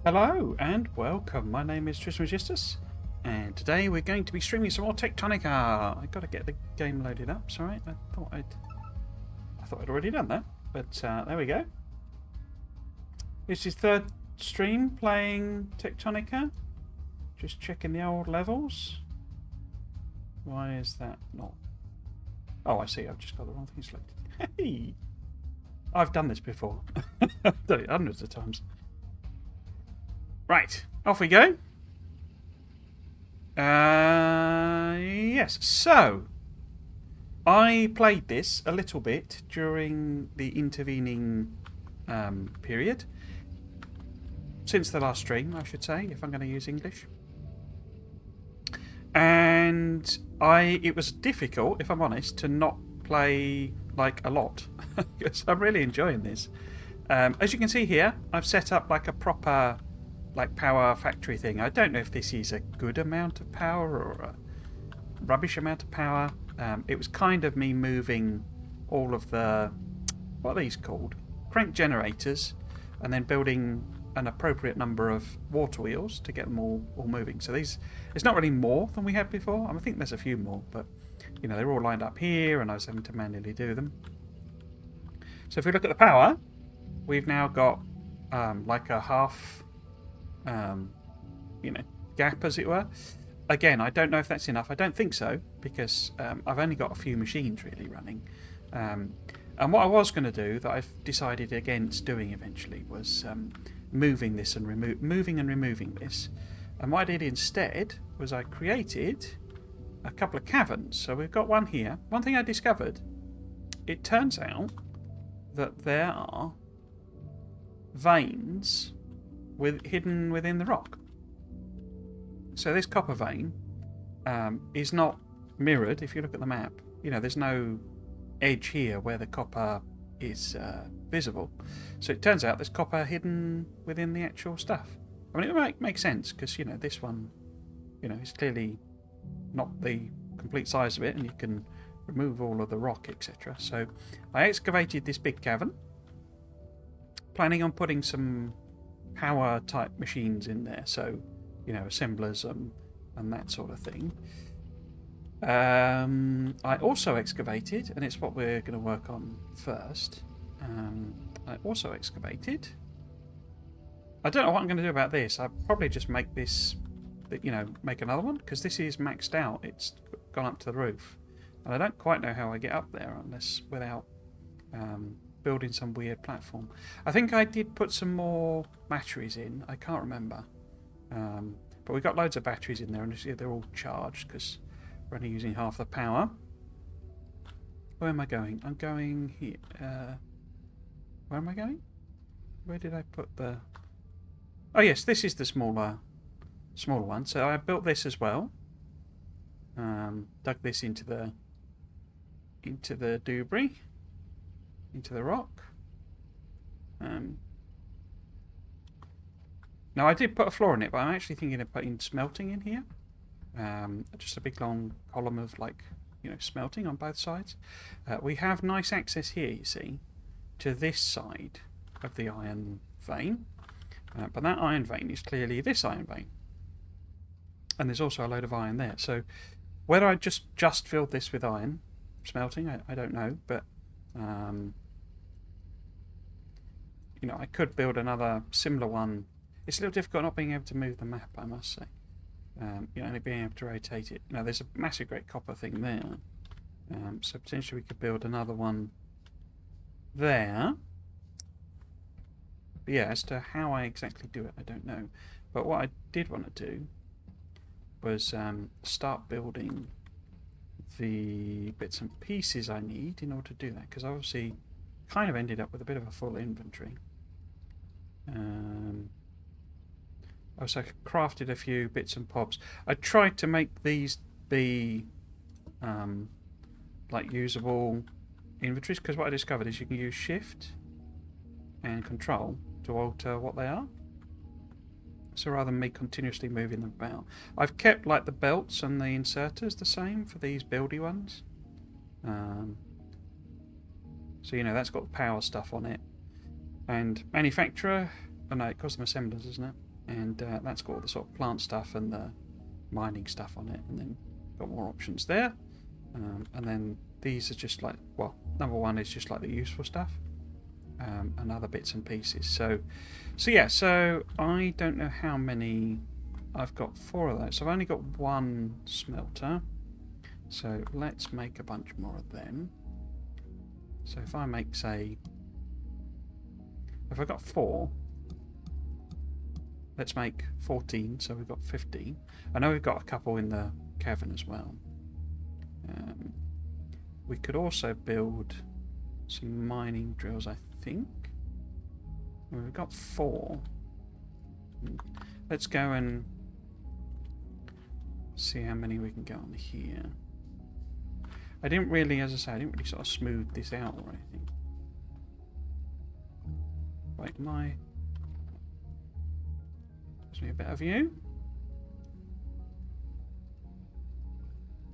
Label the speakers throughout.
Speaker 1: Hello and welcome. My name is Trismegistus, and today we're going to be streaming some more Techtonica. I got to get the game loaded up. Sorry, I thought I'd already done that, but there we go. This is third stream playing Techtonica. Just checking the old levels. Why is that not? Oh, I see. I've just got the wrong thing selected. Hey, I've done this before. I've done it hundreds of times. Right, off we go. Yes, so I played this a little bit during the intervening period. Since the last stream, I should say, if I'm going to use English. And it was difficult, if I'm honest, to not play like a lot. Because I'm really enjoying this. As you can see here, I've set up like a proper power factory thing. I don't know if this is a good amount of power or a rubbish amount of power. It was kind of me moving all of the, what are these called? Crank generators, and then building an appropriate number of water wheels to get them all moving. So these, it's not really more than we had before. I think there's a few more, but you know, they're all lined up here and I was having to manually do them. So if we look at the power, we've now got like a half gap, as it were. Again, I don't know if that's enough. I don't think so, because I've only got a few machines really running. And what I was going to do, that I've decided against doing eventually, was moving this and removing this. And what I did instead was I created a couple of caverns. So we've got one here. One thing I discovered, it turns out that there are veins hidden within the rock. So this copper vein is not mirrored. If you look at the map, you know, there's no edge here where the copper is visible. So it turns out there's copper hidden within the actual stuff. I mean, it might make sense because, you know, this one, you know, is clearly not the complete size of it, and you can remove all of the rock, etc. So I excavated this big cavern, planning on putting some power type machines in there, so you know, assemblers and that sort of thing. I also excavated, and it's what we're going to work on first. I also excavated. I don't know what I'm going to do about this. I'll probably just make this, you know, make another one, because this is maxed out. It's gone up to the roof, and I don't quite know how I get up there unless without building some weird platform. I think I did put some more batteries in. I can't remember. But we've got loads of batteries in there, and they're all charged because we're only using half the power. Where am I going? I'm going here. Where am I going? Where did I put the... Oh yes, this is the smaller one. So I built this as well. Dug this into the debris. Into the rock. Now I did put a floor in it, but I'm actually thinking of putting smelting in here. Just a big long column of, like, you know, smelting on both sides. We have nice access here, you see, to this side of the iron vein. But that iron vein is clearly this iron vein. And there's also a load of iron there. So whether I just filled this with iron smelting, I don't know, but you know, I could build another similar one. It's a little difficult not being able to move the map, I must say. You know, only being able to rotate it. You know, there's a massive great copper thing there. So potentially we could build another one there. But yeah, as to how I exactly do it, I don't know. But what I did want to do was start building the bits and pieces I need in order to do that, because I obviously kind of ended up with a bit of a full inventory. I also crafted a few bits and bobs. I tried to make these be like usable inventories, because what I discovered is you can use shift and control to alter what they are. So rather than me continuously moving them about, I've kept like the belts and the inserters the same for these buildy ones. So, you know, that's got the power stuff on it. And manufacturer, oh no, it calls them assemblers, isn't it? And that's got all the sort of plant stuff and the mining stuff on it, and then got more options there. And then these are just like, well, number one is just like the useful stuff, and other bits and pieces. So yeah, so I don't know how many. I've got 4 of those. So I've only got 1 smelter. So let's make a bunch more of them. So if I make, say, if I've got 4, let's make 14, so we've got 15. I know we've got a couple in the cavern as well. We could also build some mining drills, I think. We've got 4. Let's go and see how many we can get on here. I didn't really, as I say, I didn't really sort of smooth this out or anything. Wait, gives me a better view.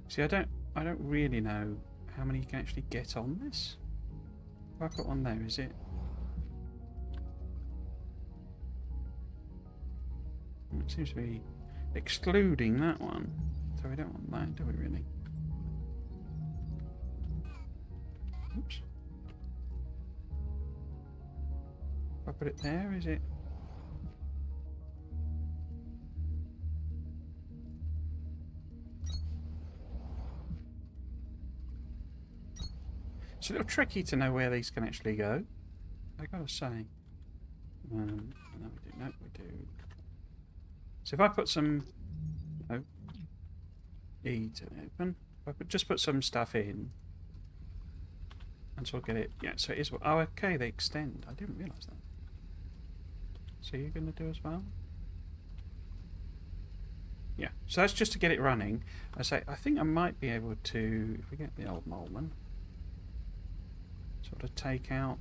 Speaker 1: See, I don't really know how many you can actually get on this. If I put one there, is it? It seems to be excluding that one. So we don't want that, do we really? Oops. If I put it there, is it? It's a little tricky to know where these can actually go, I gotta say. No, we do. So if I put some, E to open. If I just put some stuff in, and so I'll get it. Yeah, so it is. Oh, okay, they extend. I didn't realise that. So you're going to do as well? Yeah. So that's just to get it running. I think I might be able to, if we get the old Moleman, sort of take out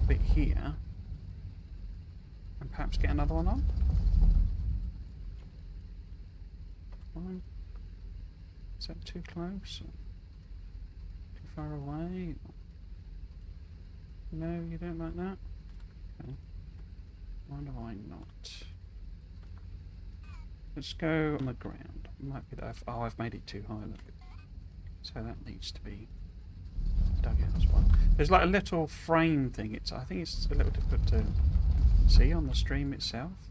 Speaker 1: a bit here, and perhaps get another one on. Is that too close? Or too far away? No, you don't like that? Okay. Why do I not? Let's go on the ground. Might be that I've made it too high, look. So that needs to be dug out as well. There's like a little frame thing. I think it's a little difficult to see on the stream itself.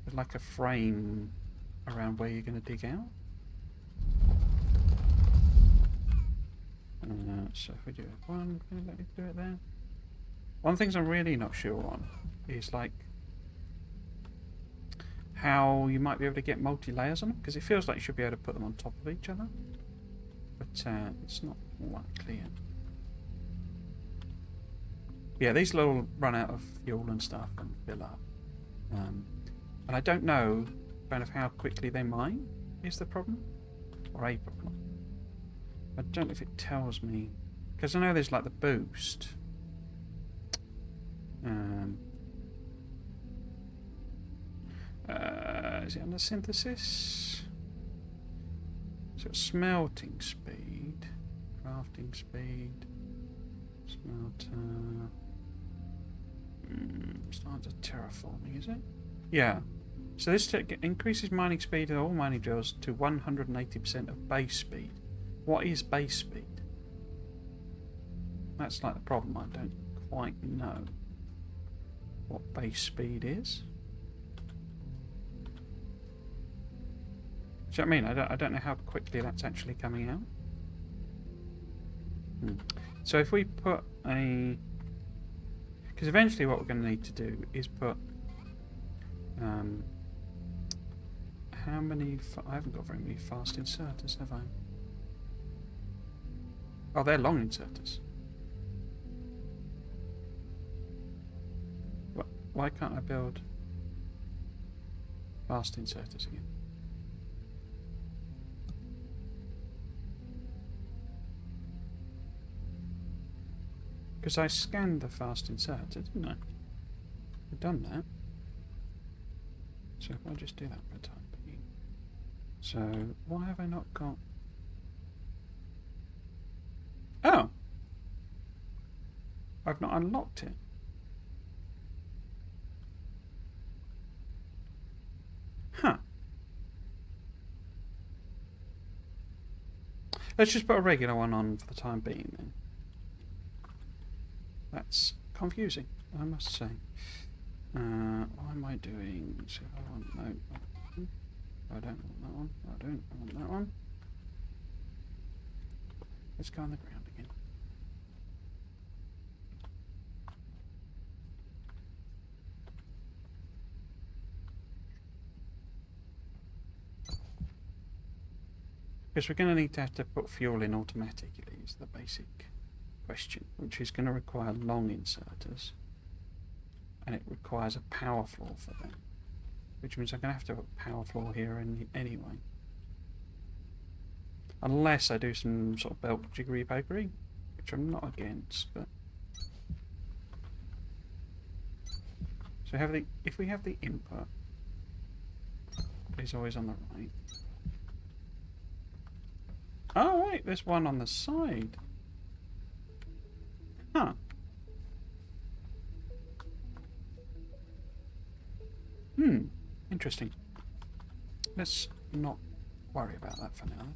Speaker 1: There's like a frame around where you're going to dig out. So if we do F1, can I let me do it there? One of the things I'm really not sure on is like how you might be able to get multi-layers on them, because it feels like you should be able to put them on top of each other, but it's not all that clear. Yeah, these will run out of fuel and stuff and fill up, and I don't know kind of how quickly they mine is the problem, or a problem. I don't know if it tells me, because I know there's like the boost. Is it under synthesis? So smelting speed, crafting speed, smelter. Starting to terraforming, is it? Yeah. So this increases mining speed of all mining drills to 180% of base speed. What is base speed? That's like the problem. I don't quite know what base speed is. Do you know what I mean? I don't know how quickly that's actually coming out. So if we put a... Because eventually what we're going to need to do is put... how many... I haven't got very many fast inserters, have I? Oh, they're long inserters. Why can't I build fast inserters again? Because I scanned the fast inserter, didn't I? I've done that. So if I just do that for a time being. So why have I not got... Oh! I've not unlocked it. Let's just put a regular one on for the time being then. That's confusing, I must say. What am I doing? So if I want, no, I don't want that one. I don't want that one. Let's go on the ground again. Because we're going to need to have to put fuel in automatically is the basic question, which is going to require long inserters, and it requires a power floor for them, which means I'm going to have to put power floor here anyway. Unless I do some sort of belt jiggery pokery, which I'm not against, but so if we have the input, it's always on the right. Oh wait, there's one on the side. Huh. Interesting. Let's not worry about that for now.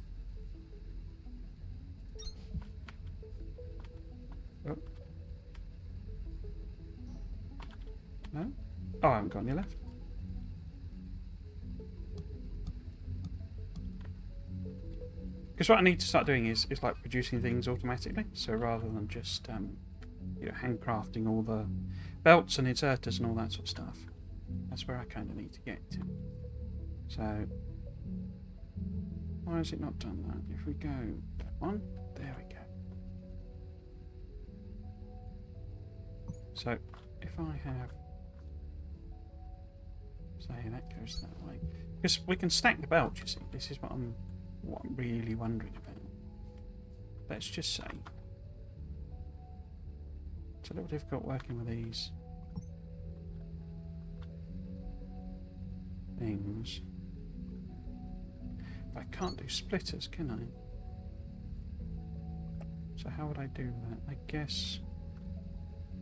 Speaker 1: Oh. No? Oh, I haven't got any left. Because what I need to start doing is like producing things automatically. So rather than just handcrafting all the belts and inserters and all that sort of stuff, that's where I kind of need to get to. So why has it not done that? If we go that one, there we go. So if I have, say that goes that way, because we can stack the belts. You see, this is what I'm really wondering about. Let's just say it's a little difficult working with these things. I can't do splitters, can I? So how would I do that? I guess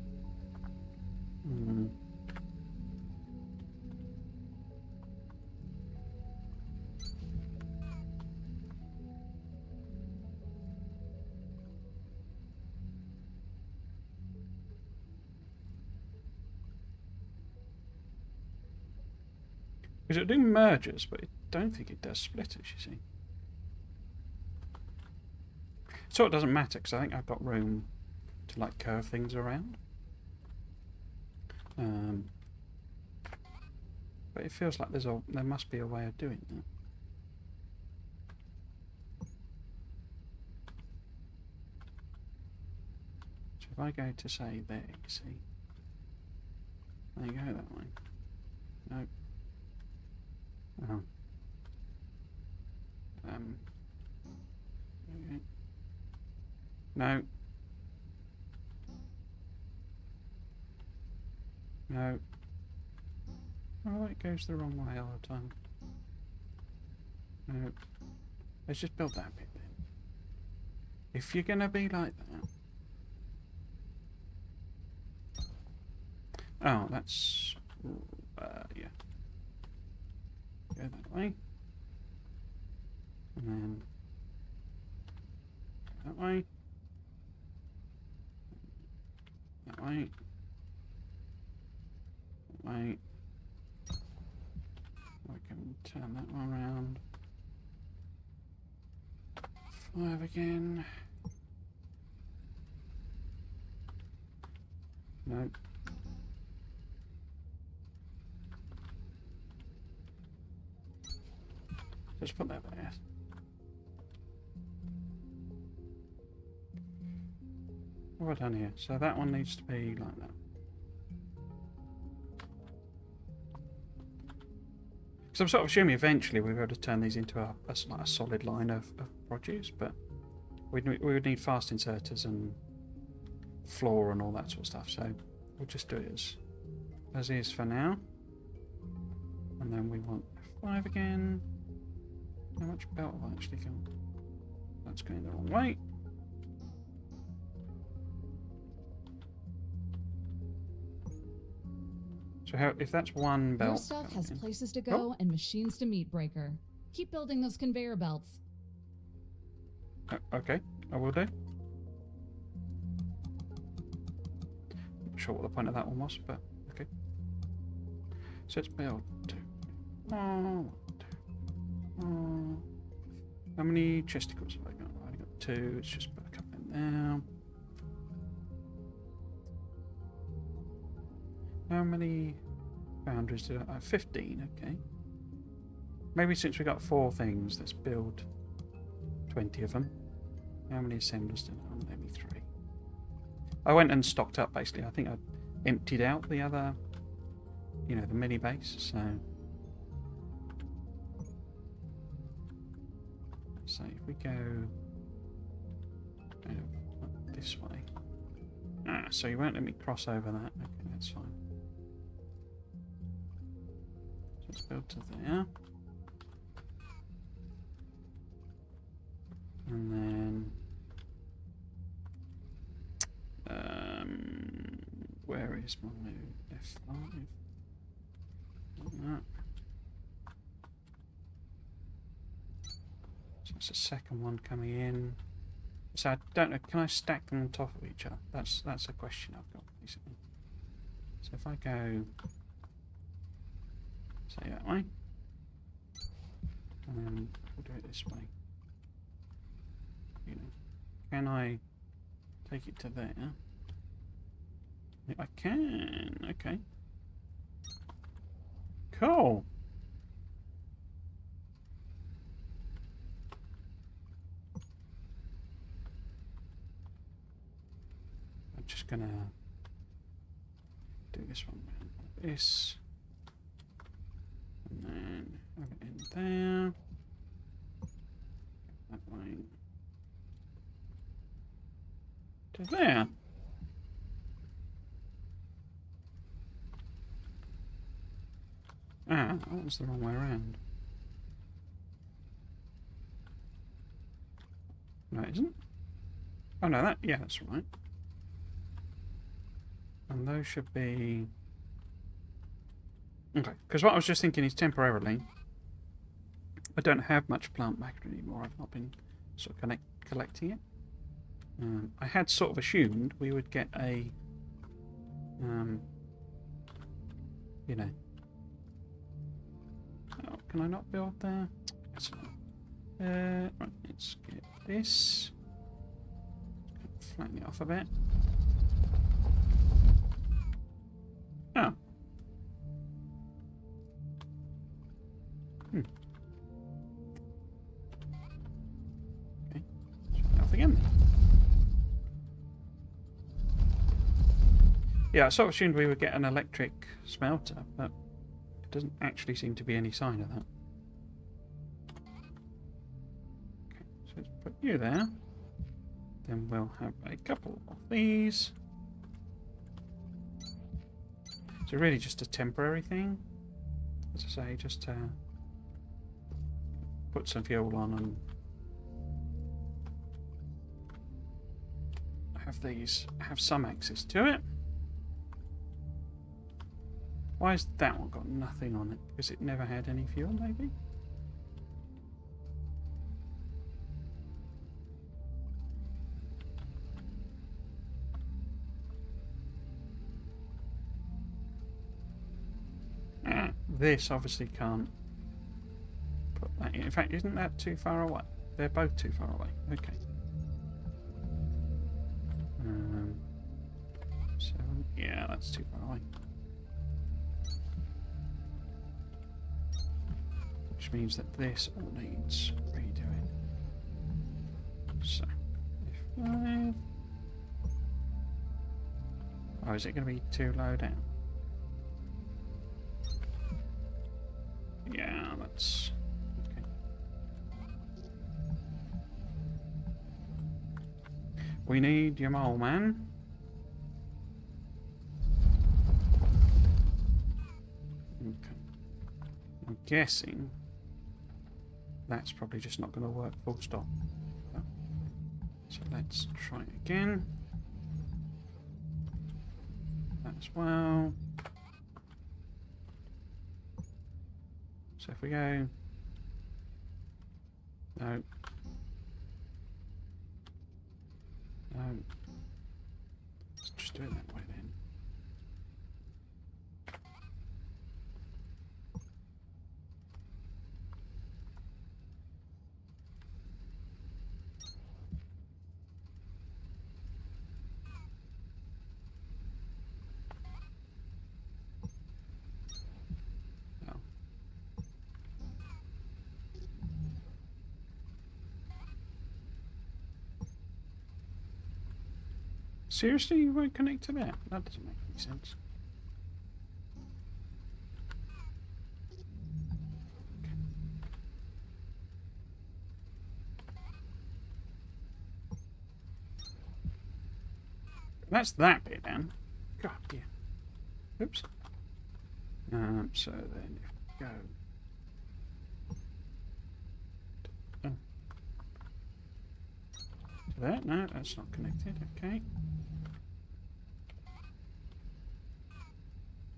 Speaker 1: because it'll do mergers, but I don't think it does splitters, you see. So it doesn't matter, because I think I've got room to like curve things around. But it feels like there must be a way of doing that. So if I go to say there, you see, there you go that way. No. Oh. Okay. No. No. Oh, it goes the wrong way all the time. No. Let's just build that bit then. If you're going to be like that. Oh, that's... yeah. Go that way. And then... that way. That way. That way. We can turn that one around. 5 again. Nope. Just put that there. What have I done here? So that one needs to be like that. So I'm sort of assuming eventually we'll be able to turn these into a solid line of produce, but we would need fast inserters and floor and all that sort of stuff. So we'll just do it as is for now. And then we want 5 again. How much belt have I actually got? That's going the wrong way. So if that's one belt...
Speaker 2: Your stuff has places to go and machines to meet, Breaker. Keep building those conveyor belts.
Speaker 1: Okay, I will do. Not sure what the point of that one was, but okay. So let's build 2. How many chesticles have I got? I've only got 2. Let's just put a couple in there. How many foundries did I have? 15, okay. Maybe since we got 4 things, let's build 20 of them. How many assemblers did I have? Maybe 3. I went and stocked up, basically. I think I emptied out the other, the mini base, so... So if we go this way... so you won't let me cross over that. Okay, that's fine. So let's build to there. And then... where is my F5? That. So that's the second one coming in. So I don't know, can I stack them on top of each other? That's a question I've got, basically. So if I go, say that way, and then we'll do it this way. Can I take it to there? I can. Okay. Cool. I'm just gonna do this one like this, and then have it in there. That way to there. That was the wrong way around. No, it isn't. Oh no, that's right. And those should be... Okay, because what I was just thinking is temporarily, I don't have much plant matter anymore. I've not been sort of collecting it. I had sort of assumed we would get a, Oh, can I not build there? That's right, let's get this. Flatten it off a bit. Oh. Okay. Off again. Yeah, I sort of assumed we would get an electric smelter, but it doesn't actually seem to be any sign of that. Okay, so let's put you there. Then we'll have a couple of these. So really just a temporary thing. As I say, just to put some fuel on and have some access to it. Why has that one got nothing on it? Because it never had any fuel, maybe? This obviously can't put that in. In fact, isn't that too far away? They're both too far away. Okay. So, yeah, that's too far away. Which means that this all needs redoing. So, F5. Oh, is it going to be too low down? Yeah, that's okay. We need your mole man. Okay. I'm guessing that's probably just not going to work full stop. So let's try it again. That as well. So if we go... No. let's just do it that way then. Seriously, you won't connect to that? That doesn't make any sense. Okay. That's that bit then. God, yeah. Oops. So then if we go. Oh. To that? No, that's not connected. Okay.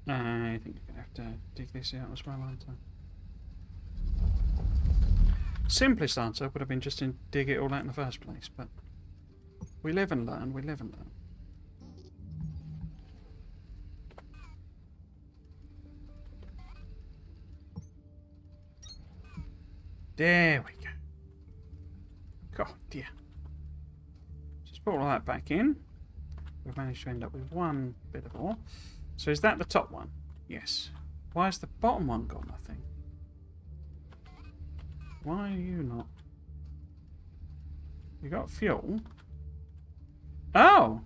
Speaker 1: I think you're going to have to dig this out as well, aren't I? Simplest answer would have been just to dig it all out in the first place, but we live and learn, we live and learn. There we go. God, dear. Just put all that back in. We've managed to end up with one bit of ore. So is that the top one? Yes. Why is the bottom one got nothing? Why are you not? You got fuel? Oh!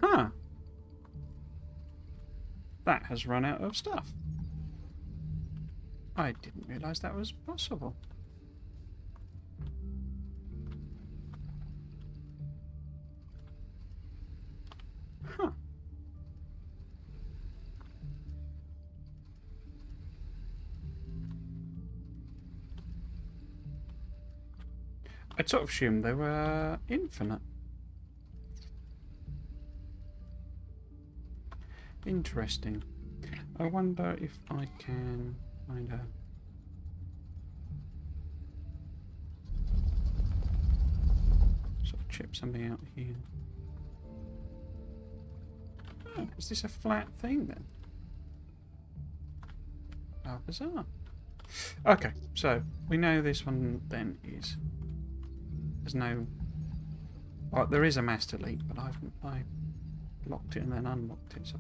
Speaker 1: Huh. That has run out of stuff. I didn't realise that was possible. Huh. I'd sort of assumed they were infinite. Interesting. I wonder if I can find a... sort of chip something out here. Oh, is this a flat thing then? How bizarre. Okay, so we know this one then is... there's no... oh, there is a master leak, but I locked it and then unlocked it, so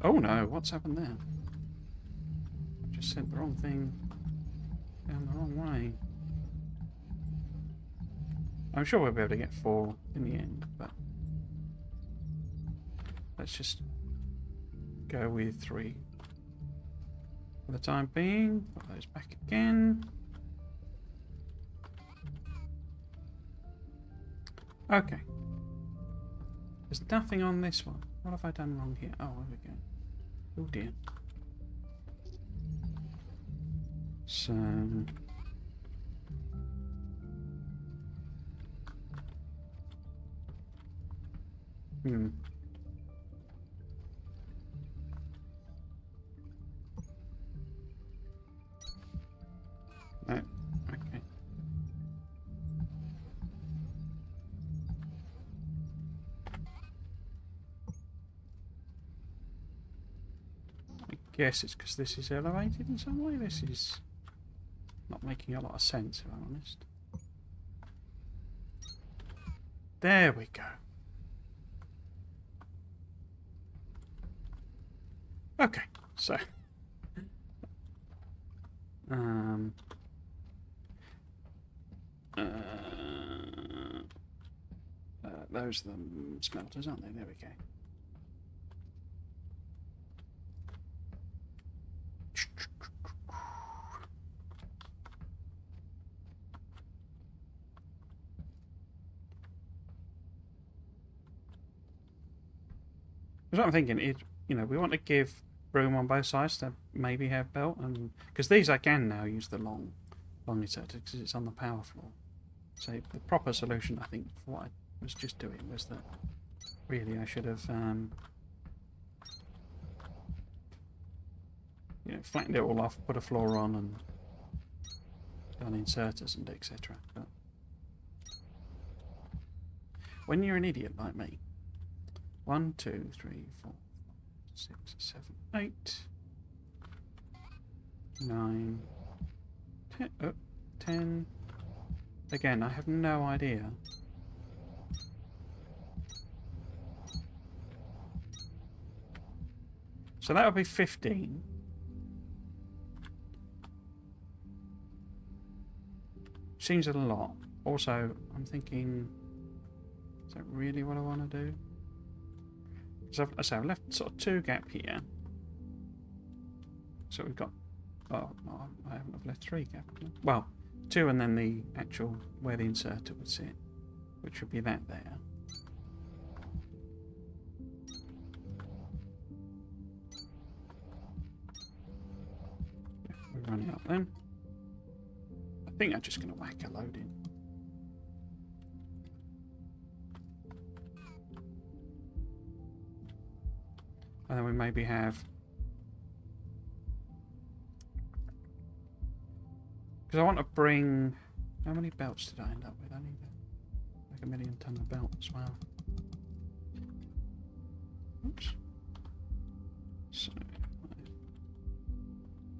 Speaker 1: oh no, what's happened there? I just sent the wrong thing down the wrong way. I'm sure we'll be able to get 4 in the end, but let's just go with 3 for the time being. Put those back again. Okay. There's nothing on this one. What have I done wrong here? Oh, there we go. Oh dear. So... no, okay. I guess it's because this is elevated in some way. This is not making a lot of sense, if I'm honest. There we go. Okay, so... those are the smelters, aren't they? There we go. What I'm thinking is, you know, we want to give room on both sides to maybe have belt, and because these I can now use the long inserter because it's on the power floor. So the proper solution, I think, for what I was just doing was that really I should have, you know, flattened it all off, put a floor on, and done inserters and etc. But when you're an idiot like me, 1, 2, 3, 4, 5, 6, 7, 8, 9, 10, 10. Again, I have no idea. So that would be 15. Seems a lot. Also, I'm thinking, is that really what I want to do? So I've left sort of 2 gap here. So we've got, oh, no, I haven't. I've left 3 gap. Well, 2 and then the actual where the inserter would sit, which would be that there. We run it up then. I think I'm just going to whack a load in. And then we maybe have, because I want to bring, how many belts did I end up with? I need like 1,000,000 ton of belt as well. Oops. So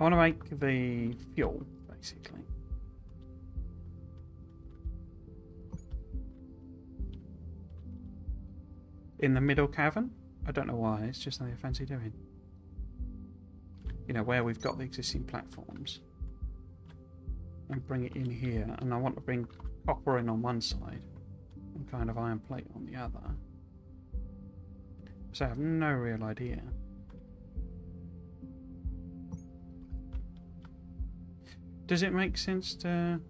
Speaker 1: I want to make the fuel basically. In the middle cavern. I don't know why, it's just something I fancy doing. You know, where we've got the existing platforms. And bring it in here. And I want to bring copper in on one side. And kind of iron plate on the other. So I have no real idea. Does it make sense to...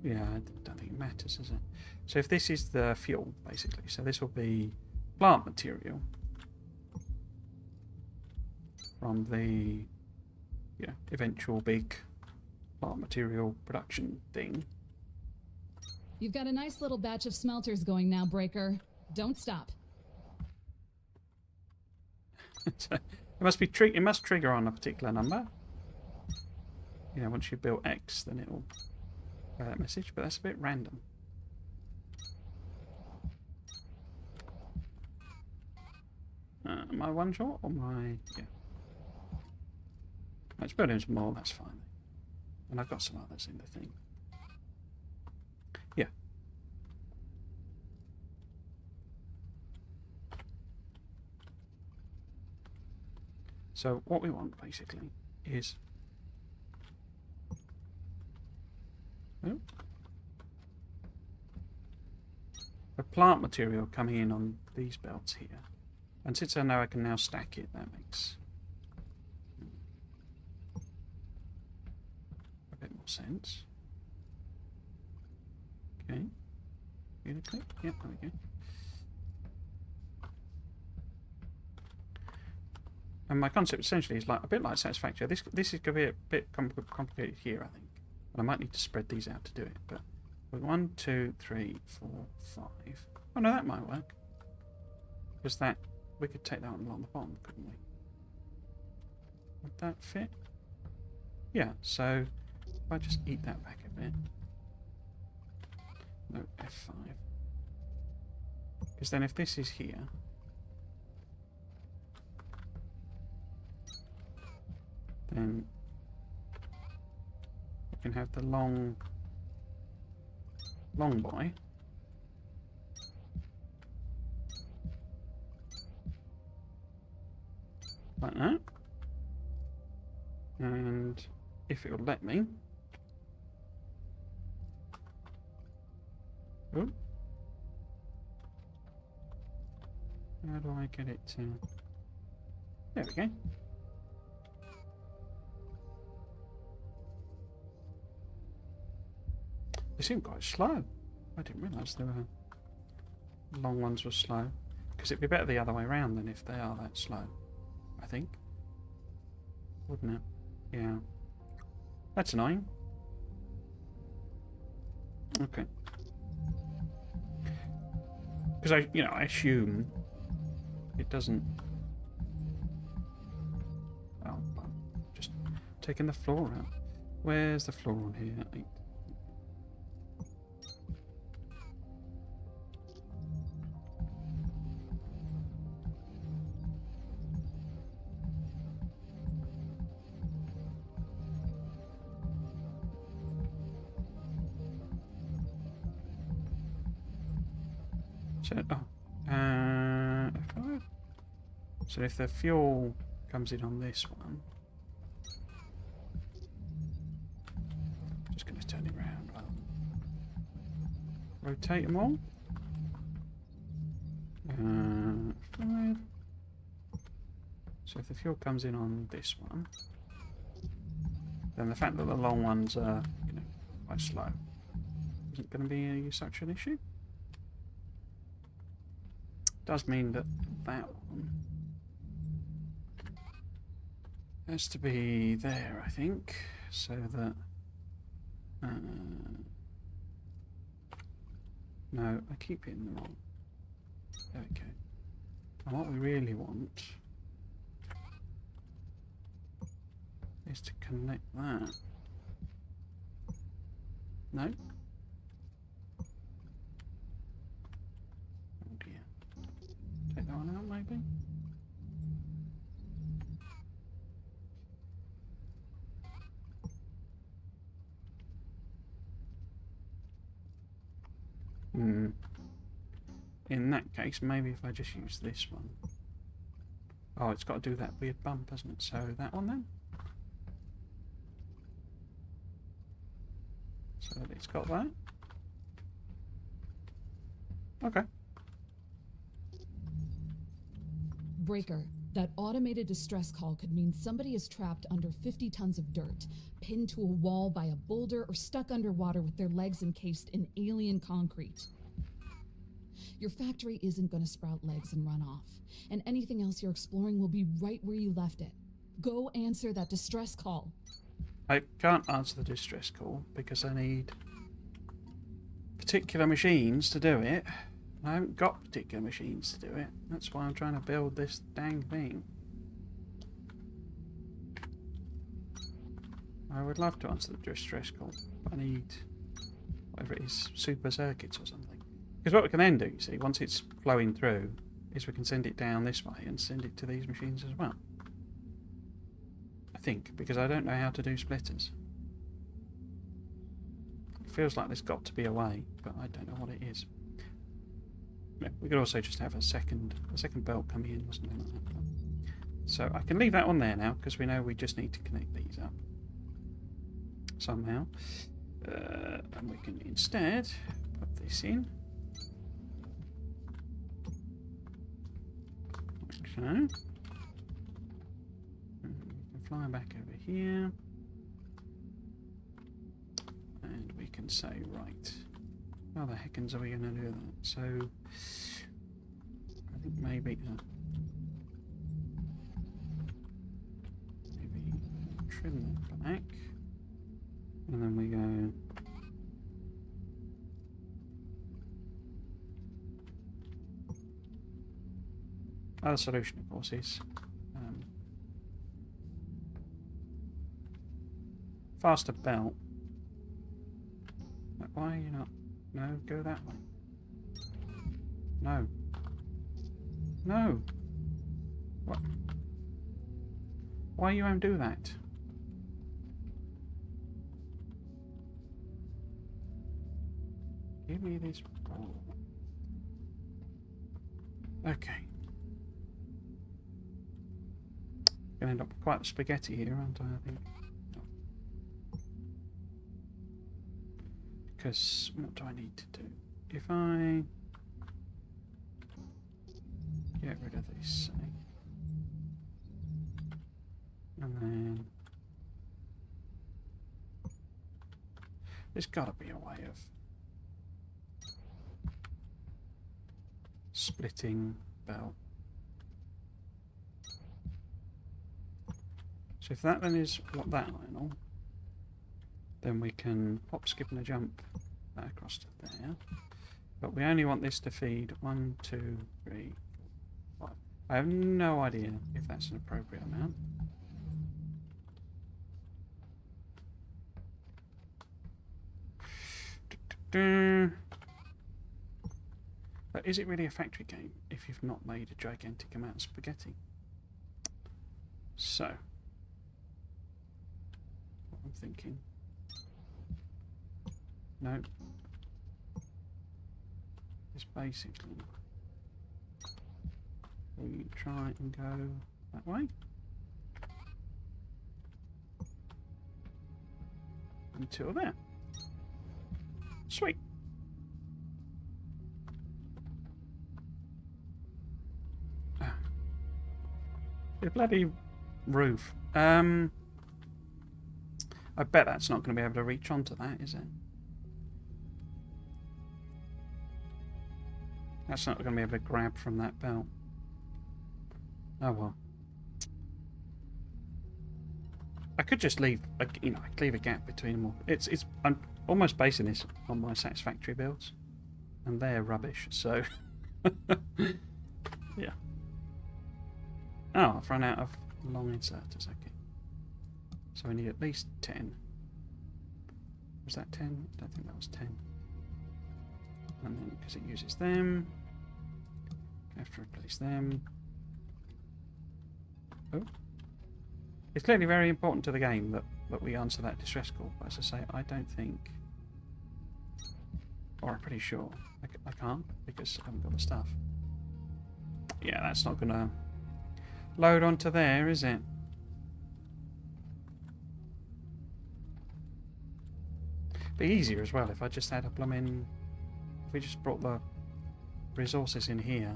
Speaker 1: Yeah, I don't think it matters, does it? So if this is the fuel, basically. So this will be plant material. From the eventual big plant material production thing.
Speaker 2: You've got a nice little batch of smelters going now, Breaker. Don't stop.
Speaker 1: It must be it must trigger on a particular number. You know, once you build X, then it'll go that message. But that's a bit random. Am I one shot or my... Yeah. Let's build in some more, that's fine. And I've got some others in the thing. Yeah. So what we want basically is... Oh, a plant material coming in on these belts here. And since I know I can now stack it, that makes a bit more sense. Okay. Unit click? Yep, there we go. And my concept essentially is like a bit like Satisfactory. This is going to be a bit complicated here, I think. And I might need to spread these out to do it. But with 1, 2, 3, 4, 5. Oh no, that might work. Because that... We could take that one along the bottom, couldn't we? Would that fit? Yeah, so if I just eat that back a bit. No, F5. Because then if this is here, then we can have the long boy. Like that. And if it will let me. Oh. How do I get it to... There we go. They seem quite slow. I didn't realise they were... long ones were slow. Because it'd be better the other way around than if they are that slow. I think. Wouldn't it? Yeah. That's annoying. Okay. Because I assume it doesn't... Oh, I'm just taking the floor out. Where's the floor on here? 8. So, so if the fuel comes in on this one, just going to turn it around. Rotate them all. 5. So if the fuel comes in on this one, then the fact that the long ones are, quite slow, isn't going to be such an issue. Does mean that that one has to be there, I think, so that no, I keep hitting the wrong. There we go. And what we really want is to connect that. No. Oh dear. Take that one out, maybe. In that case, maybe if I just use this one. Oh, it's got to do that weird bump, hasn't it? So that one then. So it's got that. Okay.
Speaker 2: Breaker, that automated distress call could mean somebody is trapped under 50 tons of dirt, pinned to a wall by a boulder, or stuck underwater with their legs encased in alien concrete. Your factory isn't going to sprout legs and run off, and anything else you're exploring will be right where you left it. Go answer that distress call.
Speaker 1: I can't answer the distress call because I need particular machines to do it. I haven't got particular machines to do it. That's why I'm trying to build this dang thing. I would love to answer the distress call, but I need whatever it is, super circuits or something. Because what we can then do, you see, once it's flowing through, is we can send it down this way and send it to these machines as well. I think, because I don't know how to do splitters. It feels like there's got to be a way, but I don't know what it is. Yeah, we could also just have a second belt coming in or something like that. So I can leave that on there now, because we know we just need to connect these up somehow. And we can instead put this in. So, and we can fly back over here, and we can say, right, how the heckins are we going to do that? So, I think maybe trim that back, and then we go. Other solution, of course, is faster belt. Why are you not? No, go that way. No. No. What? Why you won't do that? Give me this ball. Okay. Gonna end up with quite a spaghetti here, aren't I think? Because what do I need to do? If I get rid of this, say, and then there's got to be a way of splitting belt. So if that then is what that line on, then we can hop, skip and a jump that across to there. But we only want this to feed 1, 2, 3, 4, 5. I have no idea if that's an appropriate amount. But is it really a factory game if you've not made a gigantic amount of spaghetti? So, what I'm thinking. No. It's basically we try and go that way. Until there. Sweet. Ah. The bloody roof. I bet that's not going to be able to reach onto that, is it? That's not going to be able to grab from that belt. Oh well. I could just leave, I could leave a gap between them all. I'm almost basing this on my Satisfactory builds, and they're rubbish. So, yeah. Oh, I've run out of long inserters. Okay. So we need at least 10. Was that 10? I don't think that was 10. And then because it uses them, I have to replace them. Oh. It's clearly very important to the game that we answer that distress call, but as I say, I don't think, or I'm pretty sure, I can't because I haven't got the stuff. Yeah, that's not going to load onto there, is it? Be easier as well if I just had a blooming, if we just brought the resources in here.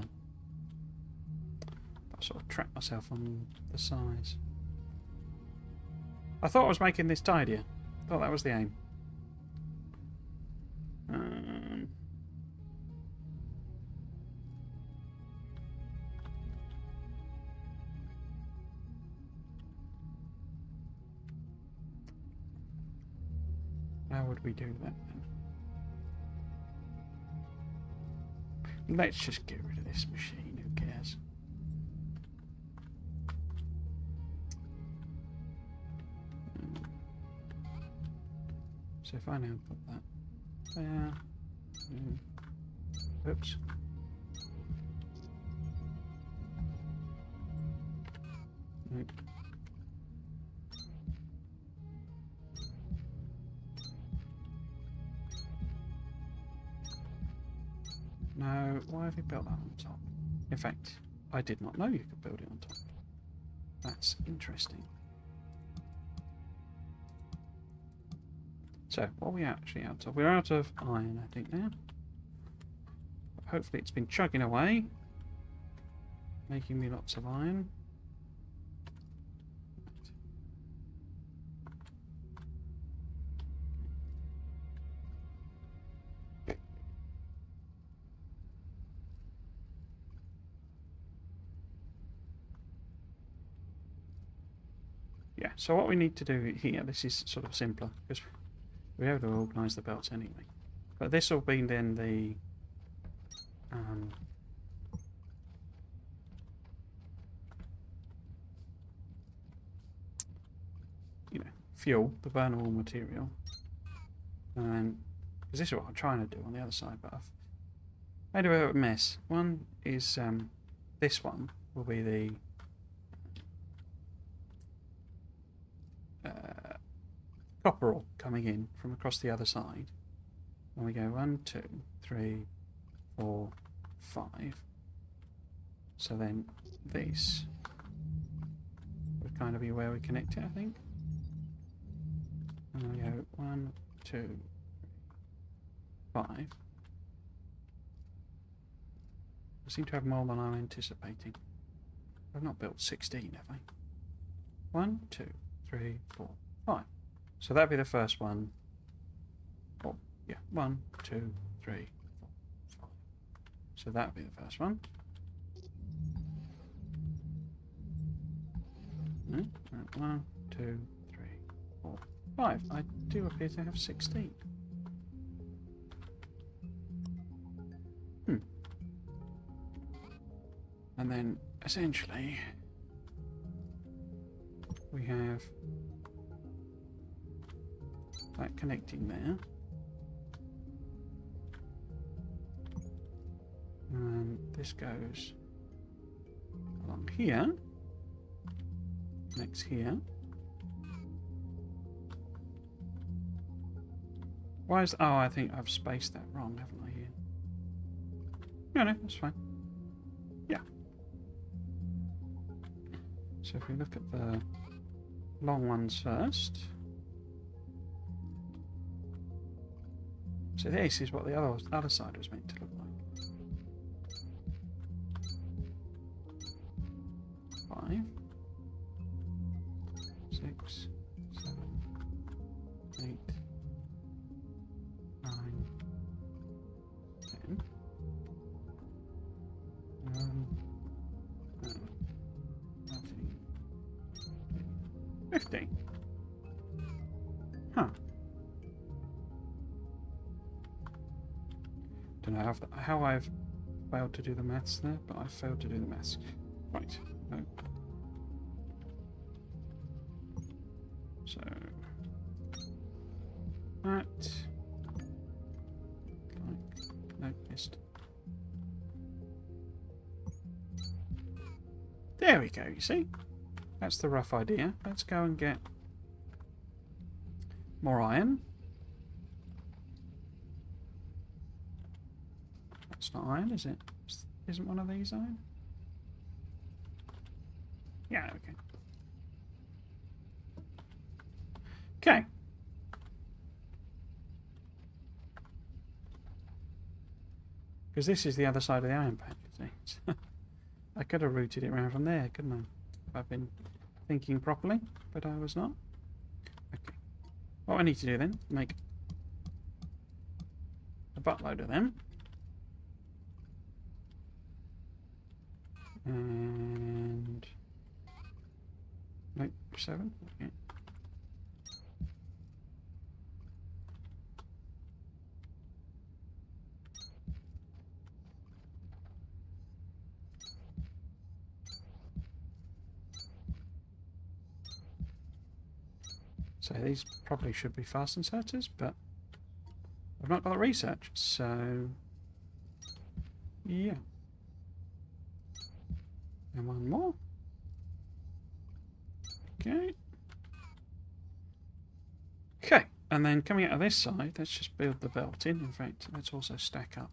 Speaker 1: I've sort of trapped myself on the size. I thought I was making this tidier. I thought that was the aim. How would we do that then? Let's just get rid of this machine. Who cares? So if I now put that there, oops. Nope. No, why have you built that on top? In fact, I did not know you could build it on top. That's interesting. So, what are we actually out of? We're out of iron, I think, now. But hopefully it's been chugging away, making me lots of iron. Yeah, so what we need to do here, this is sort of simpler, because we have to organise the belts anyway. But this will be then the fuel, the burnable material. And then, because this is what I'm trying to do on the other side, but I've made a bit of a mess. One is, this one will be the copper ore coming in from across the other side. And we go 1, 2, 3, 4, 5. So then this would kind of be where we connect it, I think. And then we go 1, 2, 5. We seem to have more than I'm anticipating. I've not built 16, have I? 1, 2, 3, 4, 5. So that'd be the first one. Oh, yeah. 1, 2, 3, 4, 5. So that'd be the first one. No, 1, 2, 3, 4, 5. I do appear to have 16. And then essentially we have that connecting there. And this goes along here. Next here. Why is... Oh, I think I've spaced that wrong, haven't I, here? No, that's fine. Yeah. So if we look at the long ones first. So this is what the other side was meant to look like. 5, 6, 7, 8, 9, 10, 11, 13, 15. Huh. Don't know how I've failed to do the maths there, but I've failed to do the maths. Right. No. So that no missed. There we go, you see? That's the rough idea. Let's go and get more iron. That's not iron, is it? Isn't one of these iron? Yeah, okay. Okay. Because this is the other side of the iron patch, you see. I could have routed it around from there, couldn't I? If I've been thinking properly, but I was not. Okay. What I need to do then, make a buttload of them. And... Nope, 7. Okay. So these probably should be fast inserters, but I've not got the research, so yeah. And one more. Okay. Okay, and then coming out of this side, let's just build the belt in. In fact, let's also stack up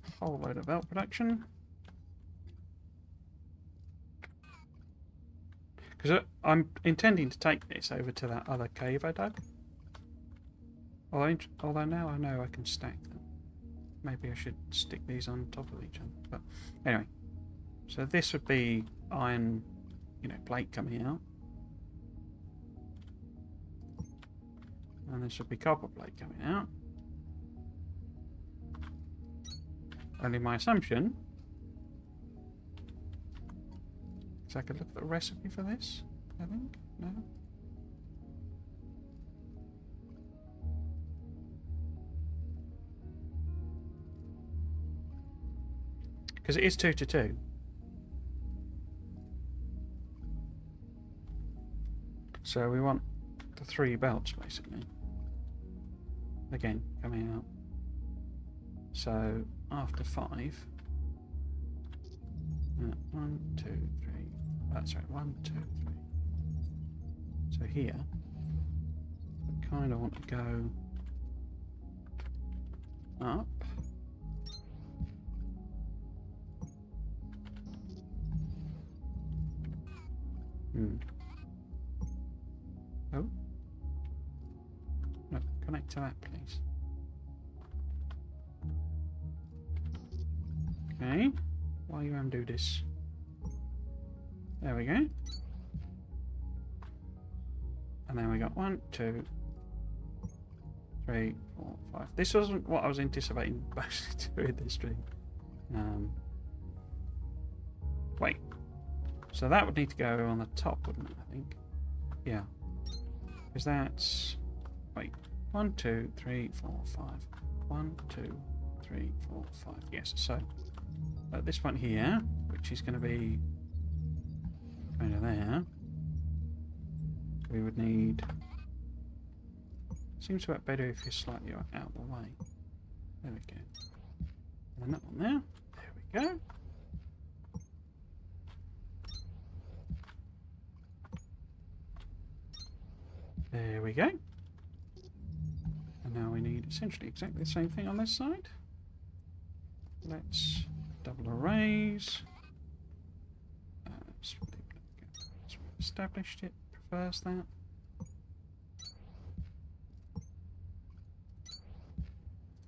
Speaker 1: a whole load of belt production. Because I'm intending to take this over to that other cave I dug. Although now I know I can stack them. Maybe I should stick these on top of each other. But anyway, so this would be iron, plate coming out. And this would be copper plate coming out. Only my assumption... So I could look at the recipe for this, I think. No? Because it is 2 to 2. So we want the 3 belts, basically. Again, coming out. So after 5... 1, 2, 3. That's right, 1, 2, 3. So here, I kind of want to go up. Oh. No, connect to that, please. Okay. While you undo this. There we go. And then we got 1, 2, 3, 4, 5. This wasn't what I was anticipating mostly to do in this stream. Wait. So that would need to go on the top, wouldn't it, I think? Yeah. Because that's... Wait. 1, 2, 3, 4, 5. 1, 2, 3, 4, 5. Yes, so... At this point here, which is going to be kind of there, we would need... Seems to work better if you're slightly out of the way. There we go. And that one there. There we go. There we go. And now we need essentially exactly the same thing on this side. Let's double arrays. Established it, prefers that.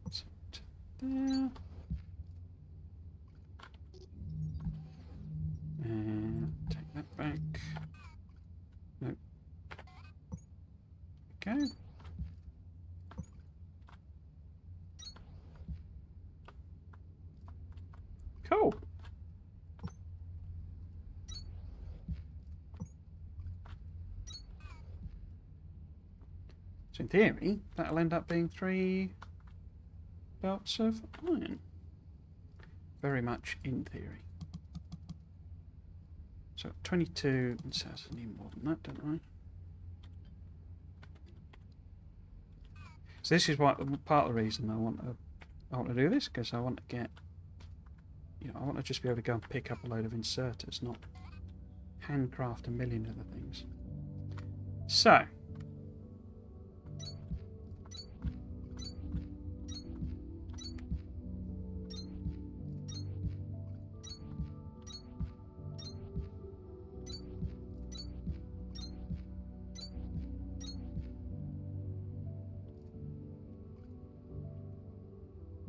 Speaker 1: So to there. And take that back. Nope. Okay. Cool. So in theory, that'll end up being 3 belts of iron. Very much in theory. So 22, and so I need more than that, don't I? So this is what part of the reason I want to do this, because I want to get, I want to just be able to go and pick up a load of inserters, not handcraft a million other things. So.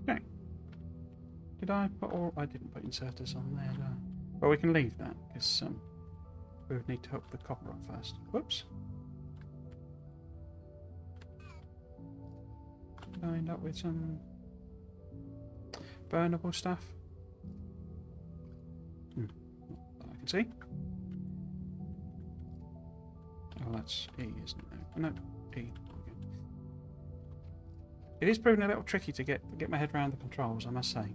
Speaker 1: Okay. Did I put all... I didn't put inserters on there, did I? But we can leave that, because we would need to hook the copper up first. Whoops. Did I end up with some burnable stuff? Not that I can see. Oh, that's E, isn't it? No, E. It is proving a little tricky to get my head around the controls, I must say,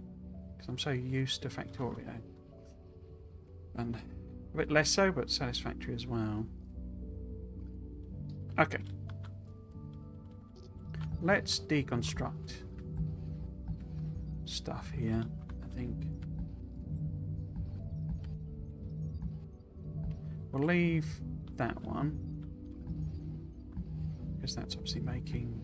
Speaker 1: because I'm so used to Factorio, and a bit less so, but Satisfactory as well. Okay, let's deconstruct stuff here. I think we'll leave that one because that's obviously making.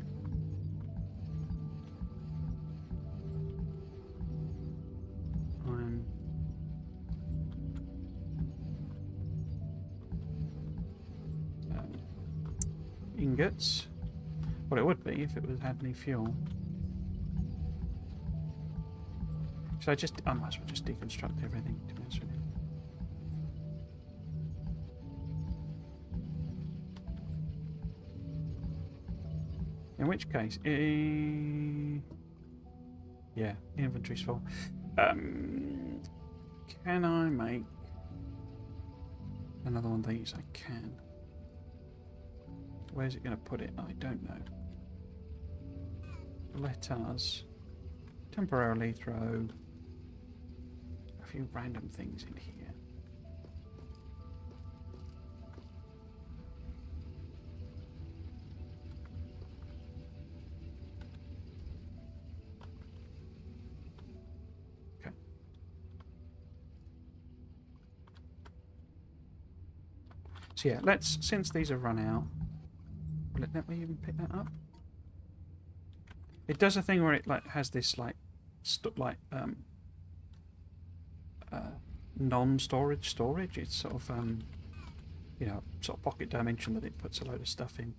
Speaker 1: Ingots. What it would be if it had any fuel. Should I might as well just deconstruct everything, to be honest with you. In which case, yeah, inventory's full. Can I make another one of these? I can. Where's it going to put it? I don't know. Let us temporarily throw a few random things in here. Okay. So yeah, since these have run out, let me even pick that up. It does a thing where it has this non-storage storage. It's sort of sort of pocket dimension that it puts a load of stuff in.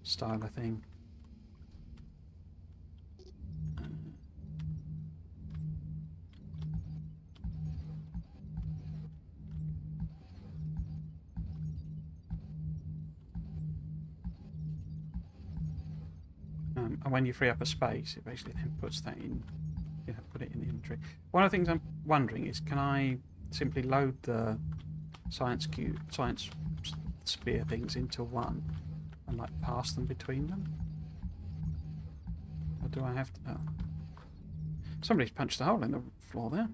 Speaker 1: Style of thing. And when you free up a space, it basically then puts that in, put it in the inventory. One of the things I'm wondering is, can I simply load the science spear things into one and pass them between them? Or do I have to? Oh. Somebody's punched a hole in the floor there.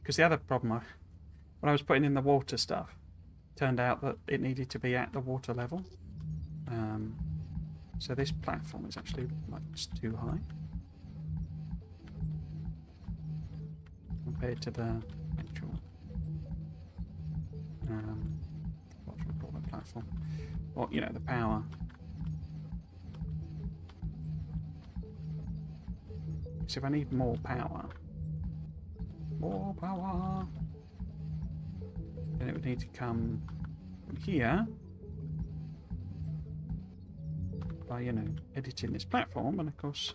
Speaker 1: Because the other problem, when I was putting in the water stuff, turned out that it needed to be at the water level. So this platform is actually like just too high compared to the actual what should we call the platform? Or you know, the power. So if I need more power, then it would need to come from here by, you know, editing this platform, and of course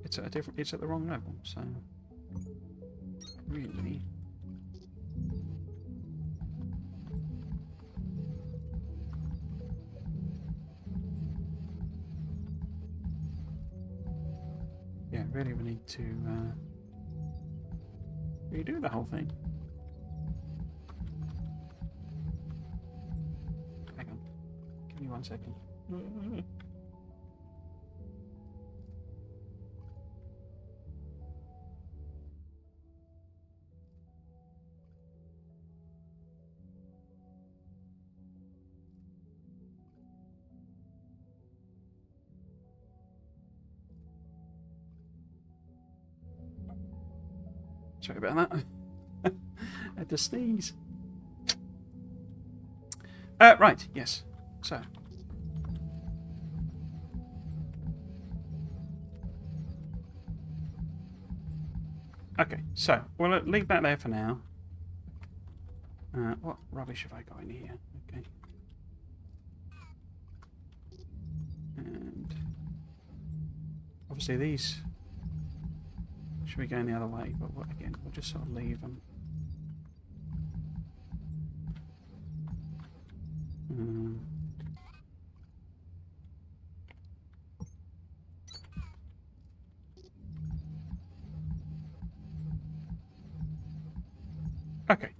Speaker 1: it's at the wrong level, so really yeah, really we need to redo the whole thing. Hang on, give me 1 second. Sorry about that. I had to sneeze. Right, yes. So. Okay, so we'll leave that there for now. What rubbish have I got in here? Okay. And obviously these should be going the other way, but again, we'll just sort of leave them. Okay.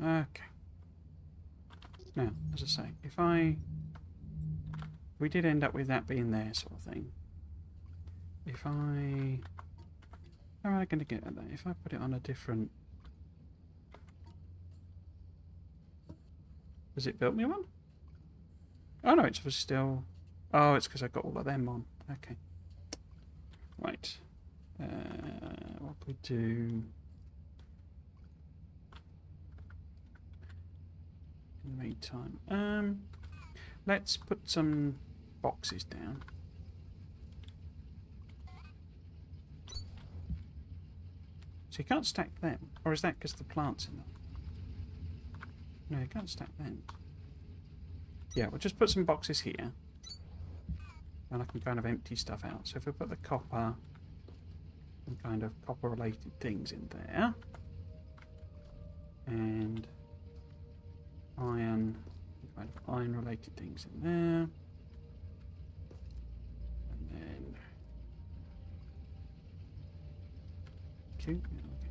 Speaker 1: Okay. Now, as I say, if we did end up with that being there sort of thing, how am I going to get at that? If I put it on a different... Has it built me one? Oh no, it's still... Oh, it's because I've got all of them on. Okay. Right. What could we do... In the meantime, let's put some boxes down. So you can't stack them, or is that because the plant's in them? No, you can't stack them. Yeah, we'll just put some boxes here, and I can kind of empty stuff out. So if we put the copper and kind of copper-related things in there, and iron, kind of iron-related things in there, and then cute. Yeah, okay.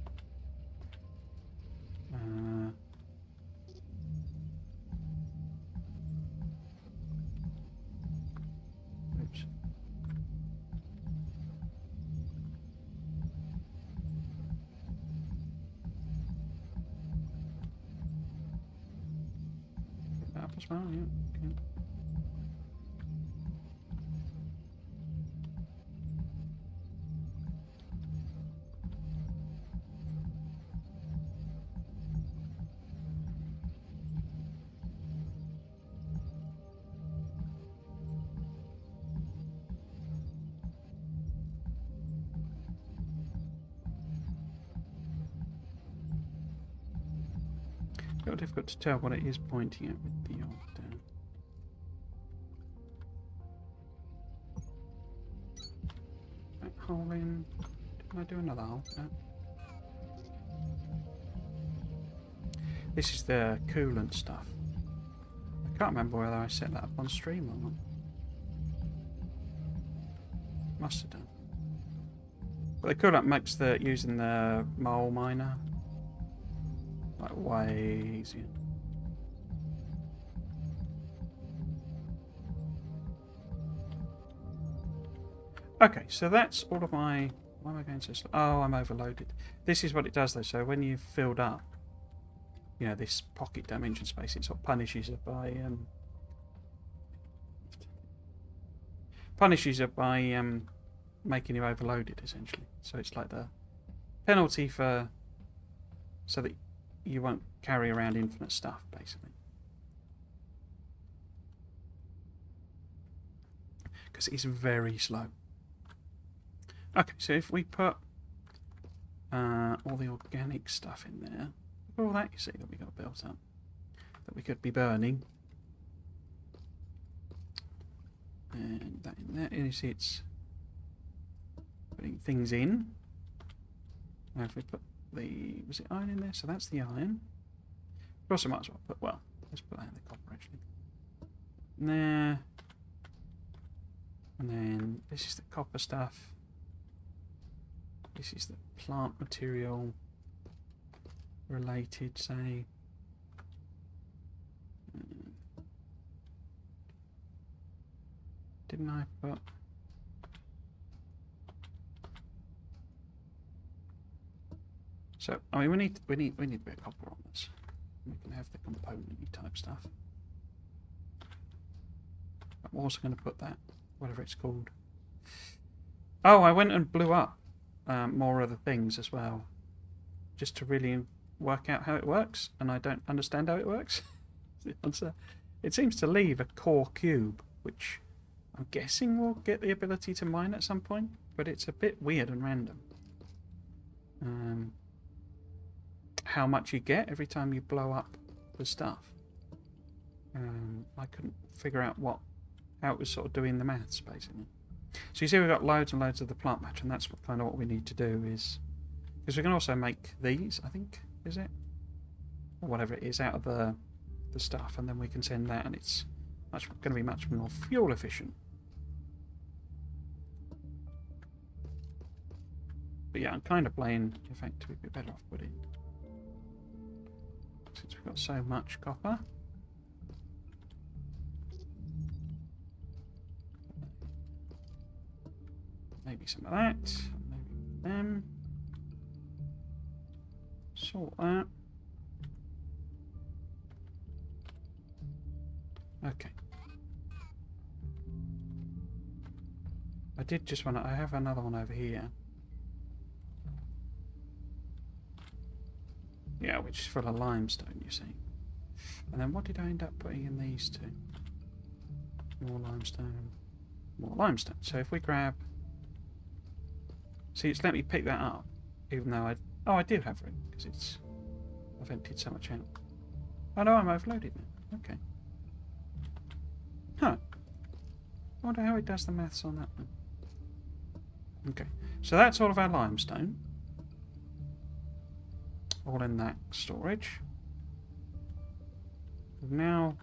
Speaker 1: Oops. Get that up as well, yeah. Okay. A little difficult to tell what it is pointing at with the old that hole in. Didn't I do another hole? No. This is the coolant stuff. I can't remember whether I set that up on stream or not. Must have done. But the coolant makes using the mole miner like way easier. Okay, so that's all of my... Why am I going so slow? Oh, I'm overloaded. This is what it does though. So when you've filled up, you know, this pocket dimension space, it sort of punishes it by punishes it by making you overloaded, essentially. So it's like the penalty for so that you won't carry around infinite stuff, basically. Because it's very slow. Okay, so if we put all the organic stuff in there, all that you see that we got built up, that we could be burning, and that in there, and you see it's putting things in. Now if we put the, was it iron in there? So that's the iron. We also might as well put, well, let's put that in the copper actually. There. And then this is the copper stuff. This is the plant material related, say. Didn't I put? So I mean, we need a bit of copper on this. We can have the component-y type stuff. I'm also going to put that, whatever it's called. Oh, I went and blew up more other things as well, just to really work out how it works, and I don't understand how it works. The answer. It seems to leave a core cube, which I'm guessing will get the ability to mine at some point, but it's a bit weird and random. How much you get every time you blow up the stuff. I couldn't figure out how it was sort of doing the maths, basically. So you see we've got loads and loads of the plant matter, and that's kind of what we need to do is... Because we can also make these, I think, is it? Or whatever it is, out of the stuff, and then we can send that, and it's going to be much more fuel efficient. But yeah, I'm kind of playing, in fact, to be a bit better off putting, since we've got so much copper. Maybe some of that, maybe them. Sort that. Okay. I did just want to, I have another one over here. Yeah, which is full of limestone, you see. And then what did I end up putting in these two? More limestone. More limestone. So if we grab... See, it's let me pick that up, even though I did have it, because I've emptied so much out. Oh no, I'm overloaded now. Okay. Huh. I wonder how it does the maths on that one. Okay. So that's all of our limestone. All in that storage. Now...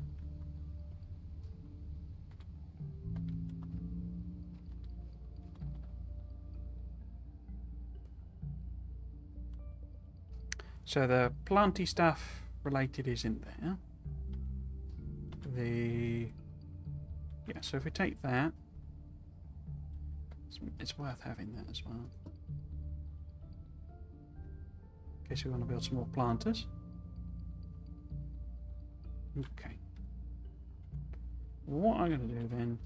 Speaker 1: So the planty stuff related is in there. Yeah, so if we take that, it's worth having that as well. In case we want to build some more planters. Okay. What I'm going to do then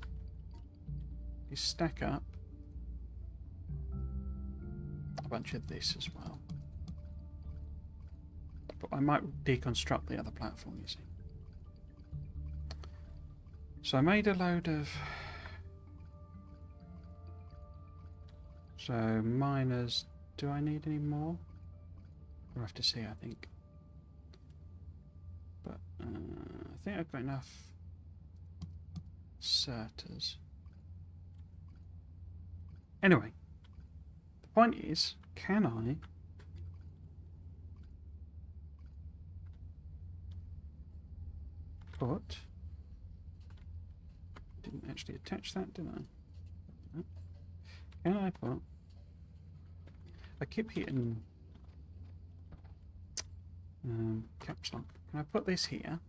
Speaker 1: is stack up a bunch of this as well. But I might deconstruct the other platform, you see. So I made a load of... So miners, do I need any more? We'll have to see, I think. But I think I've got enough Certers. Anyway, the point is, can I... put... Didn't actually attach that, did I? Can I put... I keep hitting caps lock. Can I put this here?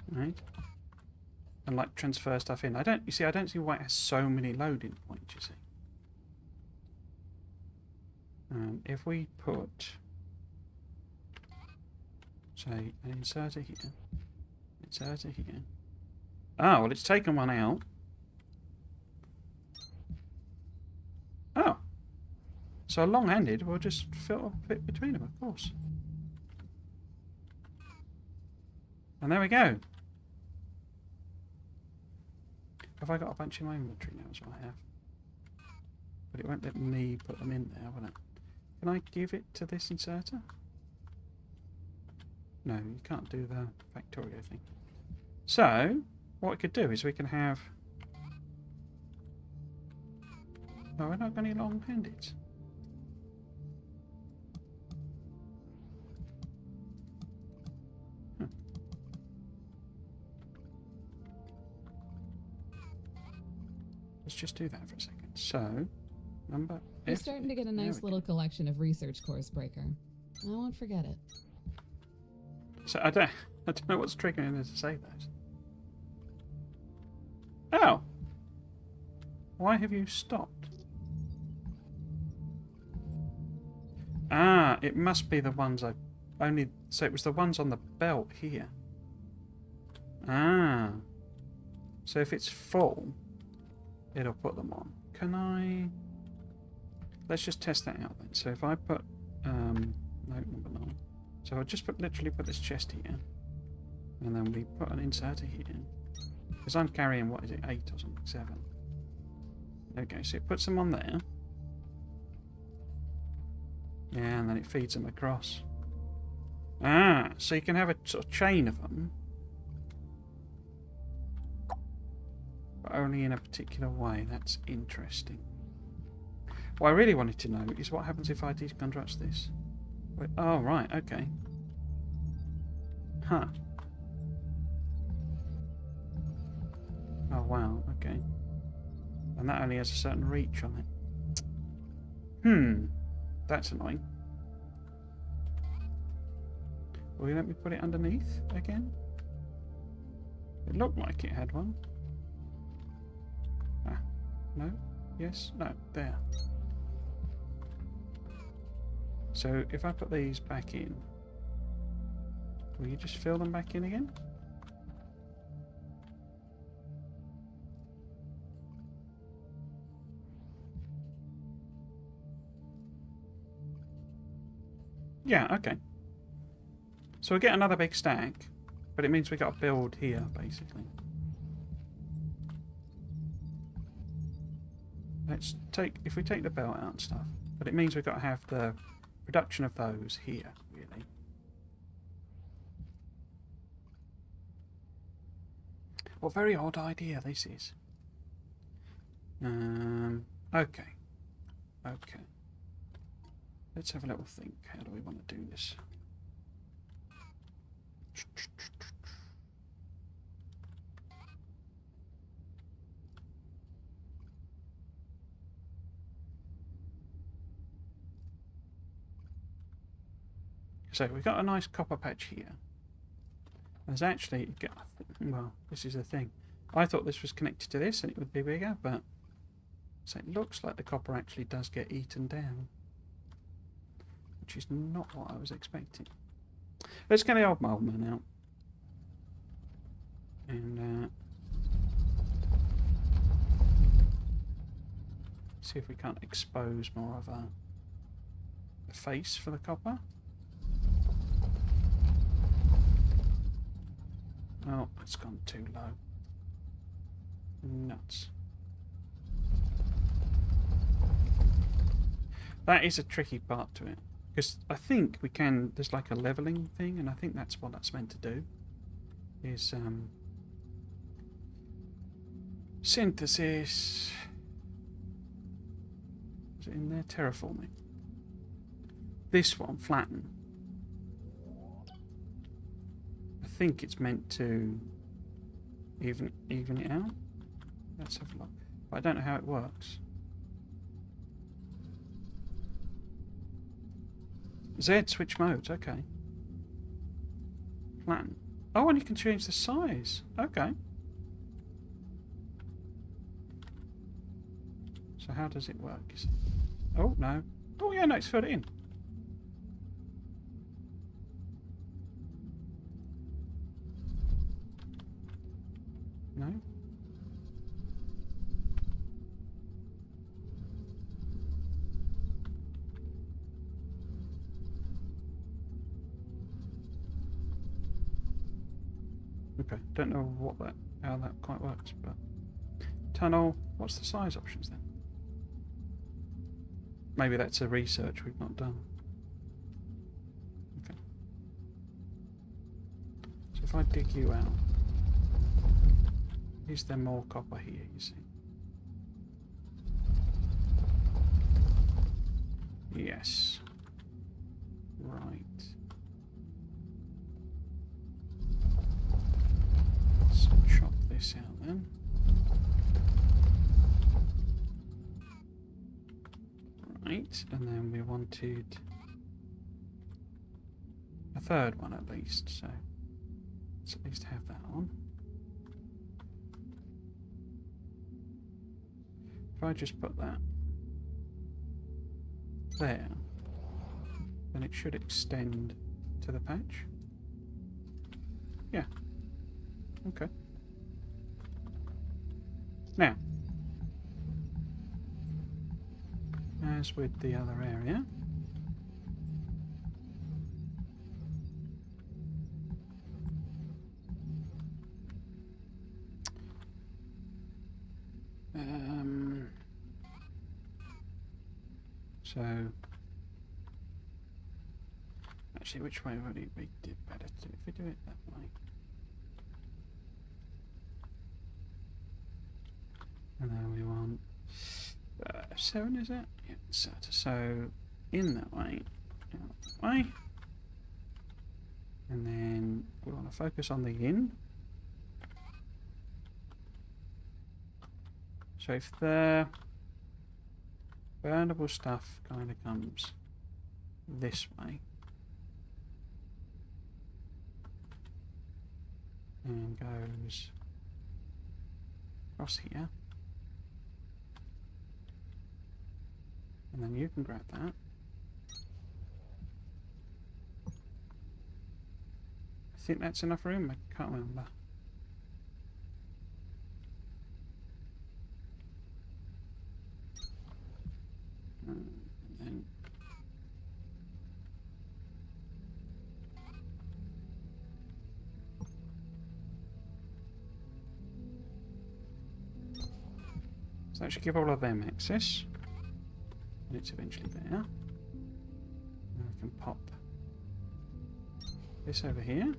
Speaker 1: Right. And like transfer stuff in. I don't see why it has so many loading points, you see. If we put, say, an inserter here. Inserter here. Ah, well, it's taken one out. So long-handed, we'll just fit between them, of course. And there we go. Have I got a bunch in my inventory now? As well, I have. But it won't let me put them in there, will it? Can I give it to this inserter? No, you can't do the Factorio thing. So, what we could do is we can have... Oh, we're not got any long-handeds. Huh. Let's just do that for a second. So, number...
Speaker 2: You're starting to get a nice little collection of research cores, Breaker. I won't forget it.
Speaker 1: So I don't know what's triggering her to say that. Oh! Why have you stopped? Ah, it must be the ones I only... So it was the ones on the belt here. Ah. So if it's full, it'll put them on. Can I... Let's just test that out then. So if I put... no, number 9. So I'll just literally put this chest here. And then we put an inserter here. Because I'm carrying, what is it, 8 or something, 7. Okay, so it puts them on there. Yeah, and then it feeds them across. Ah, so you can have a sort of chain of them. But only in a particular way. That's interesting. What I really wanted to know is what happens if I deconstruct this. Wait, oh, right, okay. Huh. Oh, wow, okay. And that only has a certain reach on it. That's annoying. Will you let me put it underneath again? It looked like it had one. Ah, no? Yes? No, there. So if I put these back in, will you just fill them back in again? Yeah, okay. So we get another big stack, but it means we got to build here, basically. Let's take, if we take the belt out and stuff, but it means we've got to have the production of those here, really. What a very odd idea this is. Okay. Okay. Let's have a little think. How do we want to do this? So we've got a nice copper patch here. There's actually, well, this is the thing. I thought this was connected to this and it would be bigger, but so it looks like the copper actually does get eaten down, which is not what I was expecting. Let's get the old Moldman out and see if we can't expose more of a face for the copper. Oh, it's gone too low. Nuts. That is a tricky part to it. Because I think we can, there's like a leveling thing, and I think that's what that's meant to do. Is, synthesis. Is it in there? Terraforming. This one, flatten. I think it's meant to even it out. Let's have a look. But I don't know how it works. Z switch modes, okay. Flatten. Oh, and you can change the size. Okay. So how does it work? Oh, no. Oh, yeah, no, it's filled it in. No? Okay, don't know how that quite works, but tunnel. What's the size options then? Maybe that's a research we've not done. Okay. So if I dig you out, is there more copper here? You see? Yes. Right. Let's chop this out then. Right, and then we wanted a third one at least, so let's at least have that on. If I just put that there, then it should extend to the patch. Yeah. Okay. Now, as with the other area, so actually, which way would it be better to do if we do it that way? And then we want 7, is it? Yeah, so in that way, out that way. And then we want to focus on the in. So if the burnable stuff kind of comes this way and goes across here, and then you can grab that. I think that's enough room. I can't remember. And then so that should give all of them access. And it's eventually there. And we can pop this over here.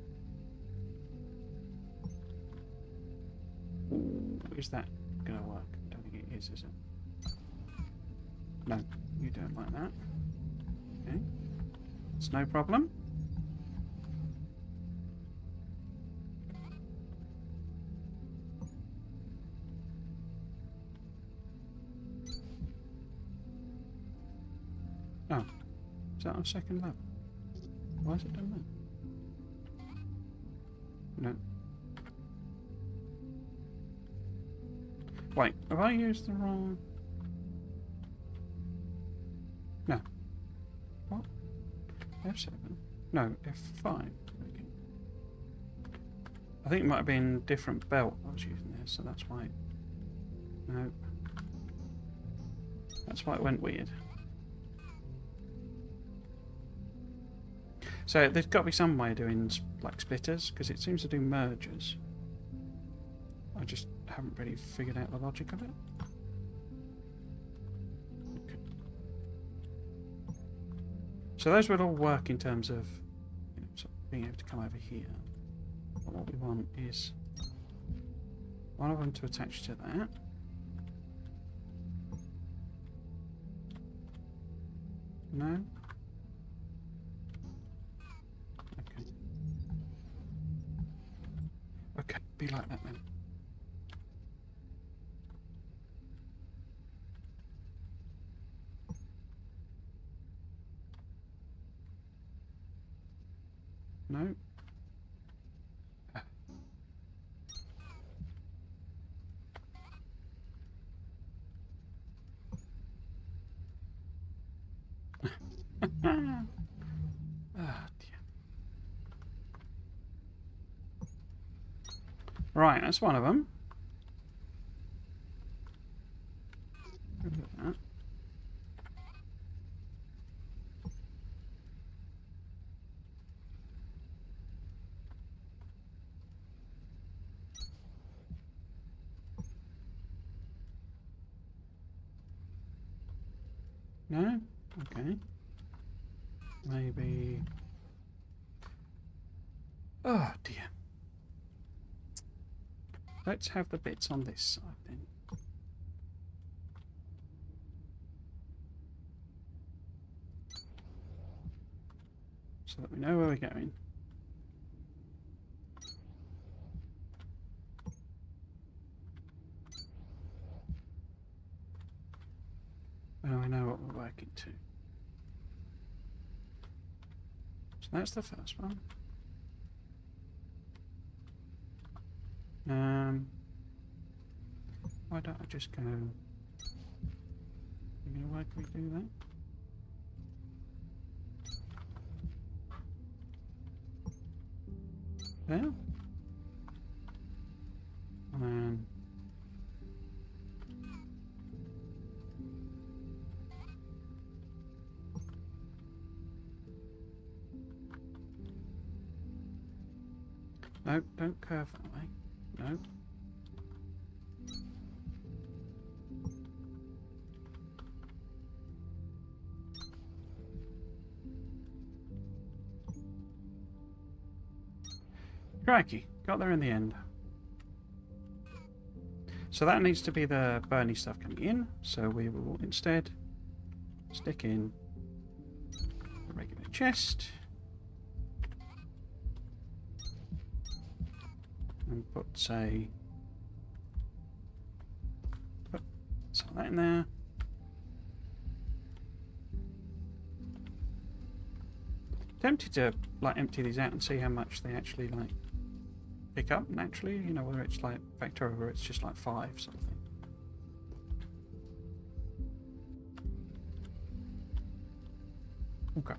Speaker 1: Ooh, is that going to work? I don't think it is it? No, you don't like that. Okay. It's no problem. Oh, is that on second level? Why has it done that? No. Wait, have I used the wrong... No. What? F7? No, F5. Okay. I think it might have been different belt I was using there, so that's why... No. That's why it went weird. So there's got to be some way of doing like splitters, because it seems to do mergers. I just haven't really figured out the logic of it. Okay. So those would all work in terms of, you know, sort of being able to come over here. But what we want is one of them to attach to that. No? Okay. Okay, be like that then. No? Ah, dear. Right, that's one of them. Look at that. No? Okay. Maybe... Oh dear. Let's have the bits on this side then. So that we know where we're going. And we know what we're working to. So that's the first one. Why don't I just go... Why can we do that? There. And then... No, don't curve that way. No. Crikey, got there in the end. So that needs to be the burny stuff coming in, so we will instead stick in a regular chest and put, say, put some of that in there. Tempted to like empty these out and see how much they actually like pick up naturally, you know, whether it's like factorial or it's just like 5 something. Okay.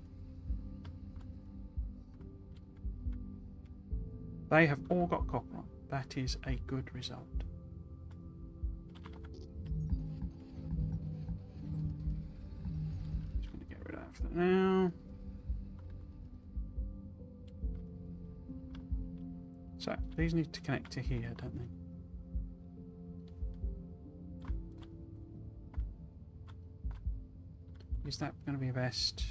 Speaker 1: They have all got copper on. That is a good result. Just going to get rid of that for now. So, these need to connect to here, don't they? Is that going to be best?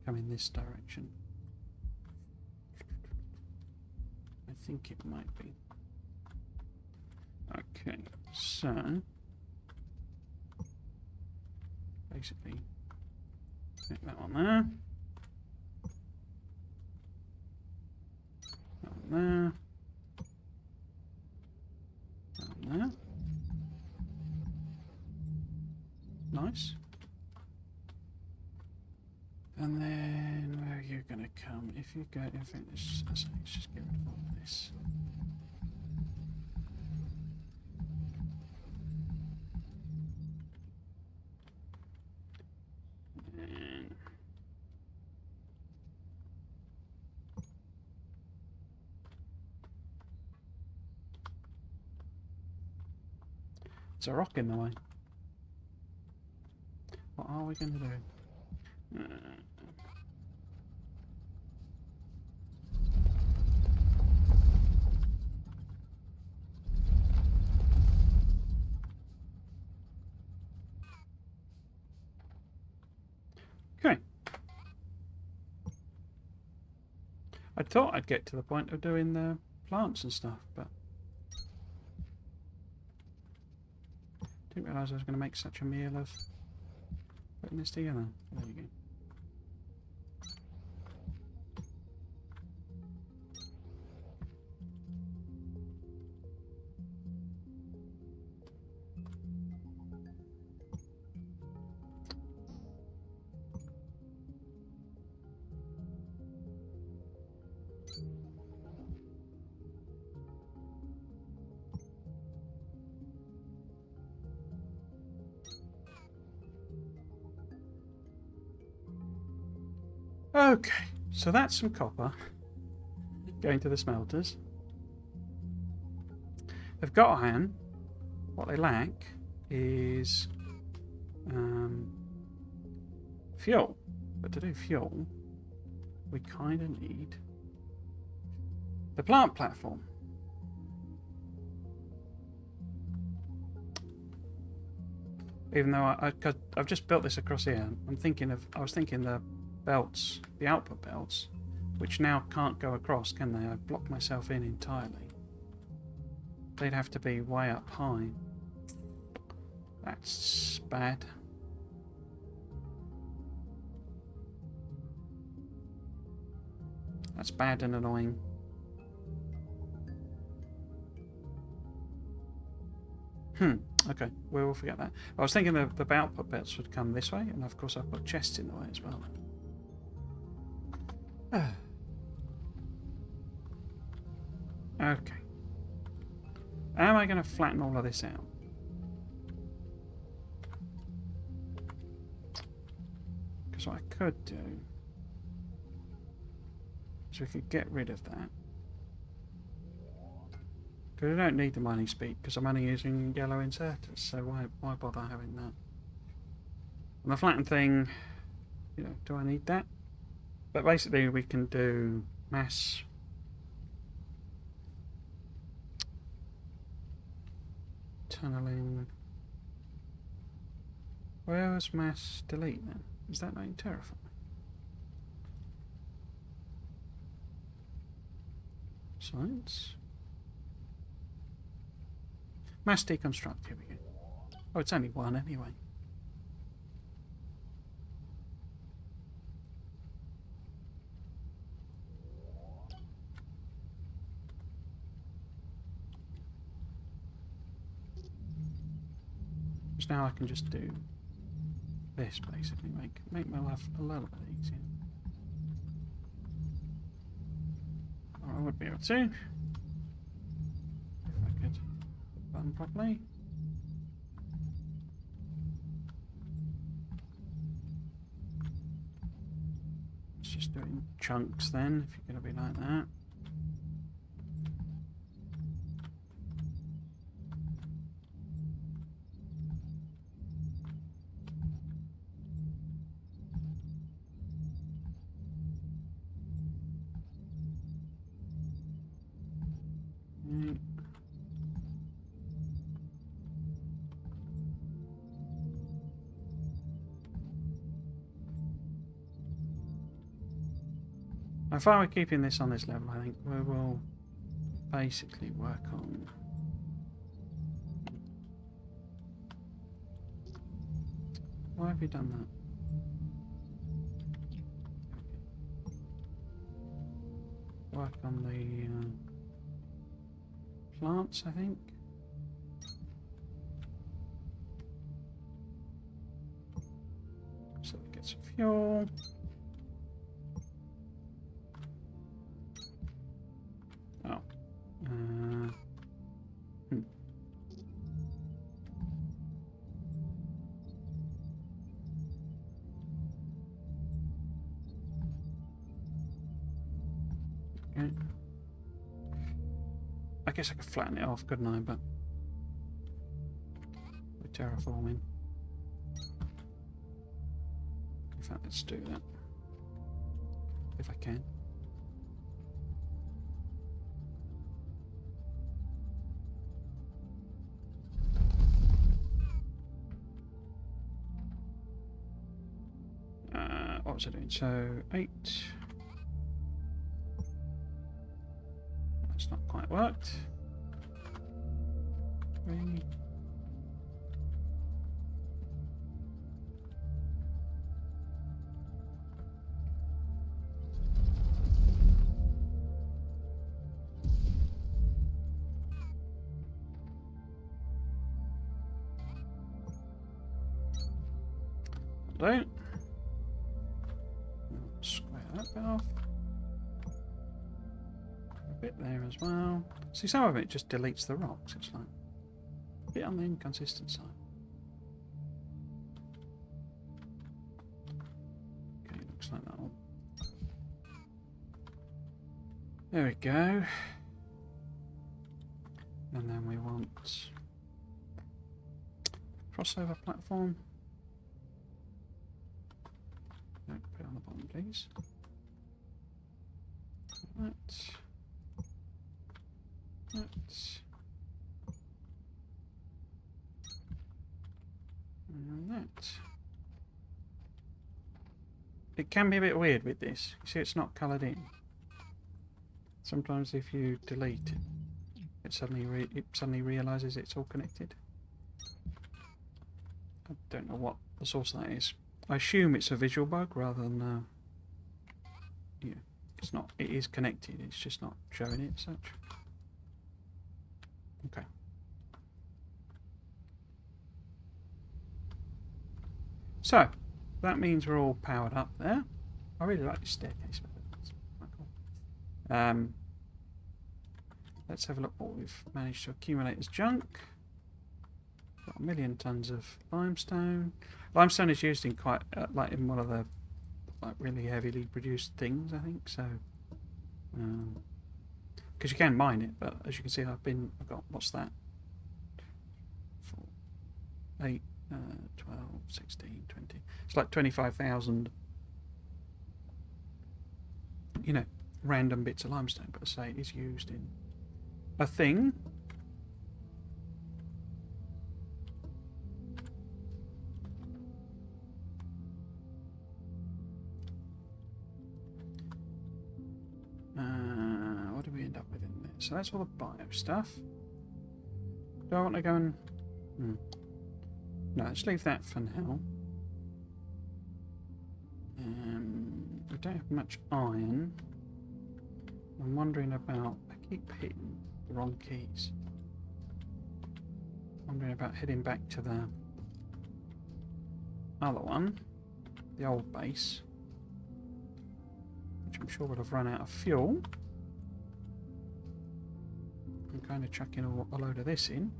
Speaker 1: Come in this direction. I think it might be. Okay, so basically connect that one there. That one there. That one there. Nice. And then where are you going to come? If you go, in fact, let's just get rid of all of this. And it's a rock in the way. What are we going to do? Okay. I thought I'd get to the point of doing the plants and stuff, but didn't realise I was going to make such a meal of putting this together. There you go. Okay, so that's some copper going to the smelters. They've got iron. What they lack is fuel. But to do fuel, we kind of need the plant platform. Even though 'cause I've just built this across here. I was thinking the belts, the output belts, which now can't go across, can they? I've blocked myself in entirely. They'd have to be way up high. That's bad. That's bad and annoying. Okay, we'll forget that. I was thinking the output belts would come this way, and of course I've put chests in the way as well. Okay. How am I going to flatten all of this out? Because what I could do is we could get rid of that. Because I don't need the mining speed because I'm only using yellow inserters, so why bother having that? And the flatten thing, you know, do I need that? But basically we can do mass tunneling. Where was mass delete then? Is that not terrifying? Science. Mass deconstruct, here we go. Oh, it's only one anyway. So now I can just do this basically, make my life a little bit easier. Or I would be able to, if I could button properly. Let's just do it in chunks then, if you're going to be like that. If I were keeping this on this level, I think we will basically work on why have you done that? Work on the plants, I think. So we get some fuel. Oh. Okay. I guess I could flatten it off, couldn't I? But we're terraforming. In fact, let's do that. If I can. What was I doing? So 8. That's not quite worked. 3. Don't. Square that bit off. A bit there as well. See, some of it just deletes the rocks. It's like a bit on the inconsistent side. Okay, looks like that one. There we go. And then we want crossover platform. No, put it on the bottom, please. That. And that. It can be a bit weird with this. You see, it's not coloured in. Sometimes if you delete it, it suddenly realises it's all connected. I don't know what the source of that is. I assume it's a visual bug rather than yeah, it's not. It is connected. It's just not showing it as such. Okay. So that means we're all powered up there. I really like this staircase. It's quite cool. Let's have a look what we've managed to accumulate as junk. Got 1 million tons of limestone. Limestone is used in quite like in one of the like really heavily produced things, I think. So because you can mine it, but as you can see, I've got what's that? 4, 8, 12, 16, 20. It's like 25,000. You know, random bits of limestone, but I say it is used in a thing. What do we end up with in there? So that's all the bio stuff. Do I want to go and... No, let's leave that for now. We don't have much iron. I'm wondering about... I keep hitting the wrong keys. Wondering about heading back to the other one. The old base. Which I'm sure would have run out of fuel. I'm kind of chucking a load of this in.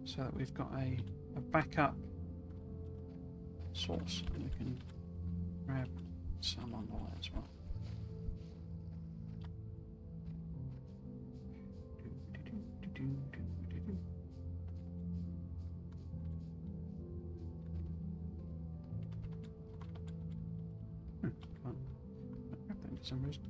Speaker 1: So that we've got a backup source. And we can grab some on the way as well. Can't grab that for some reason.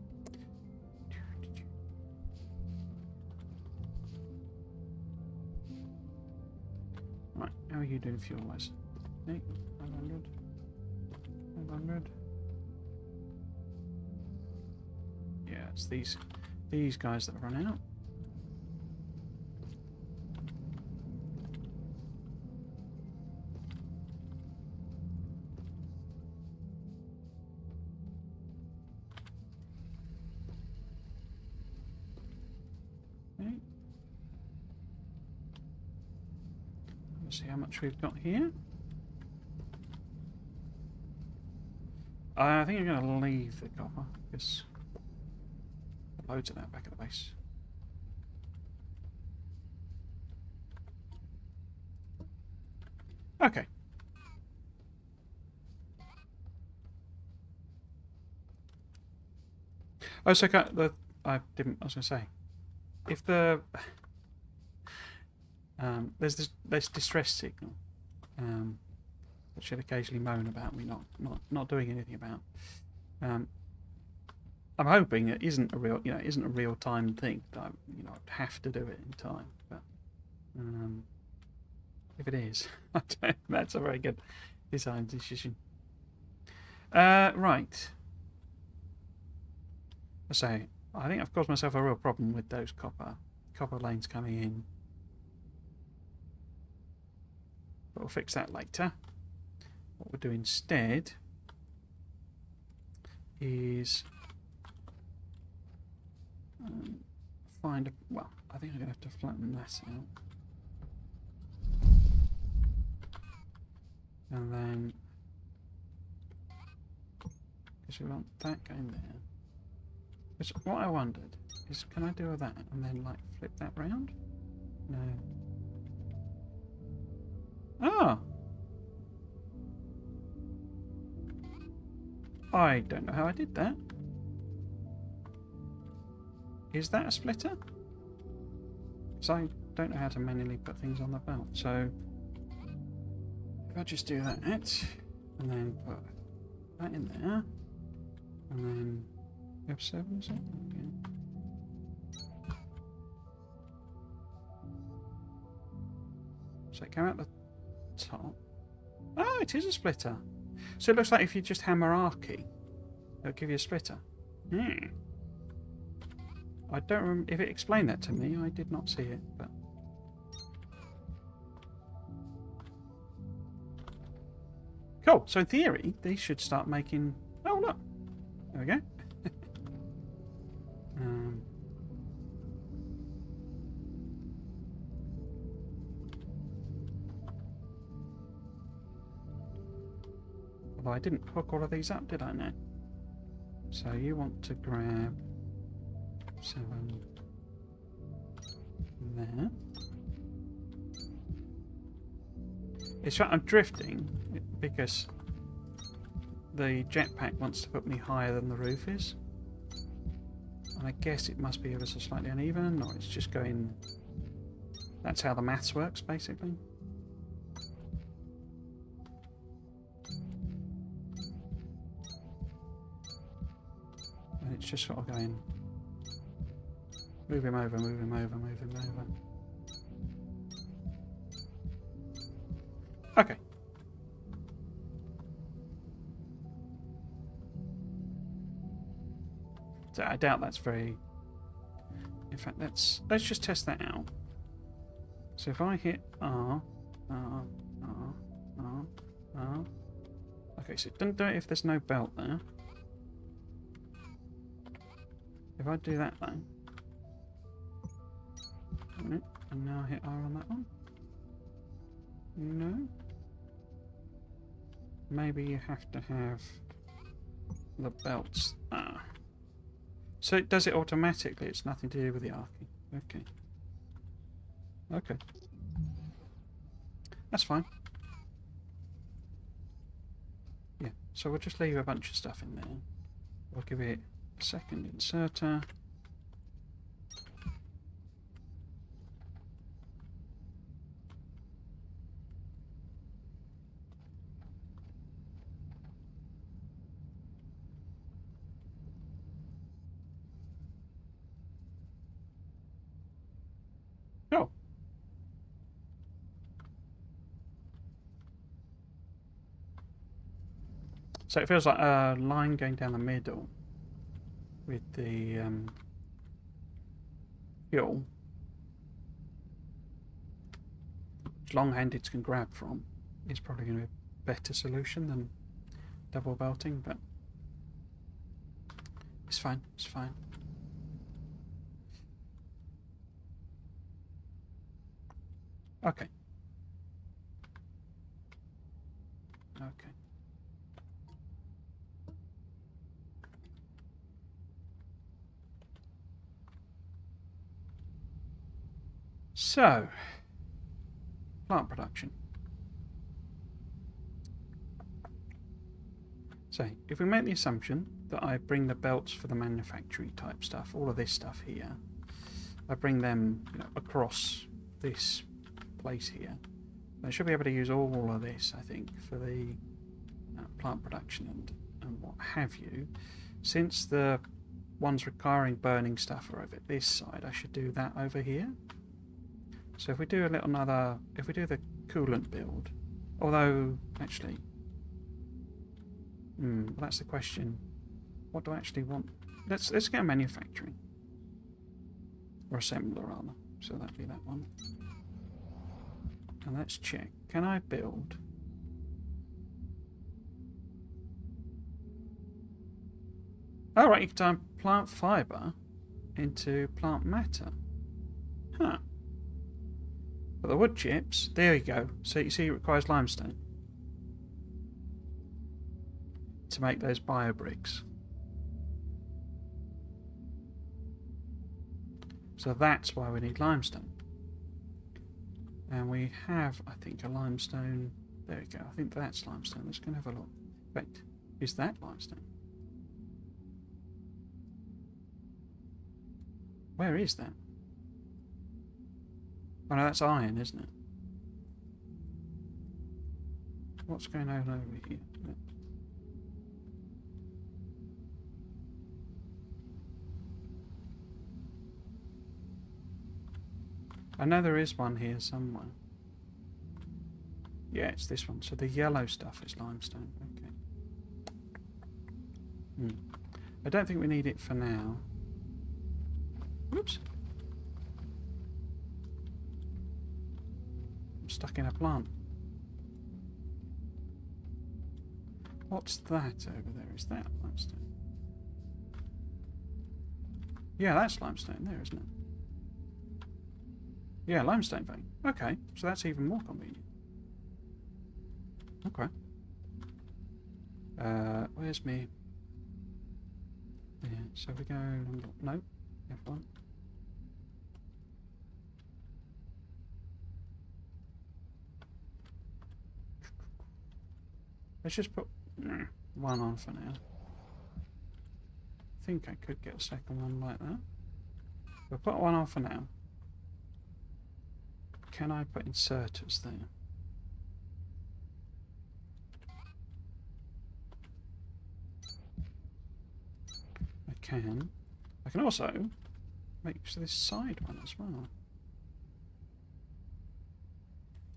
Speaker 1: Right, how are you doing fuel wise? 8, 500, 500. Yeah, it's these guys that run out. Okay. Let's see how much we've got here. I think I'm going to leave the copper because loads of that back at the base. Okay. Oh, so I was going to say, if the there's this distress signal, which should occasionally moan about me not doing anything about. I'm hoping it isn't a real time thing that I'd have to do it in time. But if it is, that's a very good design decision. Right. So I think I've caused myself a real problem with those copper lanes coming in. But we'll fix that later. What we'll do instead is find a... Well, I think I'm going to have to flatten that out. And then... because we want that going there. Which, what I wondered is, can I do that and then, like, flip that round? No. Ah! I don't know how I did that. Is that a splitter? Because I don't know how to manually put things on the belt. So if I just do that and then put that in there and then F7 is it? Okay. So it came out the top. Oh, it is a splitter. So it looks like if you just hammer R key, it'll give you a splitter. Hmm. I don't remember if it explained that to me. I did not see it, but cool. So in theory, these should start making. Oh look, there we go. um, although I didn't hook all of these up, did I? No. So you want to grab 7 there. It's right, I'm drifting because the jetpack wants to put me higher than the roof is. And I guess it must be ever so slightly uneven, or it's just going... That's how the maths works, basically. And it's just sort of going... Move him over, move him over, move him over. Okay. So I doubt that's very... In fact, let's just test that out. So if I hit R, R, R, R, R... Okay, so it doesn't do it if there's no belt there. If I do that though... And now I hit R on that one. No. Maybe you have to have the belts. Ah. So it does it automatically. It's nothing to do with the arcing. Okay. Okay. That's fine. Yeah. So we'll just leave a bunch of stuff in there. We'll give it a second inserter. Cool. So it feels like a line going down the middle with the fuel, which long-handeds can grab from, is probably going to be a better solution than double belting, but it's fine, it's fine. Okay. Okay. So, plant production. So, if we make the assumption that I bring the belts for the manufacturing type stuff, all of this stuff here, I bring them, across this place here. I should be able to use all of this, I think, for the plant production and what have you. Since the ones requiring burning stuff are over this side, I should do that over here. So if we do if we do the coolant build, although, actually, well, that's the question. What do I actually want? Let's get a manufacturing. Or assembler, rather. So that'd be that one. And let's check. Can I build? Oh, right, you can turn plant fibre into plant matter. Huh. But the wood chips, there you go. So you see it requires limestone to make those bio bricks. So that's why we need limestone. And we have, I think, a limestone. There we go. I think that's limestone. Let's go and have a look. Wait, is that limestone? Where is that? Oh no, that's iron, isn't it? What's going on over here? I know there is one here somewhere. Yeah, it's this one. So the yellow stuff is limestone. Okay. I don't think we need it for now. Whoops. I'm stuck in a plant. What's that over there? Is that limestone? Yeah, that's limestone there, isn't it? Yeah, limestone vein. Okay, so that's even more convenient. Okay. Where's me? Yeah, so we go... No, F1. Let's just put one on for now. I think I could get a second one like that. We'll put one on for now. Can I put inserters there? I can. I can also make use of this side one as well.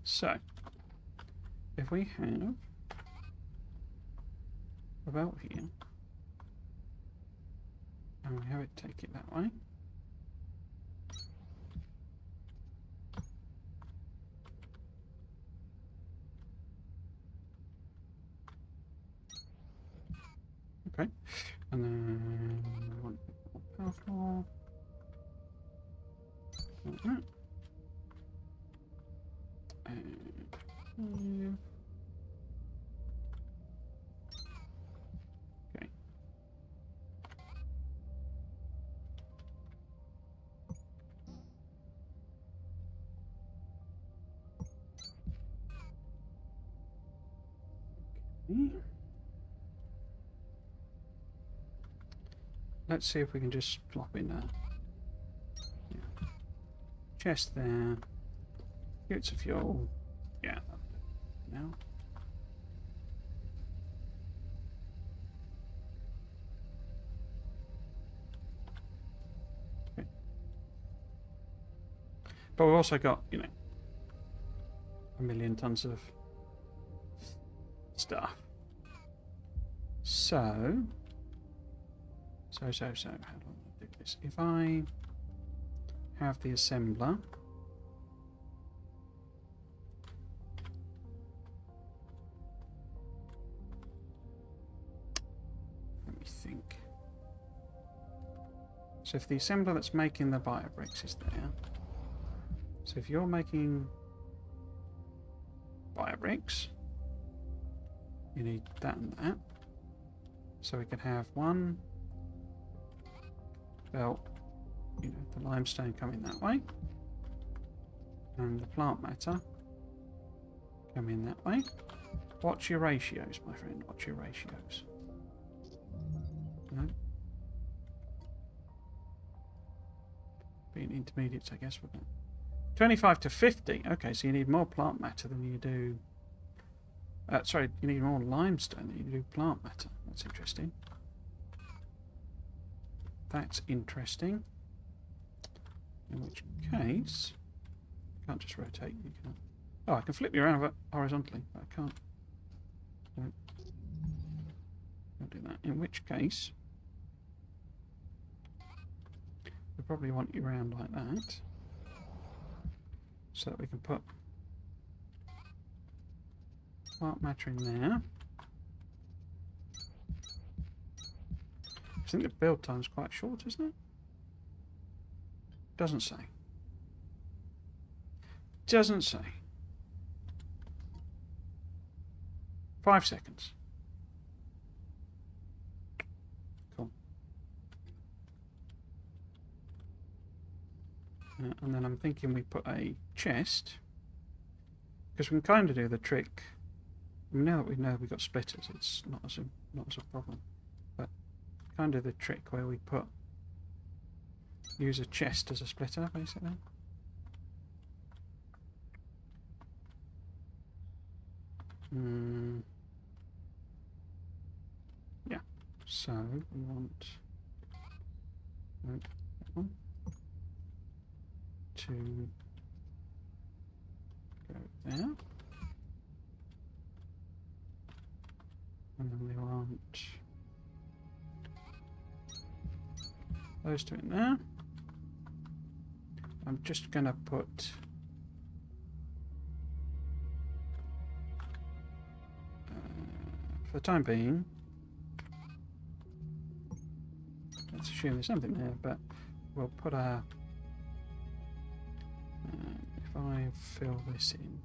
Speaker 1: So, if we have a belt here, and we have it take it that way, okay, and then we want a bit more powerful, like that, and okay. Let's see if we can just plop in a chest there. Bits of fuel. Yeah, now. Okay. But we've also got, you know, 1,000,000 tons of stuff. So, how do I do this? If I have the assembler, let me think. So if the assembler that's making the biobricks is there, so if you're making biobricks, you need that and that. So we can have one belt, you know, the limestone coming that way, and the plant matter coming that way. What's your ratios, my friend? What's your ratios? No? Being intermediates, I guess, wouldn't it? 25 to 50. Okay, so you need more plant matter than you do... sorry, you need more limestone than you do plant matter. That's interesting. That's interesting. In which case... I can't just rotate. You can... Oh, I can flip you around horizontally, but I can't. Don't do that. In which case... we probably want you around like that. So that we can put plant matter in there. I think the build time's quite short, isn't it? Doesn't say. Doesn't say. 5 seconds. Cool. And then I'm thinking we put a chest, because we can kind of do the trick. I mean, now that we know we've got splitters, it's not as a problem. But kind of the trick where we use a chest as a splitter, basically. Yeah. So we want that one to go there. And then we want those two in there. I'm just going to put for the time being, let's assume there's something there, but we'll put a if I fill this in,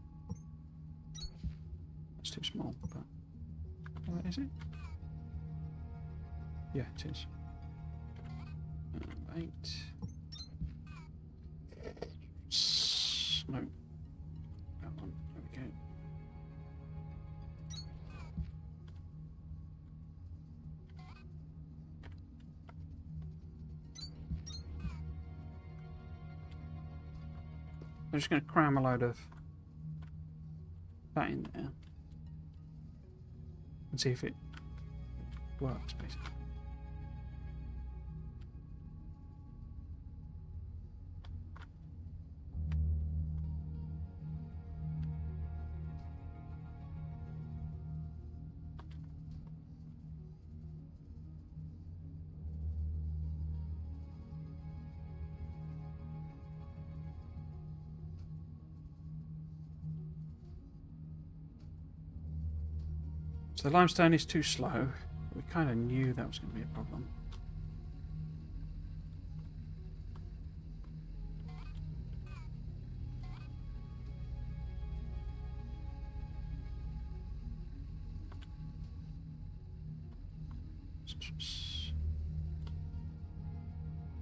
Speaker 1: it's too small, but what is it? Yeah, it is. 8. No. That one. There we go. I'm just going to cram a load of that in there and see if it works, basically. So the limestone is too slow. We kind of knew that was going to be a problem.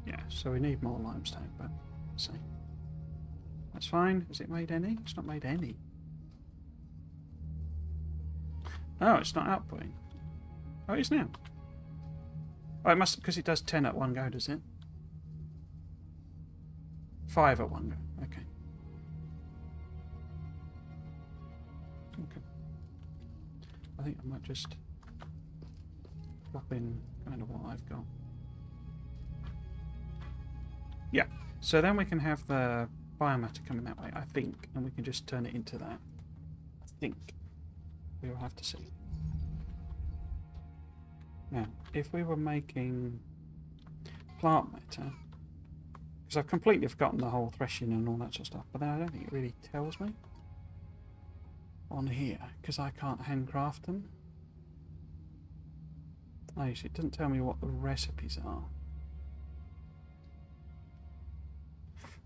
Speaker 1: Yeah, so we need more limestone, but let's see. That's fine. Has it made any? It's not made any. Oh, it's not outputting. Oh, it is now. Oh, it must, because it does 10 at one go, does it? 5 at one go. Okay. Okay. I think I might just plop in kind of what I've got. Yeah. So then we can have the biomatter coming that way, I think, and we can just turn it into that. I think. We will have to see. Now, if we were making plant matter, because I've completely forgotten the whole threshing and all that sort of stuff, but then I don't think it really tells me on here, because I can't handcraft them. Oh, you see, it doesn't tell me what the recipes are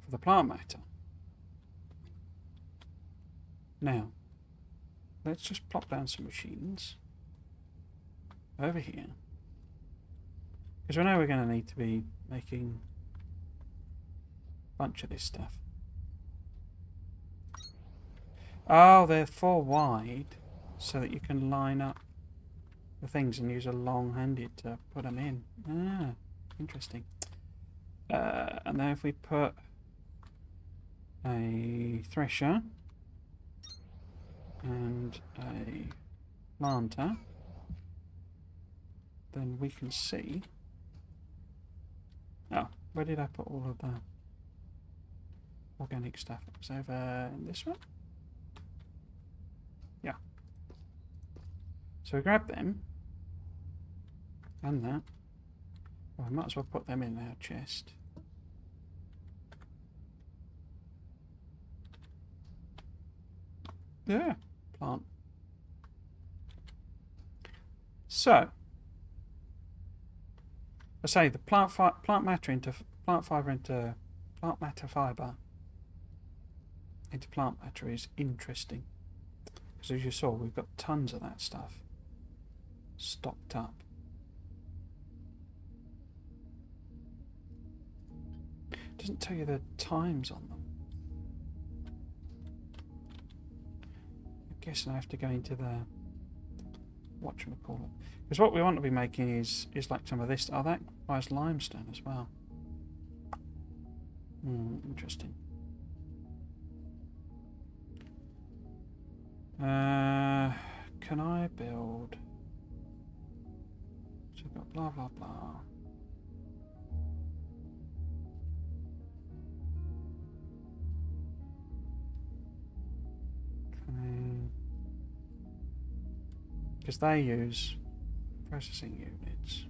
Speaker 1: for the plant matter. Now, let's just plop down some machines over here, because we know we're going to need to be making a bunch of this stuff. Oh, they're 4 wide, so that you can line up the things and use a long-handed to put them in. Ah, interesting. And then if we put a thresher and a planter, then we can see. Oh, where did I put all of the organic stuff? It was over in this one? Yeah. So we grab them and that. Well, I might as well put them in our chest. Yeah, plant. So, I say the plant matter into plant fiber into plant matter fiber into plant matter is interesting, because as you saw, we've got tons of that stuff stocked up. It doesn't tell you the times on them. I guess I have to go into the whatchamacallit. Because what we want to be making is like some of this. Oh, that requires limestone as well. Interesting. Can I build? So we've got blah blah blah. Because they use processing units.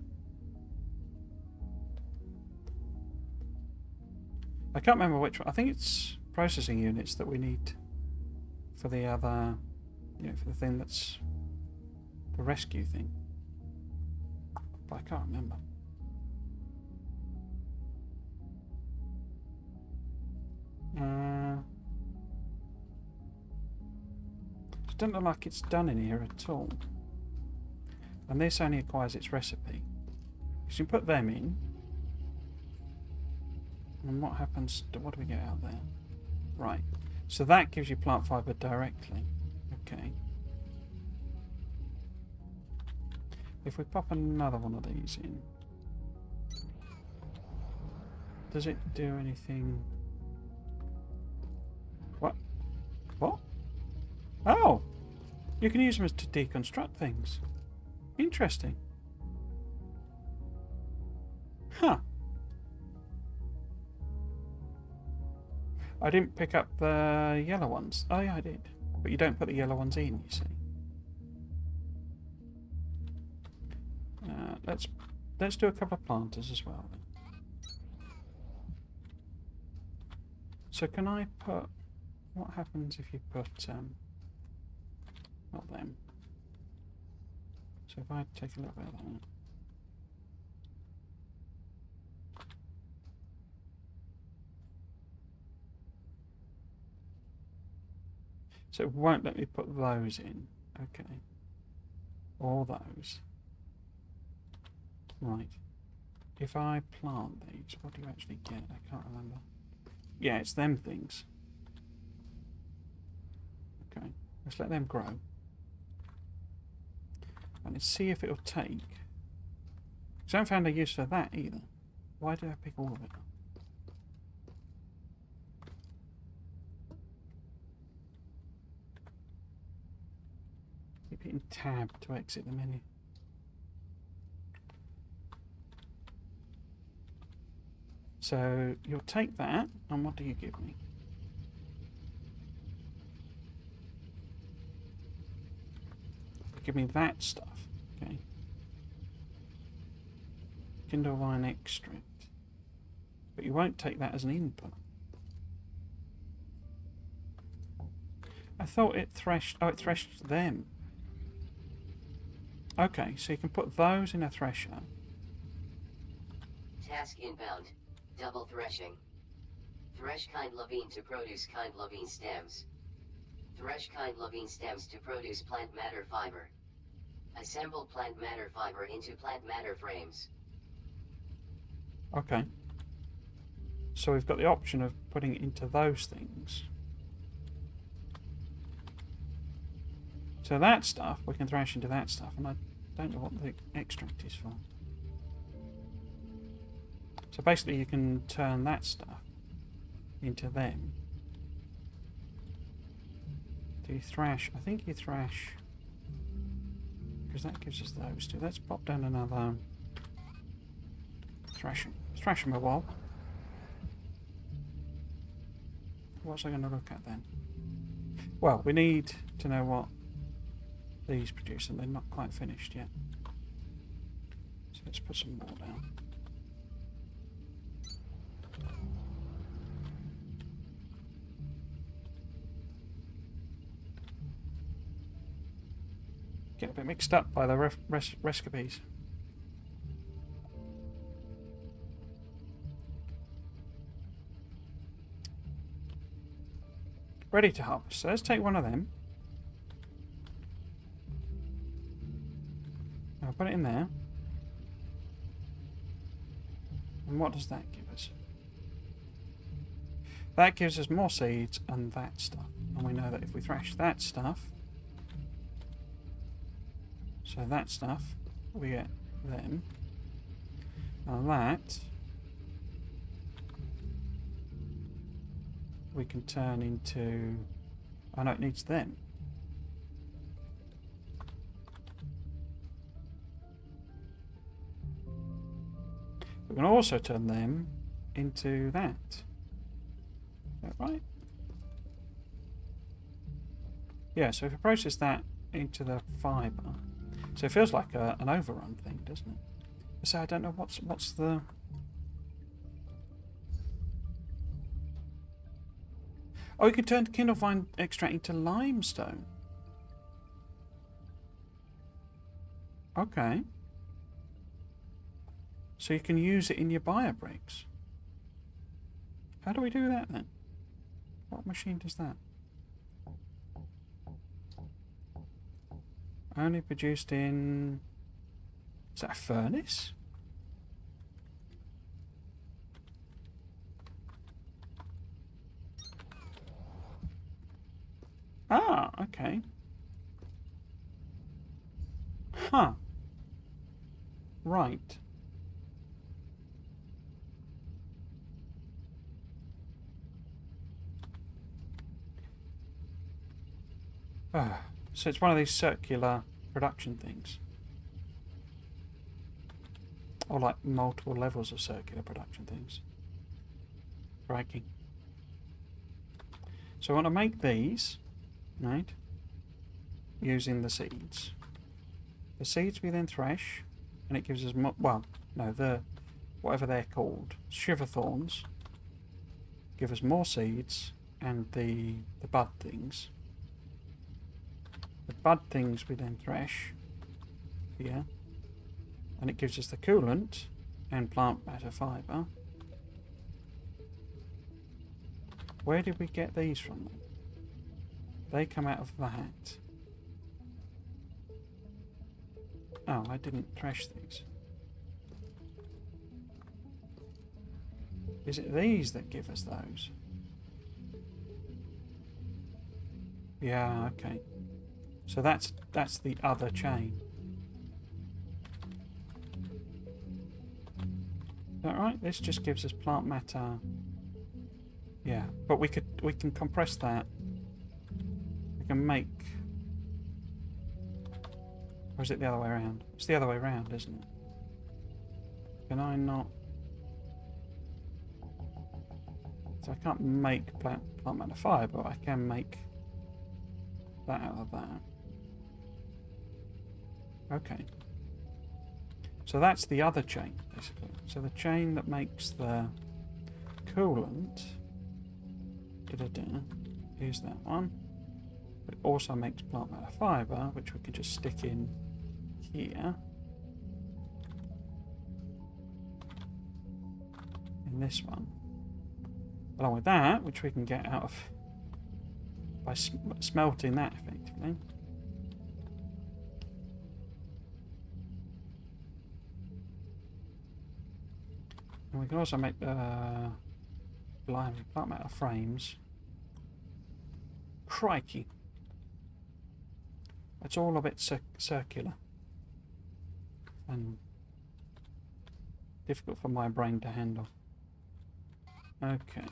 Speaker 1: I can't remember which one. I think it's processing units that we need for the other, for the thing that's the rescue thing. But I can't remember. It doesn't look like it's done in here at all. And this only acquires its recipe. So you put them in. And what happens? What do we get out there? Right. So that gives you plant fibre directly. Okay. If we pop another one of these in, does it do anything? What? What? Oh! You can use them to deconstruct things. Interesting. Huh. I didn't pick up the yellow ones. Oh yeah, I did. But you don't put the yellow ones in, you see. Let's do a couple of planters as well then. So can I put... What happens if you put... not them. So if I take a little bit of that... So it won't let me put those in. Okay. Or those. Right. If I plant these, what do you actually get? I can't remember. Yeah, it's them things. Okay. Let's let them grow. And let's see if it'll take. Because I haven't found a use for that either. Why did I pick all of it up? Keep hitting tab to exit the menu. So you'll take that, and what do you give me? Give me that stuff, okay? Kindle wine extract. But you won't take that as an input. I thought it threshed... Oh, it threshed them. Okay, so you can put those in a thresher.
Speaker 3: Task inbound. Double threshing. Thresh kind levine to produce kind levine stems. Thresh kind levine stems to produce plant matter fiber. Assemble plant matter fiber into plant matter frames.
Speaker 1: Okay. So we've got the option of putting it into those things. So that stuff, we can thrash into that stuff, and I don't know what the extract is for. So basically you can turn that stuff into them. Do you thrash? I think you thrash... Because that gives us those two. Let's pop down another... Thrash them a while. What's I going to look at then? Well, we need to know what these produce, and they're not quite finished yet. So let's put some more down. Get a bit mixed up by the recipes. Ready to harvest. So let's take one of them. I'll put it in there. And what does that give us? That gives us more seeds and that stuff. And we know that if we thrash that stuff, so that stuff, we get them. Now that we can turn into... Oh no, it needs them. We can also turn them into that. Is that right? Yeah, so if we process that into the fibre, So it feels like an overrun thing, doesn't it? So I don't know what's the... Oh, you can turn kindle vine extract into limestone. Okay. So you can use it in your biobricks. How do we do that then? What machine does that? Only produced in... Is that a furnace? Ah, okay. Huh. Right. Ah, so it's one of these circular production things. Or like multiple levels of circular production things. Crikey. So I want to make these, right? Using the seeds. The seeds we then thresh, and it gives us well, no, the whatever they're called, shiver thorns, give us more seeds, and the bud things. The bud things we then thresh here, and it gives us the coolant and plant matter fibre. Where did we get these from then? They come out of that. Oh, I didn't thresh these. Is it these that give us those? Yeah, okay. So that's the other chain. Is that right? This just gives us plant matter. Yeah, but we can compress that. We can make... Or is it the other way around? It's the other way around, isn't it? Can I not... So I can't make plant matter fire, but I can make that out of that. Okay. So that's the other chain, basically. So the chain that makes the coolant... Here's that one. But it also makes plant matter fibre, which we can just stick in here. In this one. Along with that, which we can get out of by smelting that effectively. And we can also make the plant matter frames. Crikey. It's all a bit circular. And difficult for my brain to handle. Okay.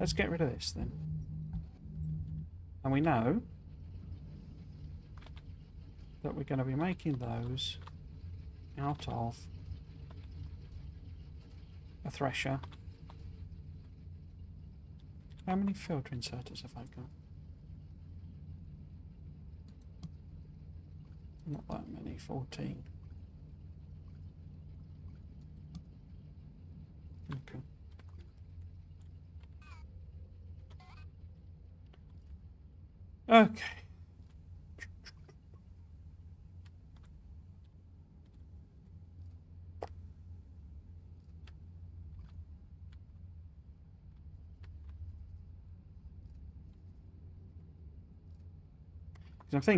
Speaker 1: Let's get rid of this then. And we know that we're going to be making those out of a thresher. How many filter inserters have I got? Not that many, 14. Okay. Okay.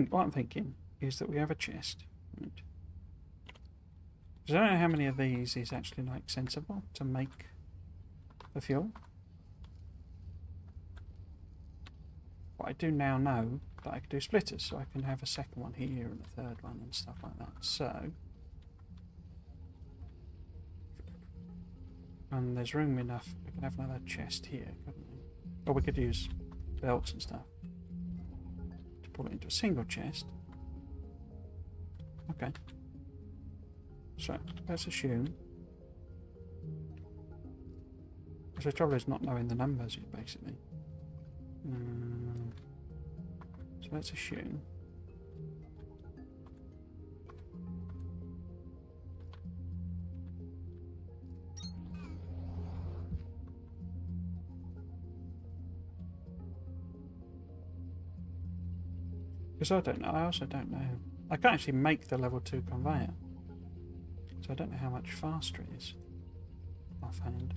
Speaker 1: What I'm thinking is that we have a chest. Right. I don't know how many of these is actually like sensible to make the fuel. But I do now know that I can do splitters, so I can have a second one here and a third one and stuff like that. So, and there's room enough. We can have another chest here, couldn't we? Or we could use belts and stuff. Pull it into a single chest. Okay. So let's assume. So the trouble is not knowing the numbers, basically. So let's assume. Because I don't know, I also don't know. I can't actually make the level 2 conveyor. So I don't know how much faster it is offhand.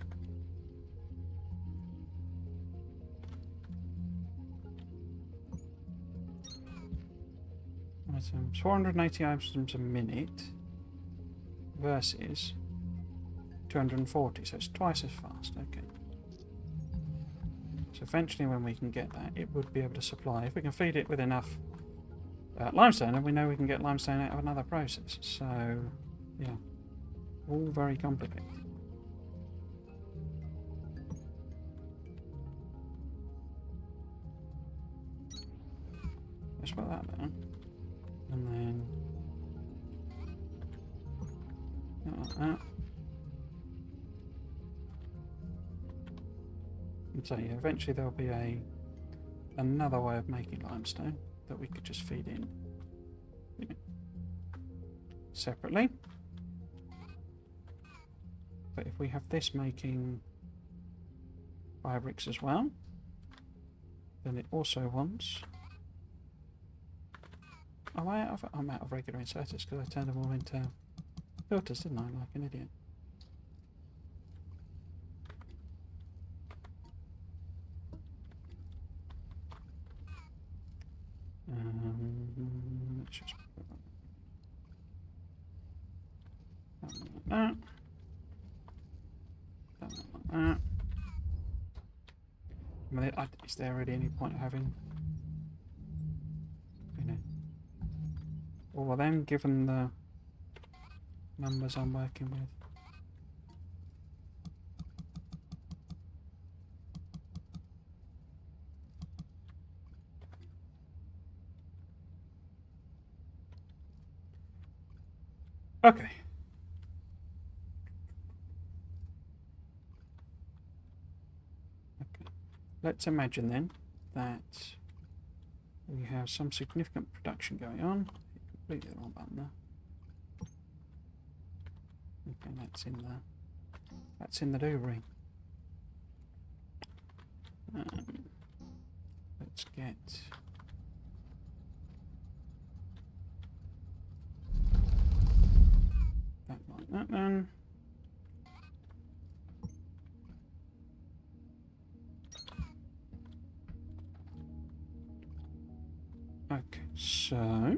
Speaker 1: Items 480 items a minute versus 240, so it's twice as fast. Okay. So eventually, when we can get that, it would be able to supply. If we can feed it with enough limestone, and we know we can get limestone out of another process. So, yeah, all very complicated. Let's put that there. And then like that. And so yeah, eventually there'll be another way of making limestone that we could just feed in, you know, separately. But if we have this making fire bricks as well, then it also wants. Oh, I'm out of regular inserters because I turned them all into filters, didn't I? Like an idiot. Let's just put that like that. That like that. I mean, is there really any point of having, you know, all of them given the numbers I'm working with? Okay. Let's imagine then that we have some significant production going on. Completely the wrong button there. Okay, that's in the delivery. Let's get that like that then. Okay, so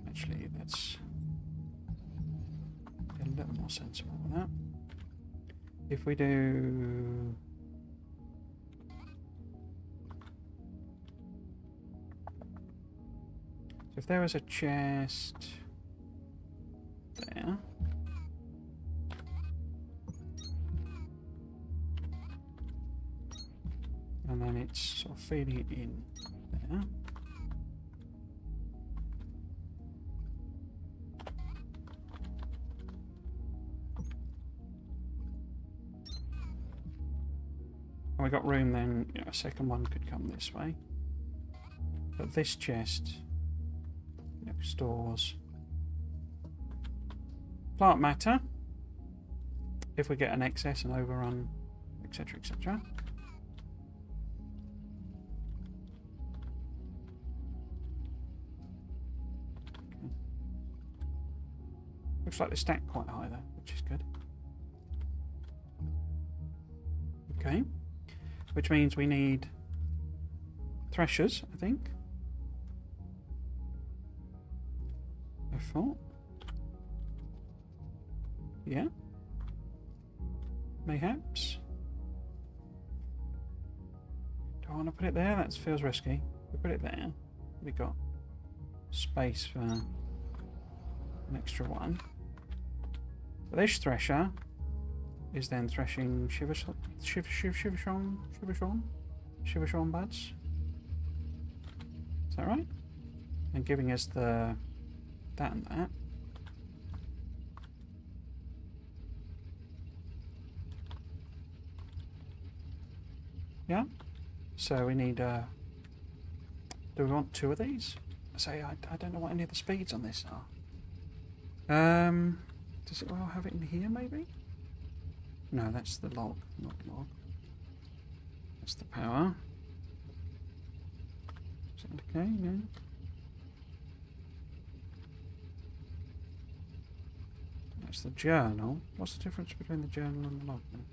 Speaker 1: actually that's a little more sensible than that. If we do so if there was a chest there, and then it's sort of feeding it in there. And we got room then, you know, a second one could come this way. But this chest, you know, stores plant matter if we get an excess and overrun, etc., etc. Looks like they stack quite high though, which is good. Okay. Which means we need threshers, I think. I thought. Yeah. Mayhaps. Do I want to put it there? That feels risky. We put it there. We got space for an extra one. But this thresher is then threshing Shivershon buds. Is that right? And giving us the that and that. Yeah. So we need. Do we want 2 of these? I don't know what any of the speeds on this are. Does it all have it in here? Maybe. No, that's the log, not log. That's the power. Is that okay? Yeah. That's the journal. What's the difference between the journal and the log then?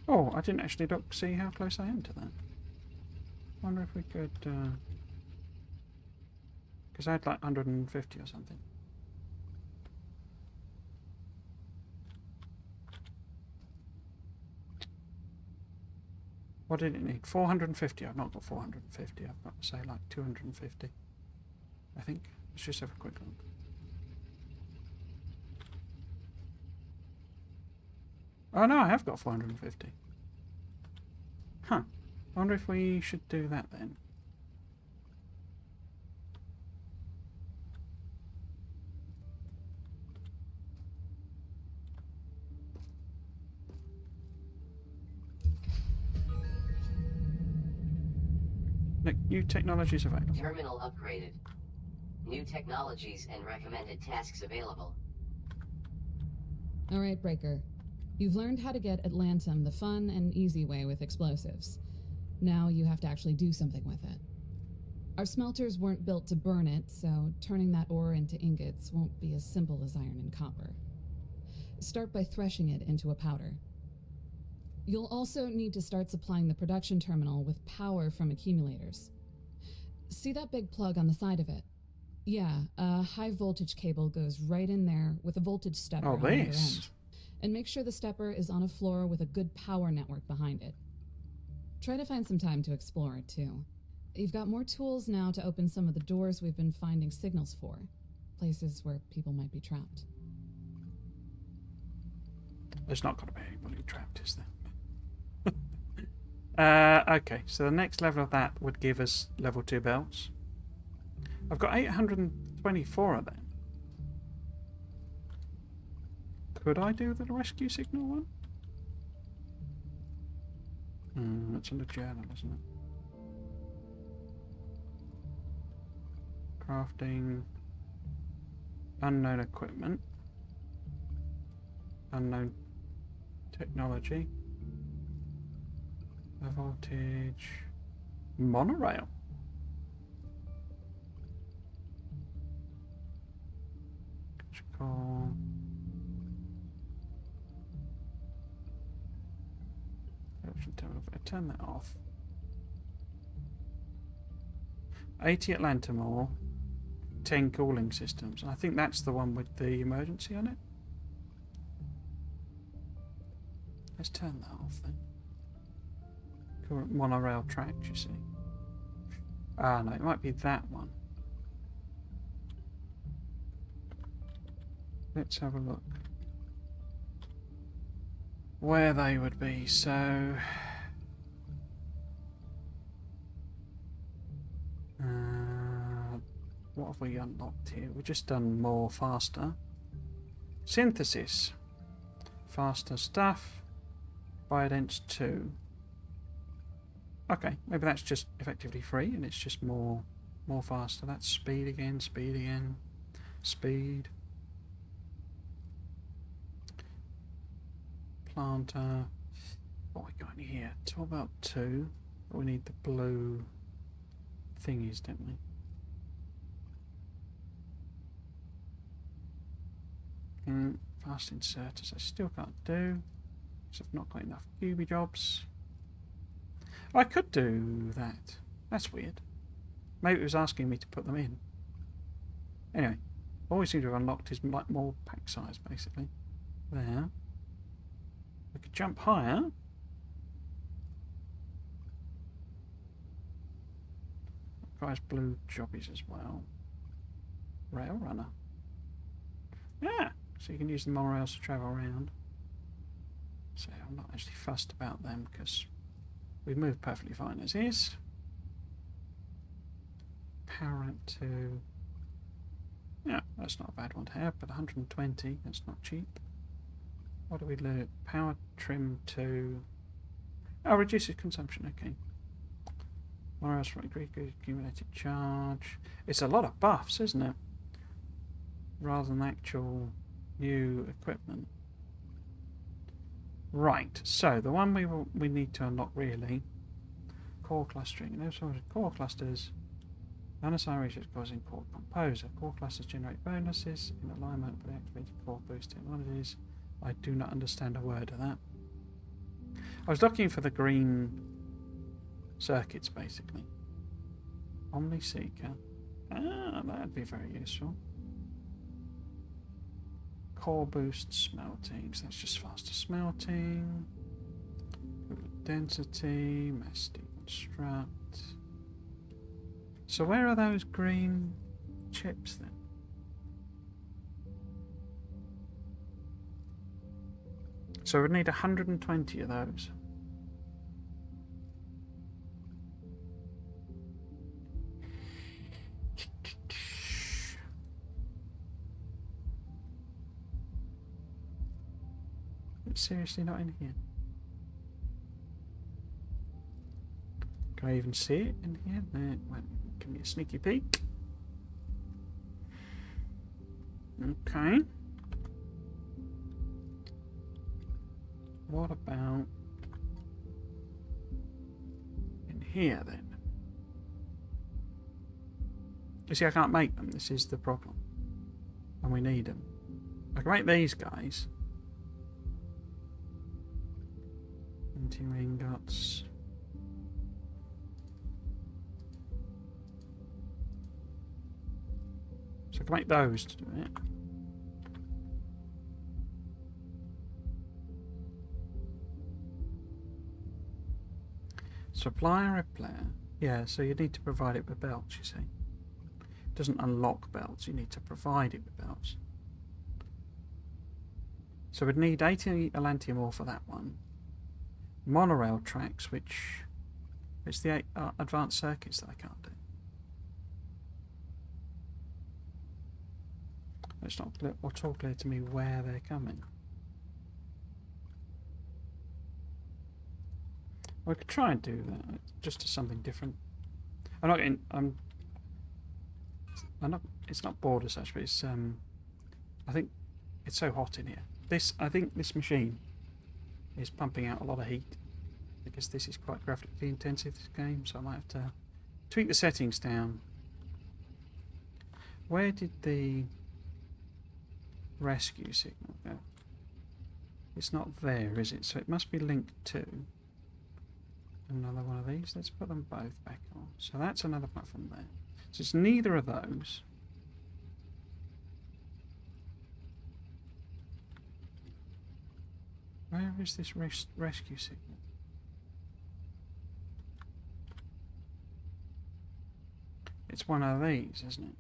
Speaker 1: Oh, I didn't actually look see how close I am to that. Wonder if we could, because I had like 150 or something. What did it need? 450. I've not got 450. I've got to say like 250. I think. Let's just have a quick look. Oh no, I have got 450. Huh. I wonder if we should do that then. New technologies available.
Speaker 3: Terminal upgraded. New technologies and recommended tasks available.
Speaker 2: All right, Breaker. You've learned how to get Atlantum the fun and easy way with explosives. Now you have to actually do something with it. Our smelters weren't built to burn it, so turning that ore into ingots won't be as simple as iron and copper. Start by threshing it into a powder. You'll also need to start supplying the production terminal with power from accumulators. See that big plug on the side of it? Yeah, a high voltage cable goes right in there with a voltage stepper on the other end. And make sure the stepper is on a floor with a good power network behind it. Try to find some time to explore it too. You've got more tools now to open some of the doors we've been finding signals for. Places where people might be trapped.
Speaker 1: There's not going to be anybody trapped, is there? Okay, so the next level of that would give us level 2 belts. I've got 824 of them. Could I do the rescue signal one? That's on the journal, isn't it? Crafting. Unknown equipment. Unknown technology. Low voltage. Monorail. Electrical. Turn that off. 80 Atlantum ore, 10 cooling systems. And I think that's the one with the emergency on it. Let's turn that off then. Current monorail tracks, you see. Ah, no, it might be that one. Let's have a look. Where they would be, so... what have we unlocked here? We've just done more faster. Synthesis. Faster stuff. Biodense 2. Okay, maybe that's just effectively free and it's just more faster. That's speed again, speed again, speed. Planter. What we got in here? It's all about 2. But we need the blue thingies, don't we? Fast inserters I still can't do because I've not got enough QB jobs. I could do that. That's weird. Maybe it was asking me to put them in. Anyway, all we seem to have unlocked is like more pack size basically. There. We could jump higher. Guy's blue jobbies as well. Rail runner. Yeah, so you can use the monorails to travel around. So I'm not actually fussed about them because we move perfectly fine as is. Power up to Yeah, that's not a bad one to have, but 120, that's not cheap. What do we look? Power trim to... Oh, reduces consumption, okay. One else from accumulated charge. It's a lot of buffs, isn't it? Rather than actual new equipment. Right, so the one we need to unlock really, core clustering. No sort of core clusters. Unassigned research causing core composer. Core clusters generate bonuses in alignment with activated core boost technologies. I do not understand a word of that. I was looking for the green circuits basically. Omni Seeker. Ah, that'd be very useful. Core boost smelting, so that's just faster smelting. Density, mass deconstruct. So where are those green chips then? So we'd need 120 of those. It's seriously not in here. Can I even see it in here? There, well, give me a sneaky peek. Okay. What about in here then? You see, I can't make them. This is the problem. And we need them. I can make these guys. Anti-ring guts. So I can make those to do it. Supply and repair. Yeah, so you need to provide it with belts, you see. It doesn't unlock belts, you need to provide it with belts. So we'd need 80 Atlantium ore for that one. Monorail tracks, which it's the advanced circuits that I can't do. It's not at all clear to me where they're coming. We could try and do that, just to something different. I'm not getting. I'm not. It's not bored as such, but it's. I think it's so hot in here. I think this machine is pumping out a lot of heat because this is quite graphically intensive, this game. So I might have to tweak the settings down. Where did the rescue signal go? It's not there, is it? So it must be linked to another one of these. Let's put them both back on. So that's another platform there. So it's neither of those. Where is this rescue signal? It's one of these, isn't it?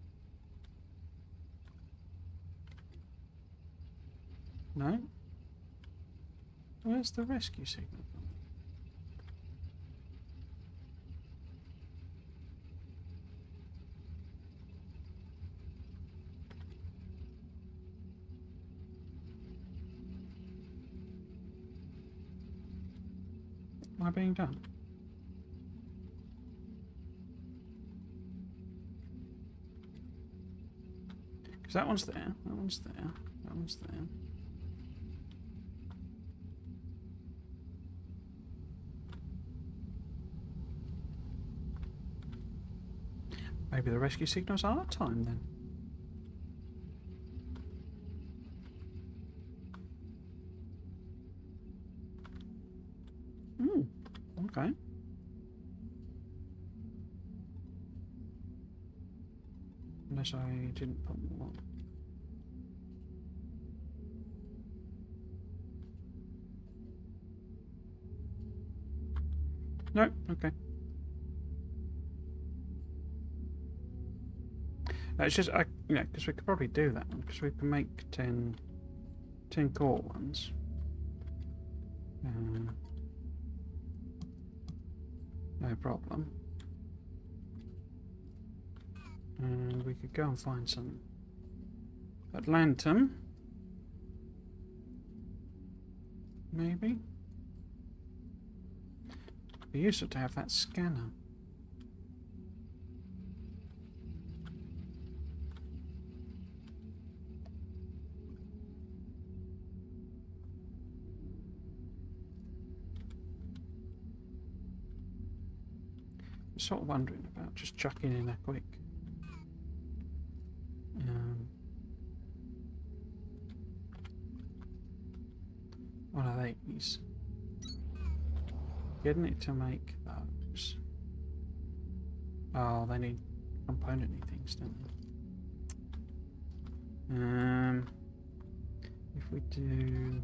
Speaker 1: No? Where's the rescue signal? Am I being done? Because that one's there, that one's there, that one's there. Maybe the rescue signals are time then. Okay. Unless I didn't put more on. No, okay. It's just, because we could probably do that one, because we can make 10 core ones. No problem. And we could go and find some Atlantum. Maybe. Be useful to have that scanner. I'm sort of wondering about just chucking in a quick one of these. Getting it to make those. Oh, they need component-y things, don't they? If we do...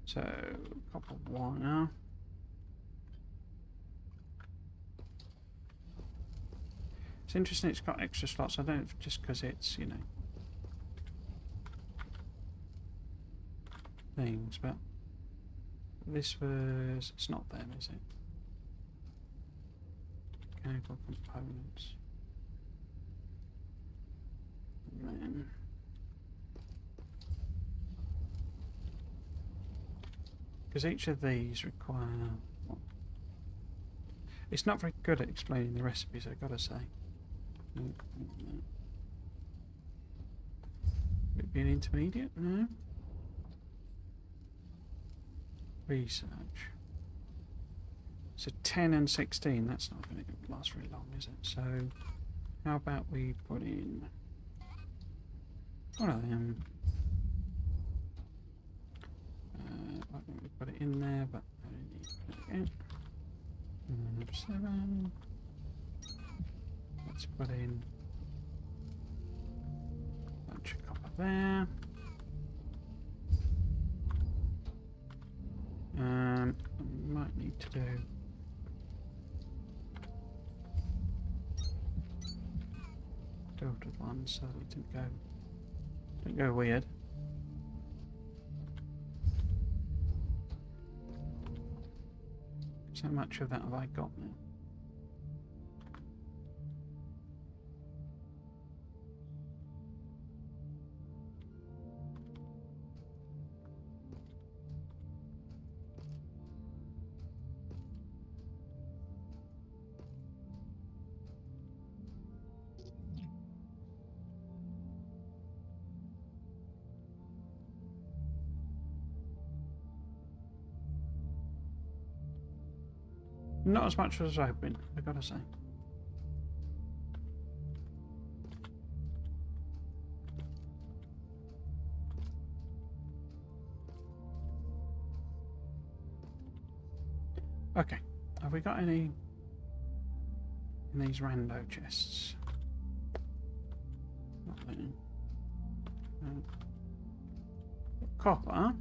Speaker 1: So, copper wire. It's interesting it's got extra slots. I don't just because it's, you know, things, but this was, it's not them, is it? Mechanical components. And then because each of these require... Well, it's not very good at explaining the recipes, I've got to say. Would it be an intermediate? No. Research. So 10 and 16, that's not going to last very long, is it? So how about we put in one of them? I think we put it in there, but I don't need it again. 7. Let's put in a bunch of copper there. I might need to do filtered ones so we don't go weird. So much of that have I got now? Not as much as I've been, I've got to say. Okay, have we got any in these rando chests? Not there. Copper.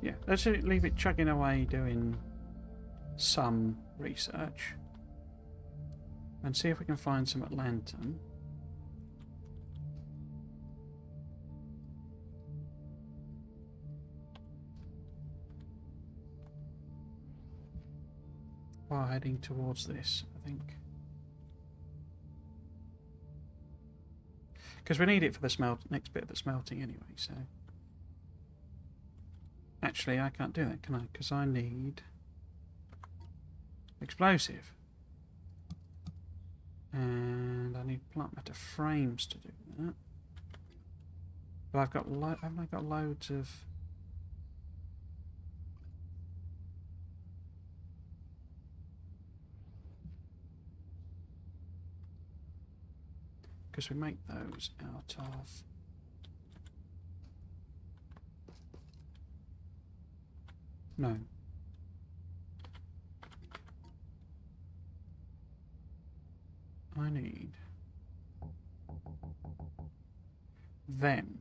Speaker 1: Yeah, let's leave it chugging away doing some research and see if we can find some Atlantum. While heading towards this, I think. Because we need it for the next bit of the smelting anyway, so... Actually, I can't do that, can I? Because I need explosive. And I need plant matter frames to do that. But I've got haven't I got loads of... because we make those out of... No. I need them.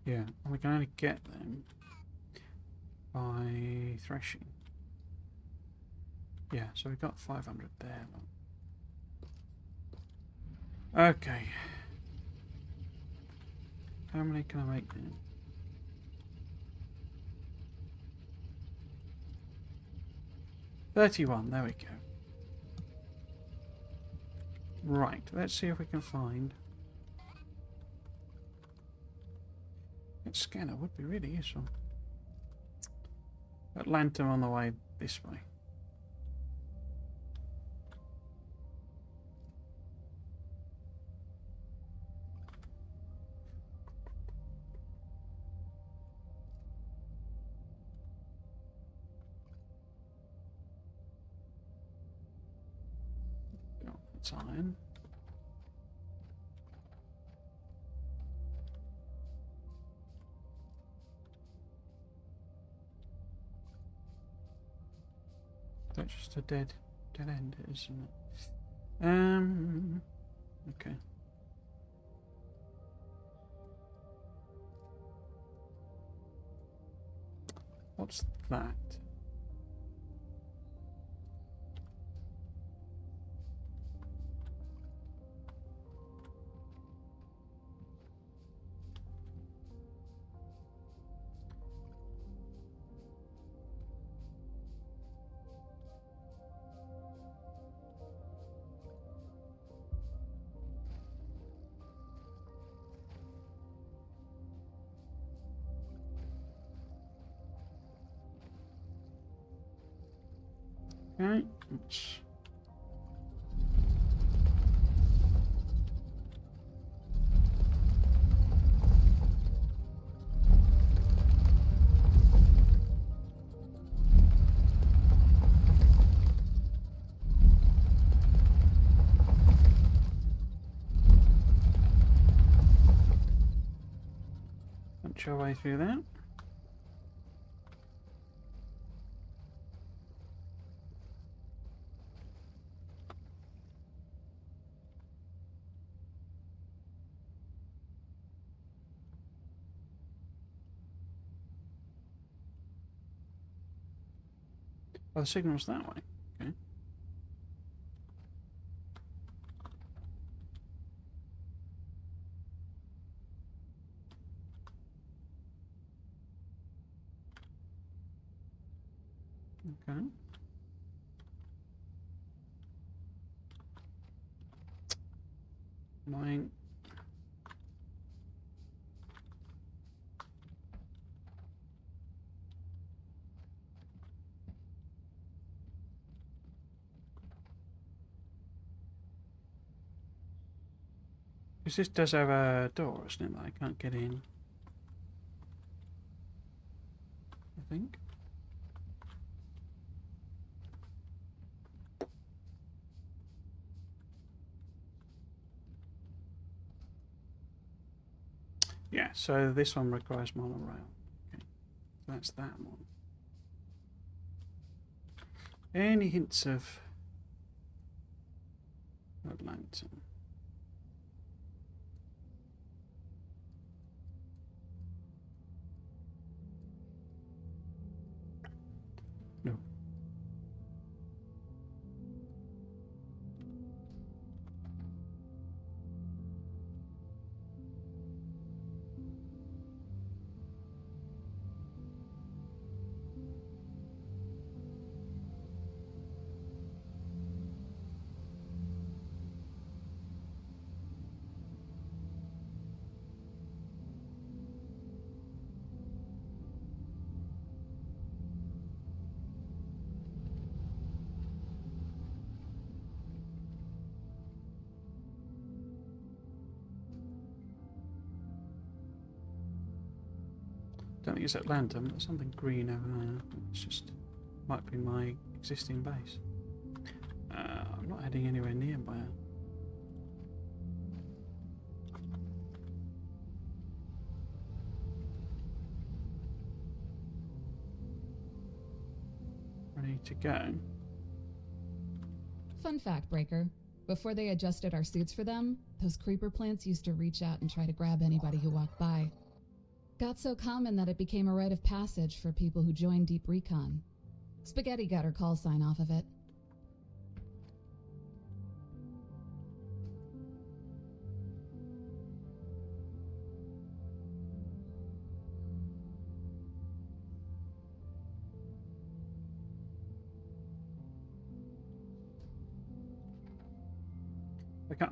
Speaker 1: Yeah, and we can only get them by threshing. Yeah, so we've got 500 there. Okay. How many can I make then? $31, there we go. Right, let's see if we can find... That scanner would be really useful. That lantern on the way this way. Oh, that's iron. That's just a dead end, isn't it? Okay. What's that? Right, let's... punch our way through that. Oh, the signal's that way. Okay. Okay. Mine. Because this does have a door, isn't it, that I can't get in? I think. Yeah, so this one requires monorail. Okay, so that's that one. Any hints of a lantern? No. is Atlantum. There's something green over there. It's just might be my existing base. I'm not heading anywhere nearby. Ready to go.
Speaker 2: Fun fact, Breaker. Before they adjusted our suits for them, those creeper plants used to reach out and try to grab anybody who walked by. Got so common that it became a rite of passage for people who joined Deep Recon. Spaghetti got her call sign off of it.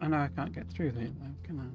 Speaker 1: I know I can't get through there though, can I?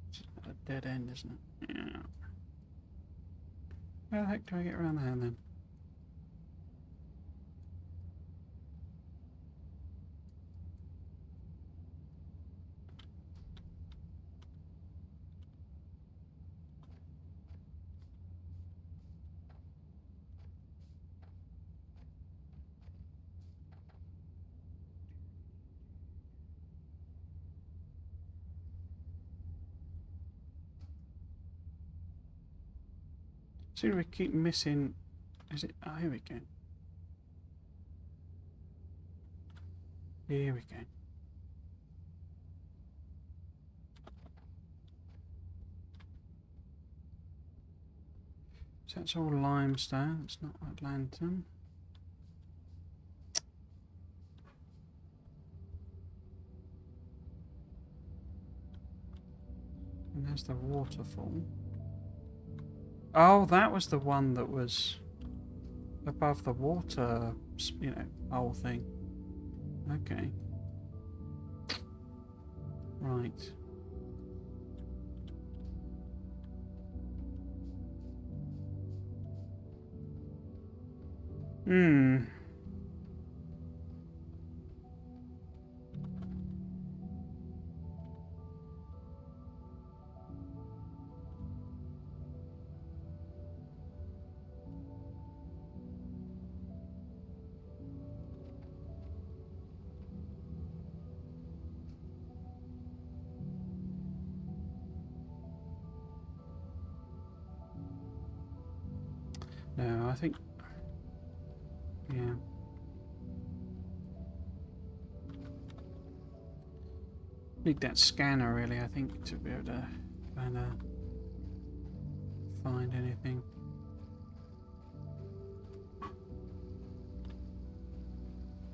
Speaker 1: It's a dead end, isn't it? Yeah. How the heck do I get around there then? See, we keep missing. Is it? Oh, here we go. Here we go. So that's all limestone. It's not Atlantum. And there's the waterfall. Oh, that was the one that was above the water, you know, whole thing. Okay. Right. Hmm. No, I think. Yeah. Need that scanner really, I think, to be able to kind of find anything.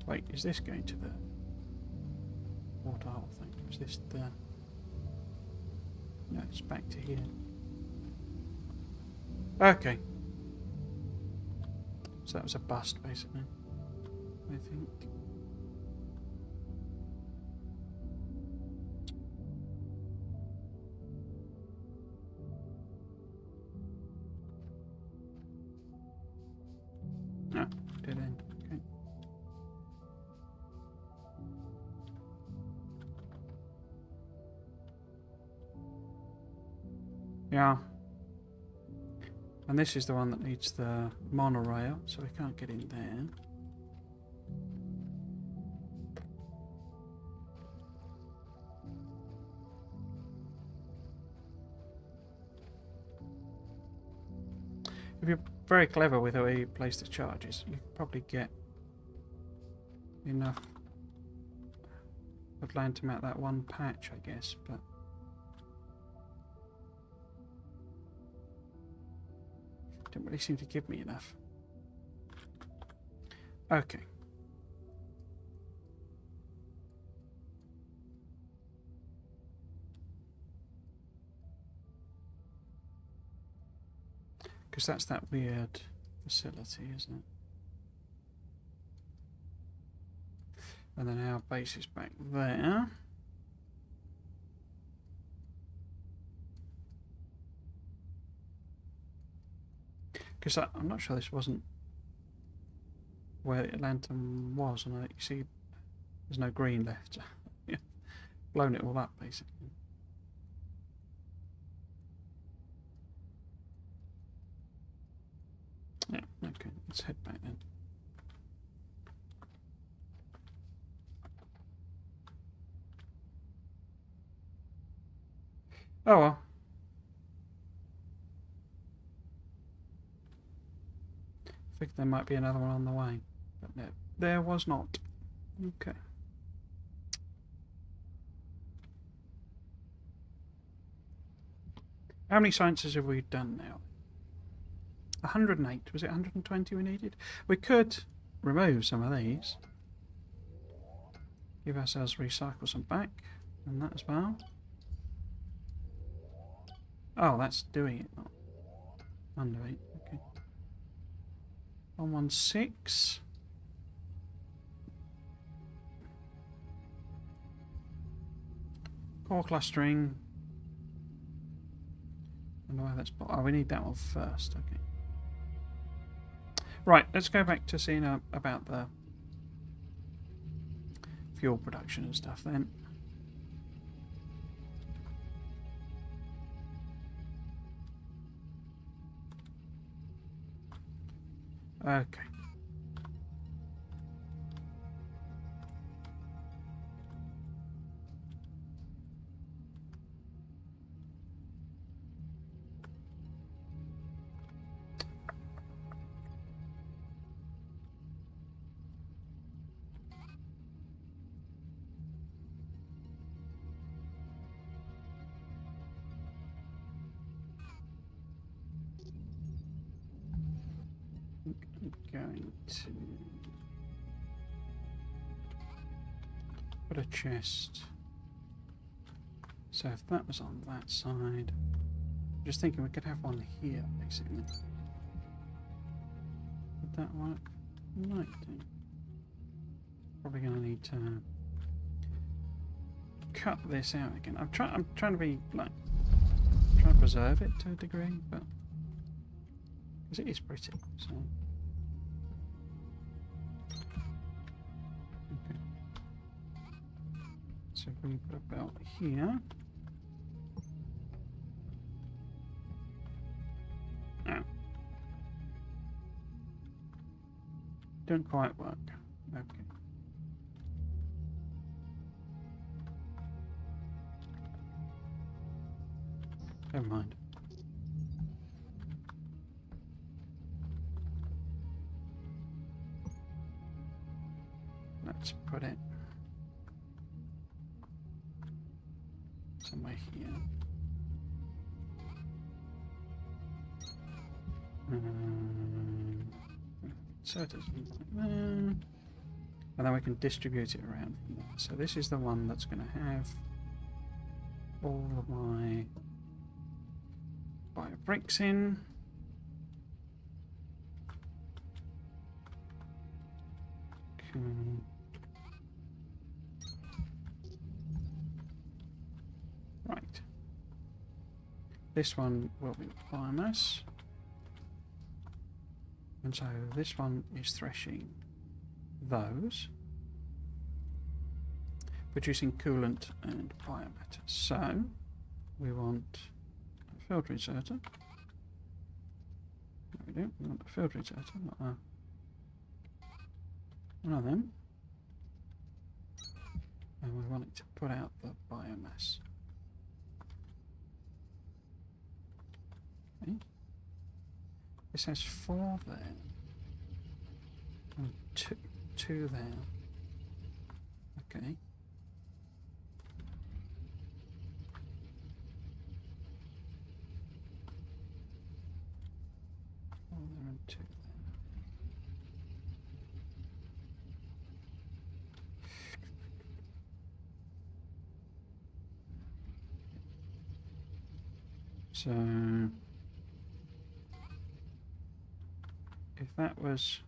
Speaker 1: Wait, is this going to the waterhole thing? Is this the... No, it's back to here. Okay. So that was a bust, basically, I think. No, dead end. Okay. Yeah. And this is the one that needs the monorail, so we can't get in there. If you're very clever with the way you place the charges, you could probably get enough of land to mount that one patch, I guess, but... Didn't really seem to give me enough. Okay. Because that's that weird facility, isn't it? And then our base is back there. Because I'm not sure this wasn't where the lantern was, and you see there's no green left. Yeah, blown it all up basically. Yeah, okay, let's head back then. Oh well. I think there might be another one on the way, but no, there was not. Okay. How many sciences have we done now? 108. Was it 120 we needed? We could remove some of these. Give ourselves recycle some back. And that as well. Oh, that's doing it, not under 8. Okay. 116. Core clustering. I don't know why that's... Oh, we need that one first. Okay. Right, let's go back to seeing about the fuel production and stuff then. Okay. Going to put a chest. So if that was on that side, just thinking we could have one here basically. Would that work? Might do. Probably going to need to cut this out again. I'm trying to be like trying to preserve it to a degree, but because it is pretty. So. Okay. So if we put a belt here. Oh. Don't quite work. Okay. Never mind. Let's put it somewhere here. So it doesn't like that. And then we can distribute it around from there. So this is the one that's going to have all of my bio bricks in. Okay. Right. This one will be biomass. And so this one is threshing those, producing coolant and biomatter. So we want a filter inserter. No, we don't. We want a filter inserter, not one of them. And we want it to put out the biomass. Okay. This has 4 there and 2 there. Okay. 4 there and 2 there. So if that was...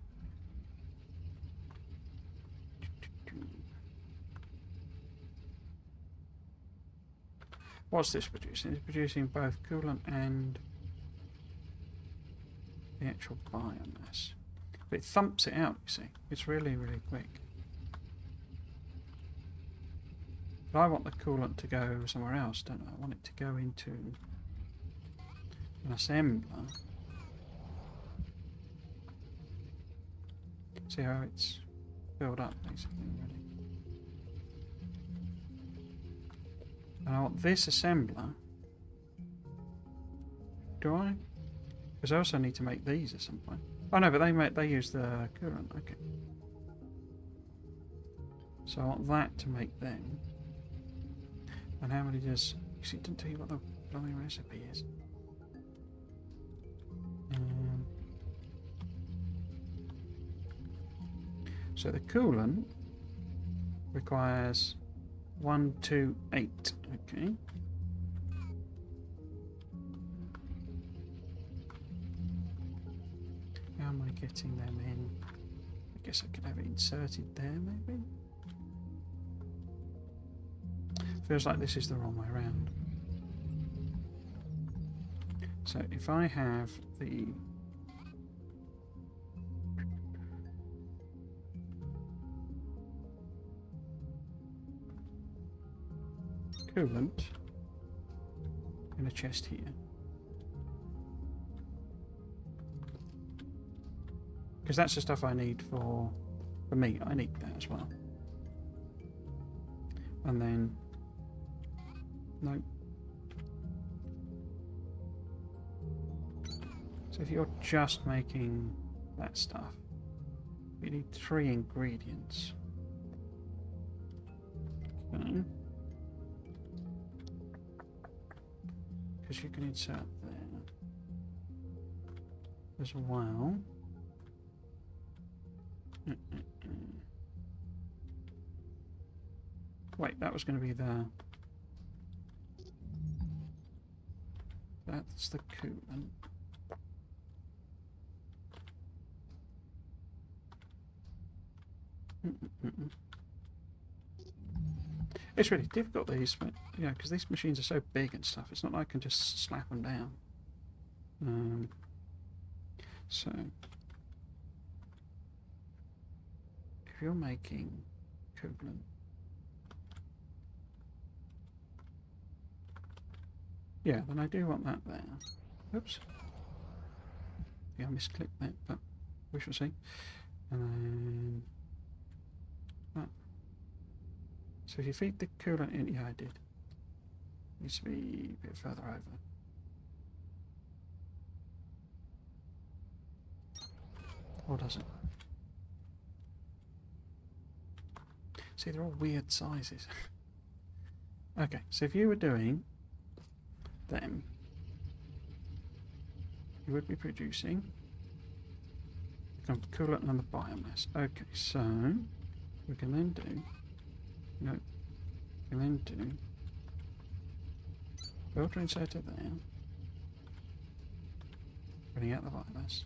Speaker 1: What's this producing? It's producing both coolant and the actual biomass. But it thumps it out, you see. It's really, really quick. But I want the coolant to go somewhere else, don't I? I want it to go into an assembler. See how it's filled up, basically, already. And I want this assembler. Do I? Because I also need to make these at some point. Oh no, but they use the coolant. Okay. So I want that to make them. And how many does... You see, it didn't tell you what the bloody recipe is. So the coolant requires 1, 2, 8. Okay. How am I getting them in? I guess I could have it inserted there, maybe? Feels like this is the wrong way around. So if I have the... coolant in a chest here. Because that's the stuff I need for me. I need that as well. And then... No. So if you're just making that stuff, you need 3 ingredients. Okay. Because you can insert there as well. Wait, that was going to be the... That's the coolant. It's really difficult, these, you know, because these machines are so big and stuff. It's not like I can just slap them down. So, if you're making coolant, yeah, then I do want that there. Oops. Yeah, I misclicked that, but we shall see. And then that. So if you feed the coolant in, yeah, I did. Needs to be a bit further over. Or does it? See, they're all weird sizes. Okay, so if you were doing them, you would be producing the coolant and the biomass. Okay, so we can then do... No, we can then do filter inserter there, putting out the biomass,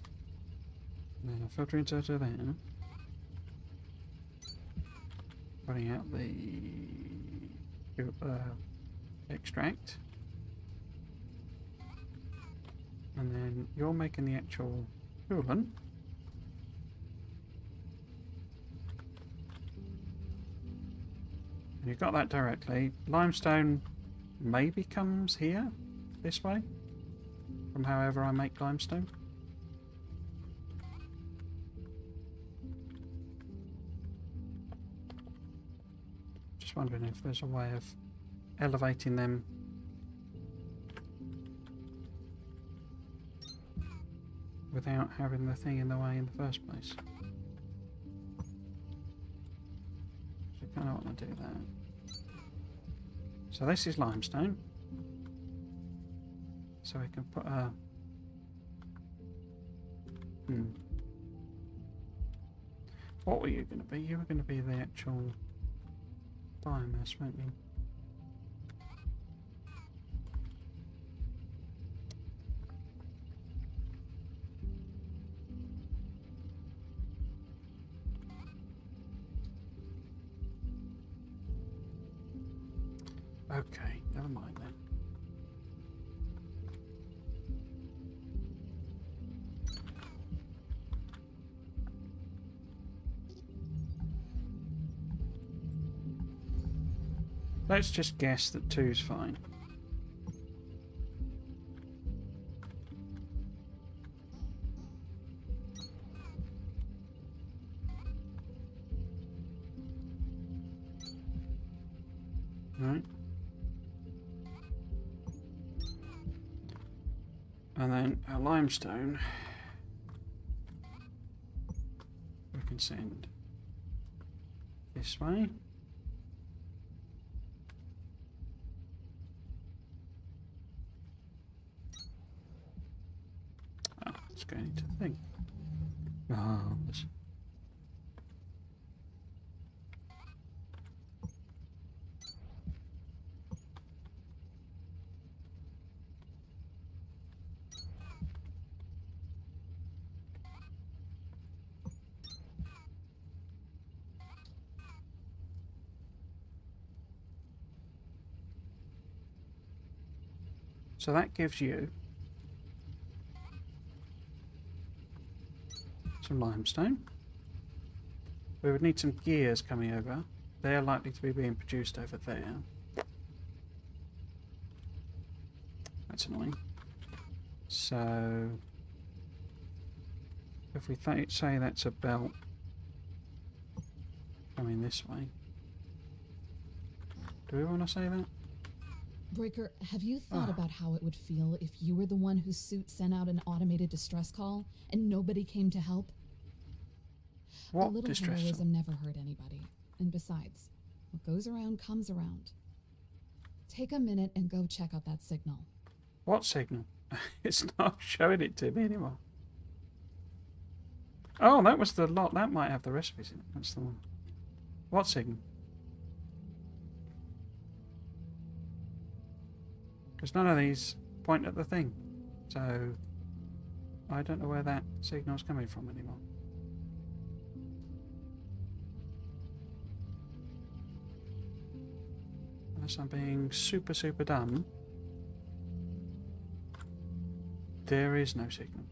Speaker 1: and then a filter inserter there, putting out the extract, and then you're making the actual coolant. And you've got that directly. Limestone maybe comes here, this way, from however I make limestone. Just wondering if there's a way of elevating them without having the thing in the way in the first place. So I kind of want to do that. So this is limestone. So we can put a... What were you going to be? You were going to be the actual biomass, weren't you? Okay, never mind then. Let's just guess that 2's fine. Right. And then our limestone we can send this way. Oh, it's going into the thing. Oh, this. So that gives you some limestone. We would need some gears coming over. They're likely to be being produced over there. That's annoying. So if we say that's a belt coming this way, do we want to say that?
Speaker 2: Breaker, have you thought about how it would feel if you were the one whose suit sent out an automated distress call and nobody came to help?
Speaker 1: What
Speaker 2: a little
Speaker 1: distress
Speaker 2: heroism never hurt anybody. And besides, what goes around comes around. Take a minute and go check out that signal.
Speaker 1: What signal? It's not showing it to me anymore. Oh, that was the lot. That might have the recipes in it. That's the one. What signal? Because none of these point at the thing. So I don't know where that signal's coming from anymore. Unless I'm being super dumb. There is no signal.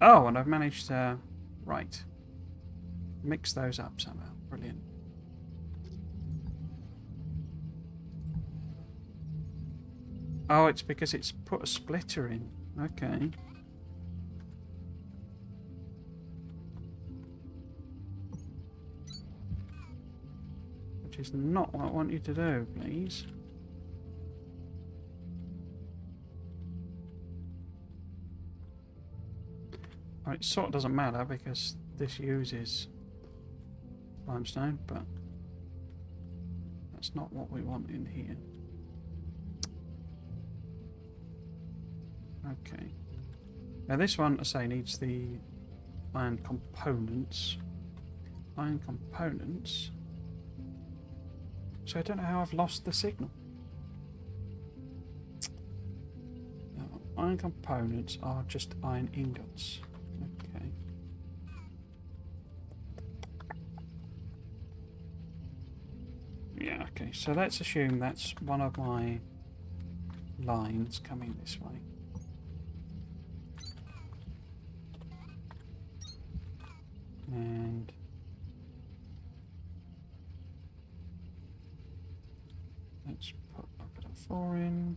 Speaker 1: Oh, and I've managed to, right, mix those up somehow. Brilliant. Oh, it's because it's put a splitter in. Okay. Which is not what I want you to do, please. It sort of doesn't matter because this uses limestone, but that's not what we want in here. Okay. Now this one, I say, needs the iron components. Iron components. So I don't know how I've lost the signal. Now, iron components are just iron ingots. Okay. Yeah, okay. So let's assume that's one of my lines coming this way. And let's put a bit of 4 in.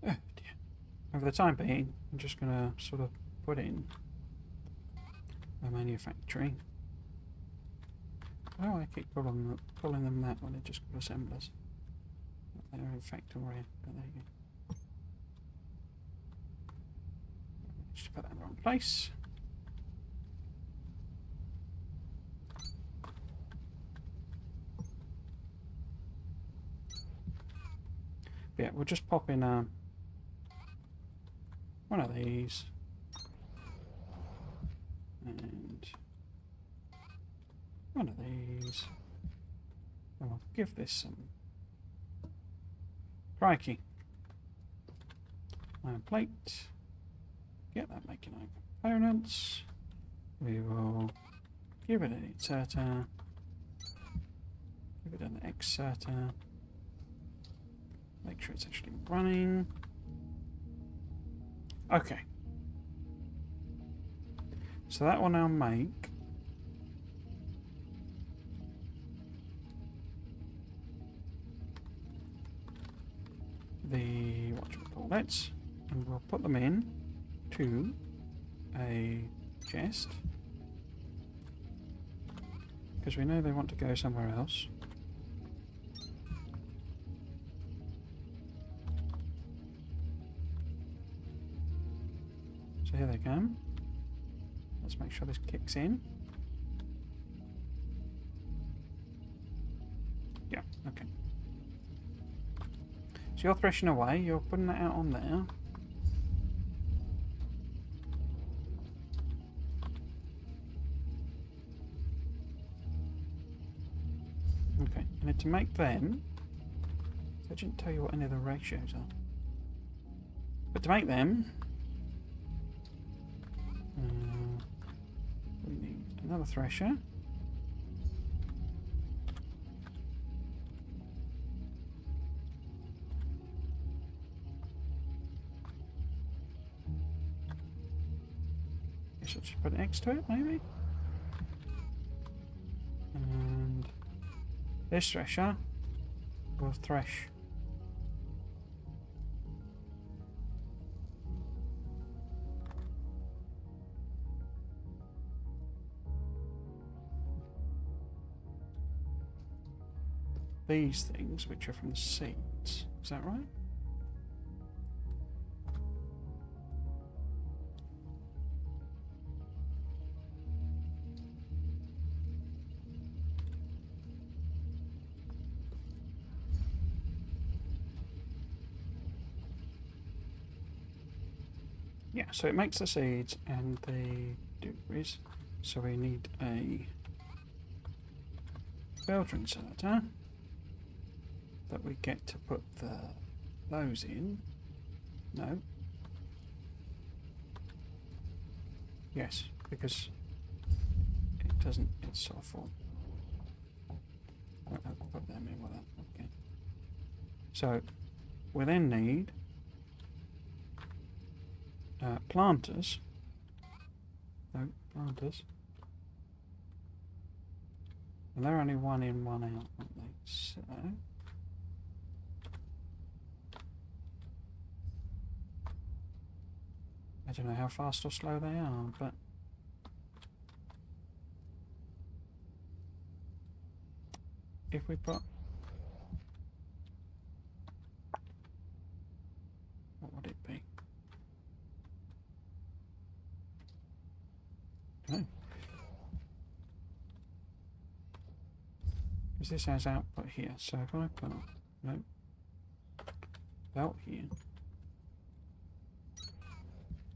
Speaker 1: Oh dear. And for the time being, I'm just going to sort of put in a manufacturing. Oh, I keep calling them that when they're just called assemblers. They're in factory, but there you go. Just put that in the wrong place. Yeah, we'll just pop in one of these. And one of these. And we'll give this some. Crikey. Iron plate. Get that making iron components. We will give it an inserter. Give it an exerter. Make sure it's actually running. Okay. So that will now make the whatchamacallit, and we'll put them in to a chest because we know they want to go somewhere else. So here they come. Let's make sure this kicks in. Yeah, okay. So you're threshing away, you're putting that out on there. Okay, and then to make them, so I didn't tell you what any of the ratios are. But to make them, we need another thresher. Guess I'll just put an X to it, maybe. And this thresher will thresh these things, which are from the seeds. Is that right? Yeah, so it makes the seeds and the dewberries. So we need a filter inserter that we get to put those in. No. Yes, because it doesn't, it's sort of full. I'll put them in with that. Okay. So we then need planters. No, planters. And they're only one in, one out, aren't they? So I don't know how fast or slow they are, but if we put, what would it be? No. Because this has output here, so if I put, no, belt here,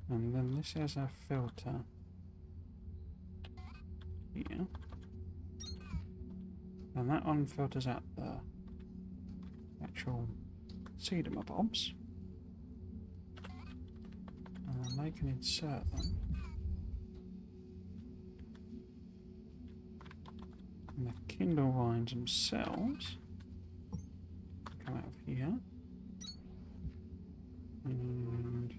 Speaker 1: and then this has a filter here, and that one filters out the actual seedema bobs, and then they can insert them. And the Kindle vines themselves come out of here. And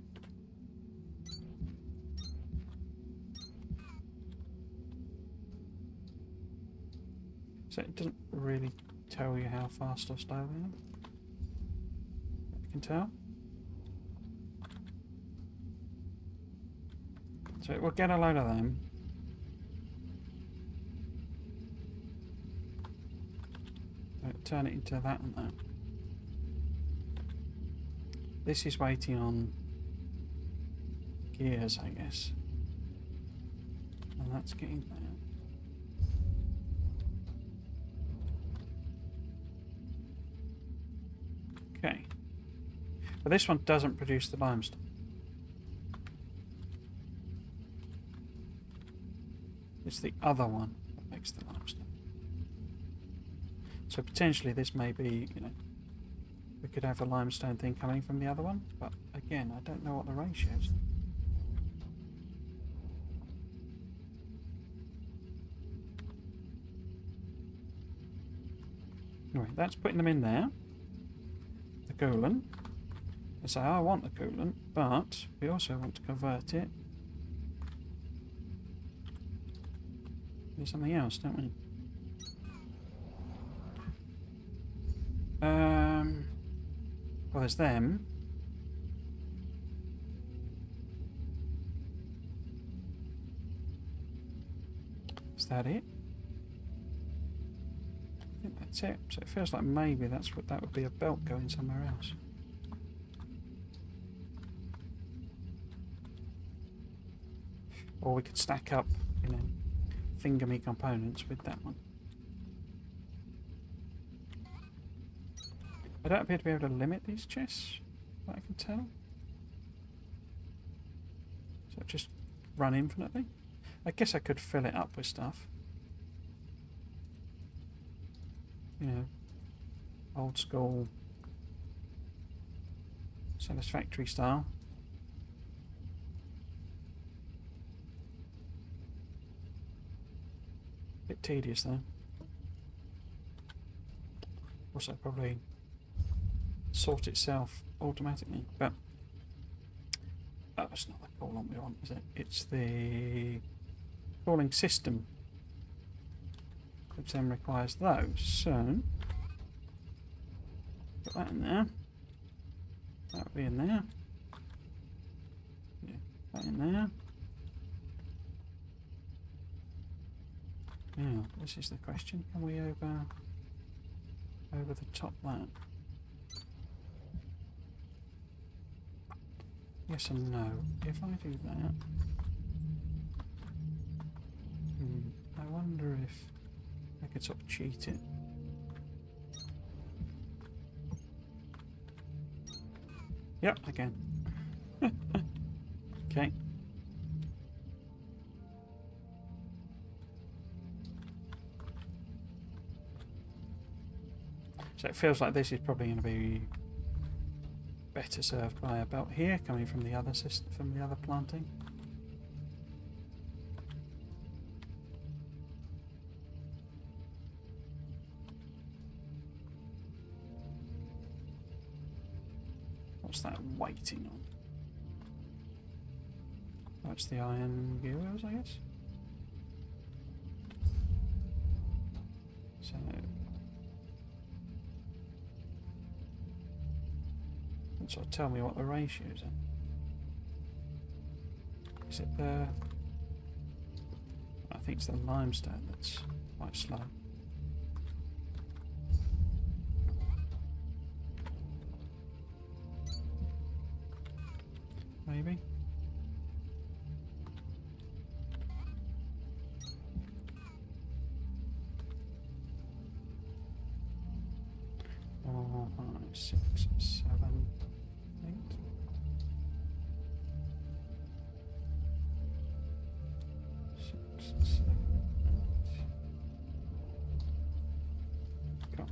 Speaker 1: so it doesn't really tell you how fast or slow they are. You can tell. So it will get a load of them. Turn it into that and that. This is waiting on gears, I guess. And that's getting there. Okay. But this one doesn't produce the limestone. It's the other one that makes the limestone. So potentially this may be, you know, we could have a limestone thing coming from the other one, but again, I don't know what the ratio is. Anyway, that's putting them in there. The coolant. I say I want the coolant, but we also want to convert it into something else, don't we? Well, there's them. Is that it? I think that's it. So it feels like maybe that would be a belt going somewhere else. Or we could stack up, you know, finger-me components with that one. I don't appear to be able to limit these chests, what I can tell. So just run infinitely. I guess I could fill it up with stuff. You know, old school Satisfactory style. Bit tedious though. Also probably sort itself automatically, but it's not the coolant we want, is it? It's the cooling system, which then requires those. So put that in there. That'll be in there. Yeah, that in there. Now, this is the question: can we over the top that? Yes and no. If I do that, I wonder if I could sort of cheat it. Yep, I can. Okay. So it feels like this is probably going to be better served by a belt here, coming from the other system, from the other planting. What's that waiting on? Oh, it's the iron gear wheels, I guess. So sort of tell me what the ratios are. Is it the... I think it's the limestone that's quite slow. Maybe. Four, 5, 6, 7, 8. Six, 7, 8. Cool.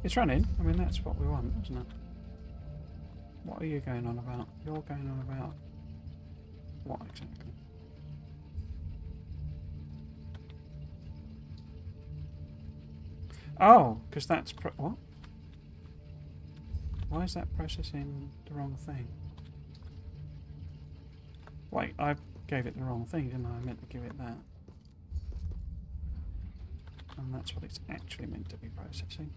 Speaker 1: It's running. I mean, that's what we want, isn't it? What are you going on about? You're going on about what exactly? Oh, because that's what? Why is that processing the wrong thing? Wait, I gave it the wrong thing, didn't I? I meant to give it that. And that's what it's actually meant to be processing.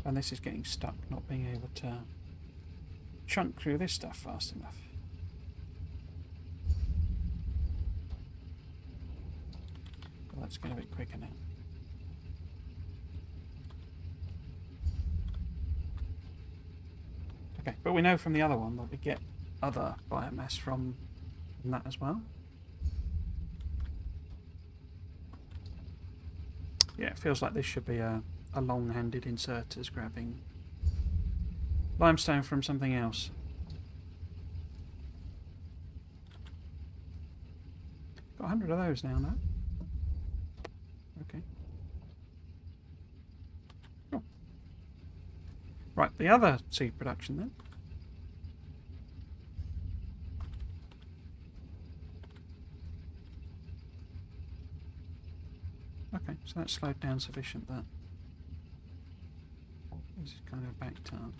Speaker 1: And this is getting stuck, not being able to chunk through this stuff fast enough. Well, that's going a bit quicker now. Okay, but we know from the other one that we get other biomass from that as well. Yeah, it feels like this should be a long-handed inserters grabbing limestone from something else. Got 100 of those now, no? Okay. Cool. Right, the other seed production then. Okay, so that's slowed down sufficient that this is kind of backed up.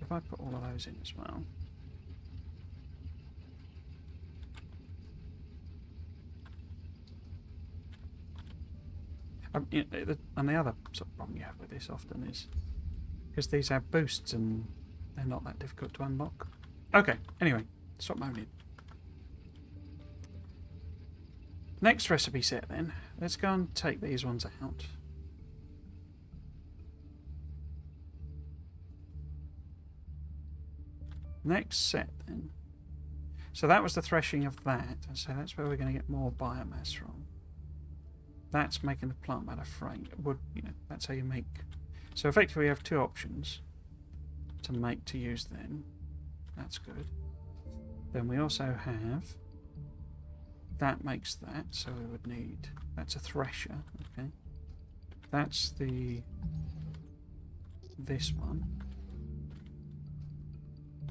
Speaker 1: If I put all of those in as well. And the other sort of problem you have with this often is because these have boosts and they're not that difficult to unlock. Okay, anyway, stop moaning. Next recipe set then. Let's go and take these ones out. Next set then. So that was the threshing of that. So that's where we're going to get more biomass from. That's making the plant matter frame. Wood, that's how you make. So effectively we have two options to use then. That's good. Then we also have that makes that, so we would need, that's a thresher, okay. That's this one.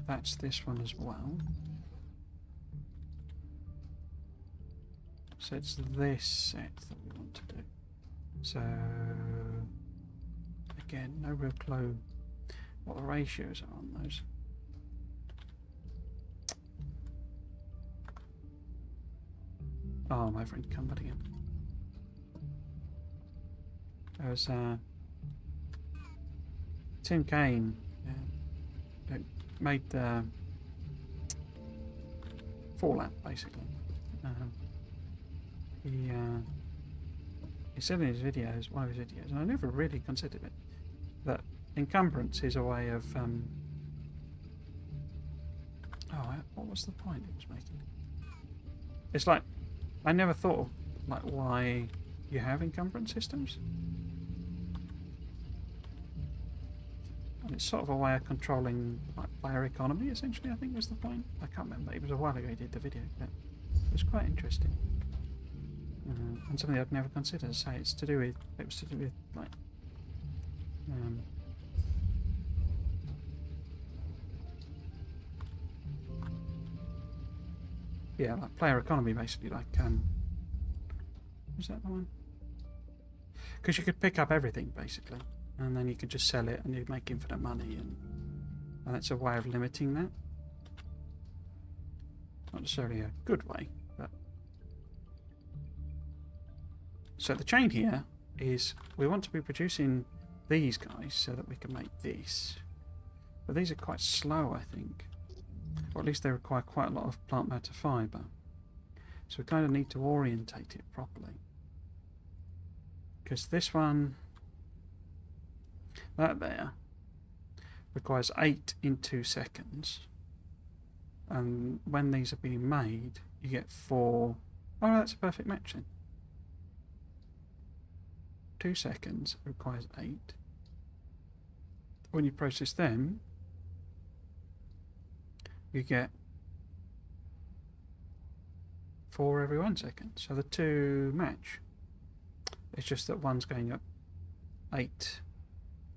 Speaker 1: That's this one as well. So it's this set that we want to do. So again, no real clue what the ratios are on those. Oh, my friend come back again. There was Tim Kane made Fallout basically. He said in his videos, one of his videos, and I never really considered it, that encumbrance is a way of what was the point he was making? It's like I never thought of like why you have encumbrance systems. And it's sort of a way of controlling like player economy, essentially, I think was the point. I can't remember, it was a while ago he did the video, but it was quite interesting. And something I'd never considered. Say it was to do with like yeah, like player economy basically, like was that the one? Because you could pick up everything basically, and then you could just sell it and you'd make infinite money, and that's a way of limiting that. Not necessarily a good way, but so the chain here is we want to be producing these guys so that we can make this, but these are quite slow, I think, or at least they require quite a lot of plant matter fibre, so we kind of need to orientate it properly, because this one, that there, requires 8 in 2 seconds, and when these are being made you get 4. Oh no, that's a perfect match then. 2 seconds requires 8. When you process them, you get 4 every 1 second. So the two match. It's just that one's going up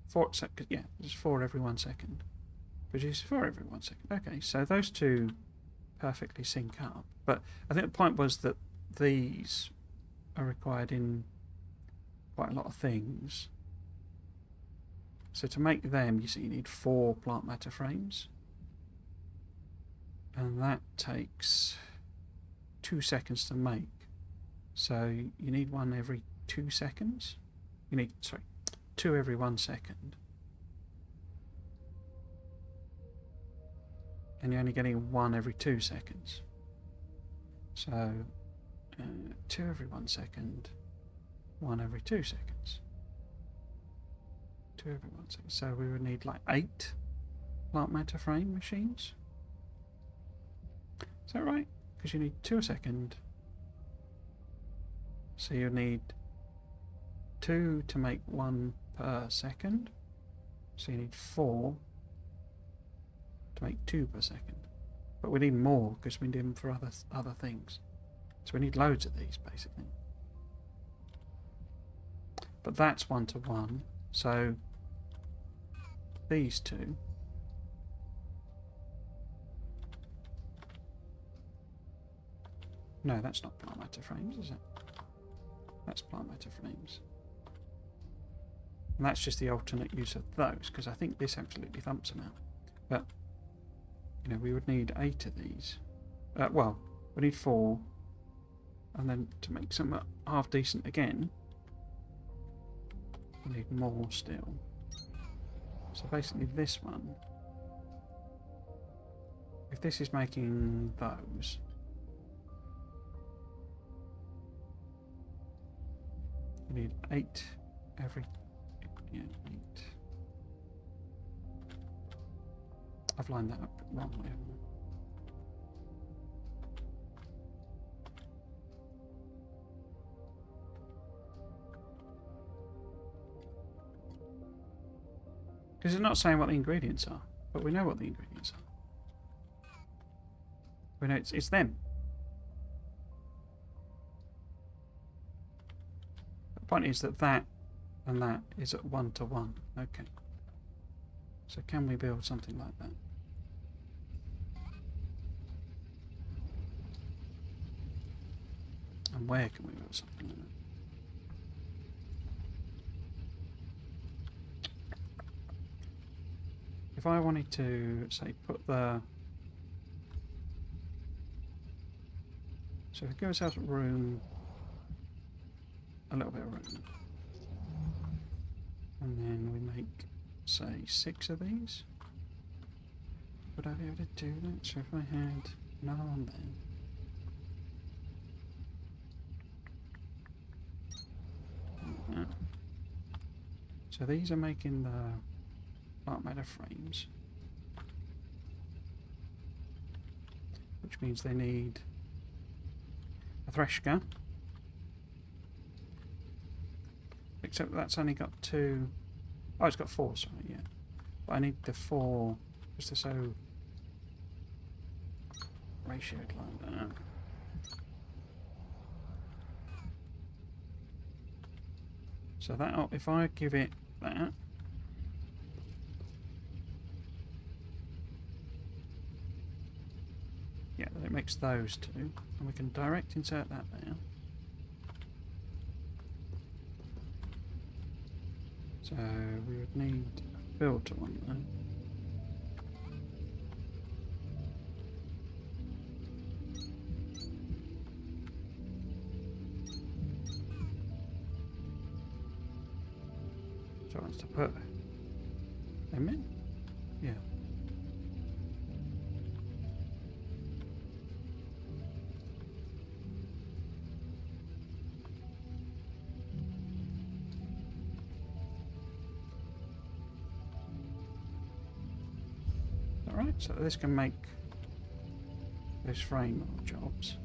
Speaker 1: 4 seconds. Yeah, it's 4 every 1 second. Produces 4 every 1 second. Okay, so those two perfectly sync up. But I think the point was that these are required in quite a lot of things. So to make them, you see, you need 4 plant matter frames, and that takes 2 seconds to make. So you need one every 2 seconds. You need 2 every 1 second, and you're only getting 1 every 2 seconds. So 2 every 1 second. 1 every 2 seconds. 2 every 1 second. So we would need like 8 plant matter frame machines. Is that right? Because you need 2 a second. So you need 2 to make 1 per second. So you need 4 to make 2 per second. But we need more because we need them for other things. So we need loads of these basically. But that's 1 to 1. So these two. No, that's not plant matter frames, is it? That's plant matter frames. And that's just the alternate use of those, because I think this absolutely thumps them out. But, you know, we would need 8 of these. Well, we need 4. And then to make some half decent again, we need more still. So basically this one, if this is making those, we need 8 every, yeah, 8. I've lined that up wrongly, haven't I? Because it's not saying what the ingredients are, but we know what the ingredients are. We know it's them. The point is that that and that is at 1 to 1. Okay. So can we build something like that? And where can we build something like that? If I wanted to, say, put the... So if we give ourselves room, a little bit of room, and then we make, say, 6 of these, would I be able to do that? So if I had another one there, like that. So these are making the plant matter frames, which means they need a thresh gun, except that's only got 2. Oh, it's got 4, sorry, yeah, but I need the 4 because they're so ratioed like that. So that, if I give it that, yeah, then it makes those 2, and we can direct insert that there. So we would need a filter one though. So I want to put them in? Yeah. Alright, so this can make those frame jobs.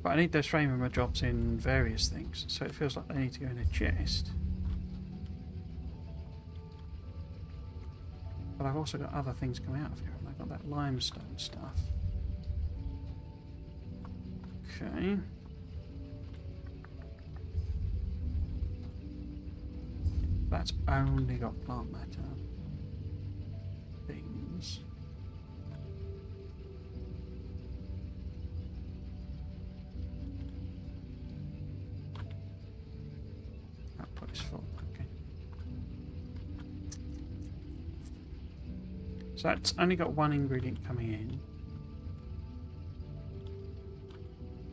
Speaker 1: But I need those frame jobs in various things, so it feels like they need to go in a chest. But I've also got other things coming out of here, and I've got that limestone stuff. Okay. That's only got plant matter things. Output is full, okay. So that's only got 1 ingredient coming in.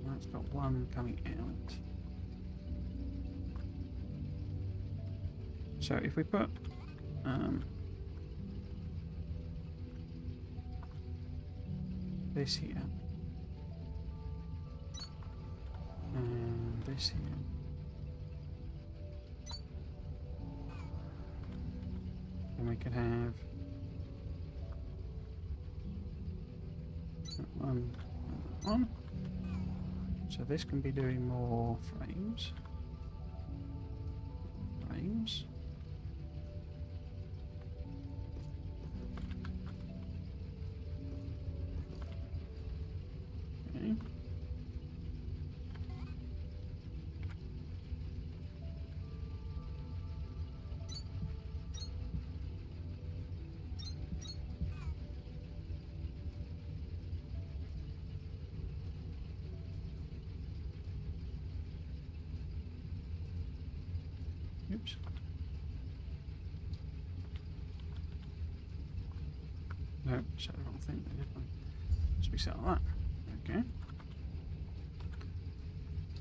Speaker 1: That's got 1 coming out. So if we put this here and this here. And we can have that one and that one. So this can be doing more frames. Frames. Okay. Oops. No, set the wrong thing there, didn't I? Must be set like that. Okay.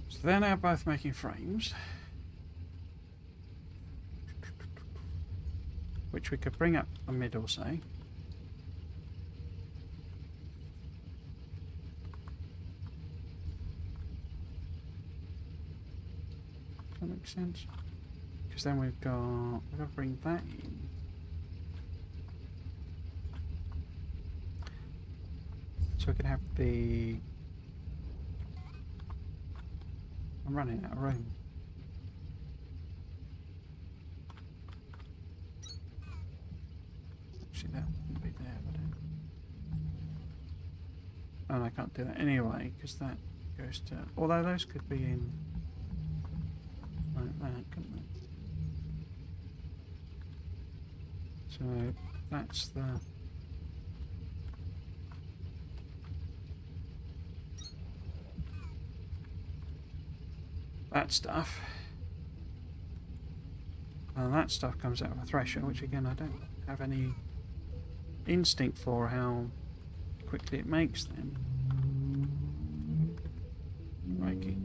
Speaker 1: So they're now both making frames. Which we could bring up a middle, say. Does that make sense? Because then we've got to bring that in. So we can have the... I'm running out of room. Actually, that wouldn't be there, would it? Oh, and I can't do that anyway, because that goes to... Although those could be in... like that, couldn't they? So that's the... that stuff. And that stuff comes out of a thresher, which again I don't have any instinct for how quickly it makes them. Crikey.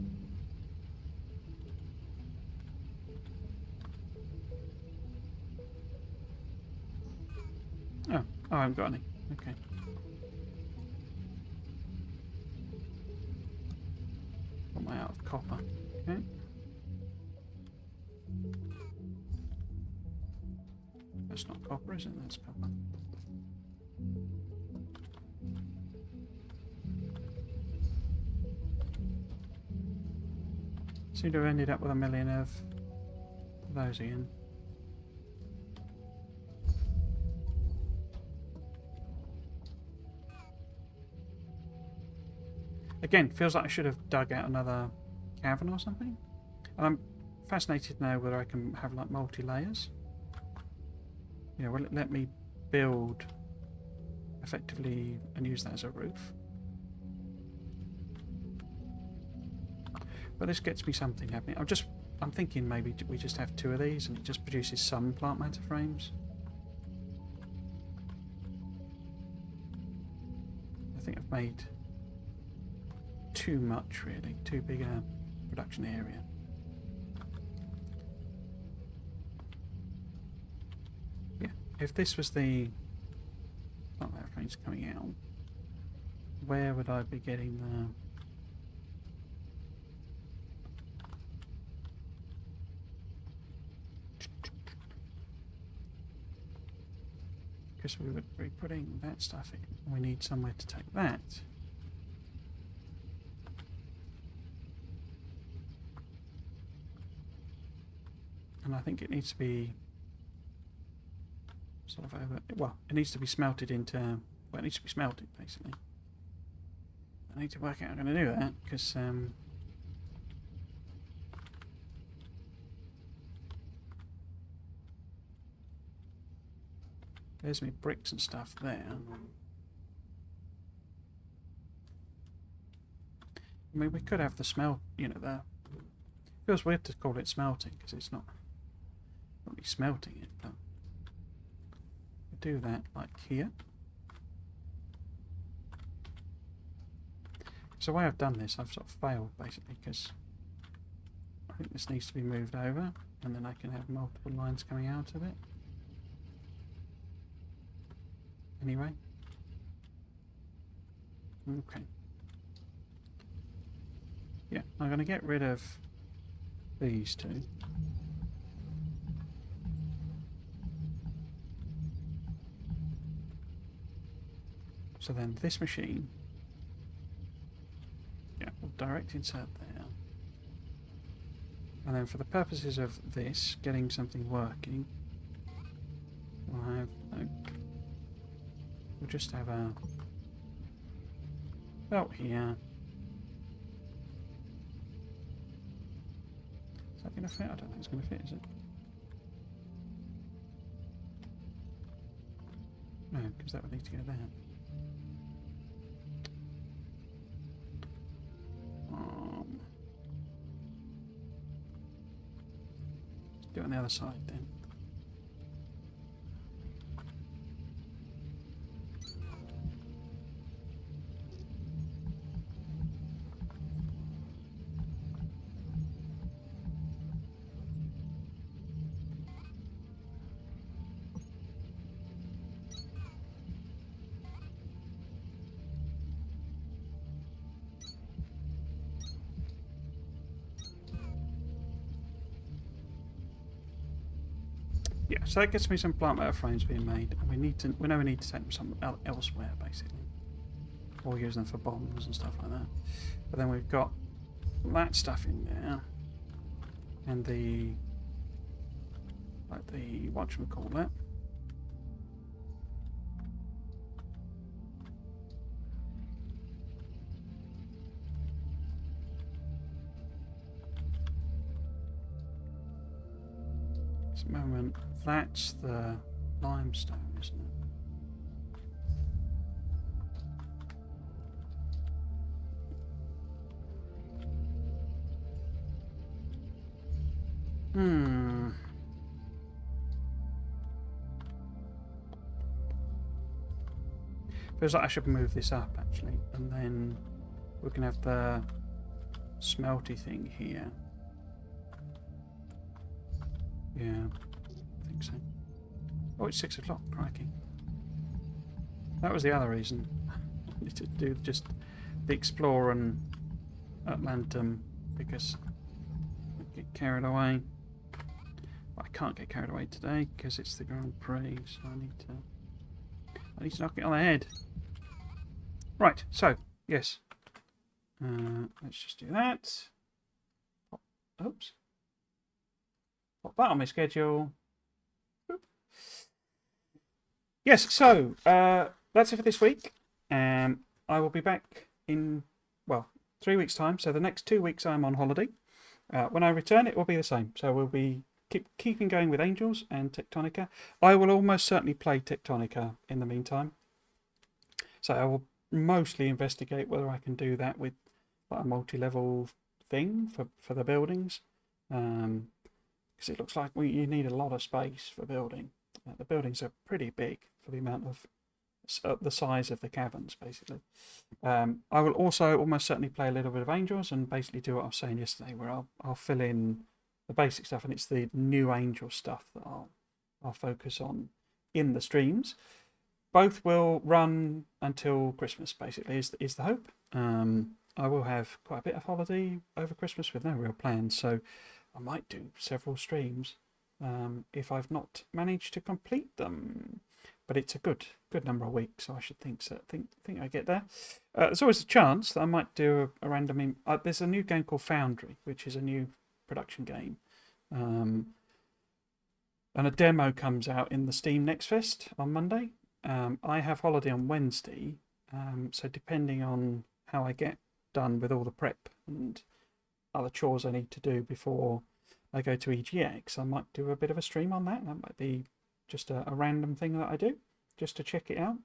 Speaker 1: Oh, I haven't got any. Okay. Got my out of copper. Okay. That's not copper, is it? That's copper. Seem to have ended up with a million of those again. Again, feels like I should have dug out another cavern or something. And I'm fascinated now whether I can have like multi-layers. You know, will it let me build effectively and use that as a roof? But this gets me something happening. I'm thinking maybe we just have two of these and it just produces some plant matter frames. I think I've made too much, really, too big a production area. Yeah, if this was the plant matter frames coming out, where would I be getting the... Because we would be putting that stuff in. We need somewhere to take that. And I think it needs to be sort of over... Well, it needs to be smelted into... Well, it needs to be smelted, basically. I need to work out how I'm going to do that, because... there's me bricks and stuff there. I mean, we could have the smelt, you know, the... Feels weird to call it smelting, because it's not really smelting it, but... we do that, like here. So the way I've done this, I've sort of failed, basically, because... I think this needs to be moved over, and then I can have multiple lines coming out of it. Anyway. Okay. Yeah, I'm going to get rid of these two. So then this machine, yeah, we'll direct insert there. And then for the purposes of this, getting something working, we'll just have a belt here. Is that going to fit? I don't think it's going to fit, is it? No, because that would need to go there. Do it on the other side then. Yeah, so that gets me some plant matter frames being made, and we know we need to take them some elsewhere basically, or use them for bombs and stuff like that. But then we've got that stuff in there, and the whatchamacallit. At the moment, that's the limestone, isn't it? Feels like I should move this up actually, and then we can have the smelty thing here. Yeah, I think so. Oh, it's 6 o'clock, crikey. That was the other reason I wanted to do just the Explorer and Atlantum, because I get carried away. Well, I can't get carried away today because it's the Grand Prix, so I need to knock it on the head. Right, so, yes. Let's just do that. Oops. Pop that on my schedule. Boop. Yes, so that's it for this week. I will be back in, well, 3 weeks' time. So the next 2 weeks I'm on holiday. When I return, it will be the same. So we'll be keeping going with Angels and Techtonica. I will almost certainly play Techtonica in the meantime. So I will mostly investigate whether I can do that with like a multi-level thing for the buildings. Because it looks like you need a lot of space for building. The buildings are pretty big for the amount of the size of the caverns, basically. I will also almost certainly play a little bit of Angels and basically do what I was saying yesterday, where I'll fill in the basic stuff, and it's the new Angel stuff that I'll focus on in the streams. Both will run until Christmas, basically, is the hope. I will have quite a bit of holiday over Christmas with no real plans, so I might do several streams if I've not managed to complete them. But it's a good number of weeks, so I should think so. Think I get there. There's always a chance that I might do a random. There's a new game called Foundry, which is a new production game, and a demo comes out in the Steam Next Fest on Monday. I have holiday on Wednesday, so depending on how I get done with all the prep and other chores I need to do before I go to EGX, I might do a bit of a stream on that. That might be just a random thing that I do, just to check it out.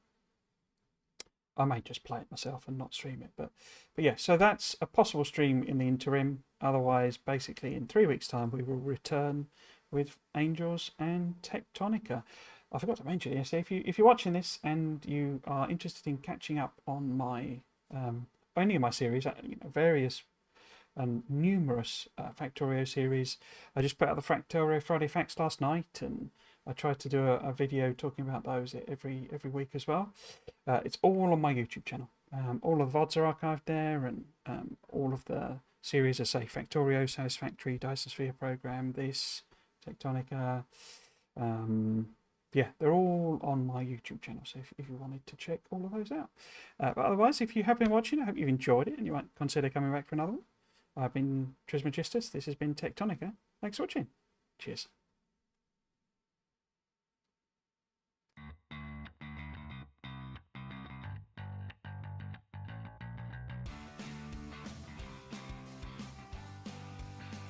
Speaker 1: I may just play it myself and not stream it, but yeah, so that's a possible stream in the interim. Otherwise, basically in 3 weeks' time, we will return with Angels and Techtonica. I forgot to mention yesterday, if you're watching this and you are interested in catching up on my only in my series, various and numerous Factorio series. I just put out the Factorio Friday Facts last night, and I tried to do a video talking about those every week as well. It's all on my YouTube channel. All of the VODs are archived there, and all of the series of, say, Factorio, Satisfactory, Dyson Sphere program, this, Techtonica. Yeah, they're all on my YouTube channel, so if you wanted to check all of those out. But otherwise, if you have been watching, I hope you've enjoyed it and you might consider coming back for another one. I've been Trismegistus, this has been Techtonica. Thanks for watching. Cheers.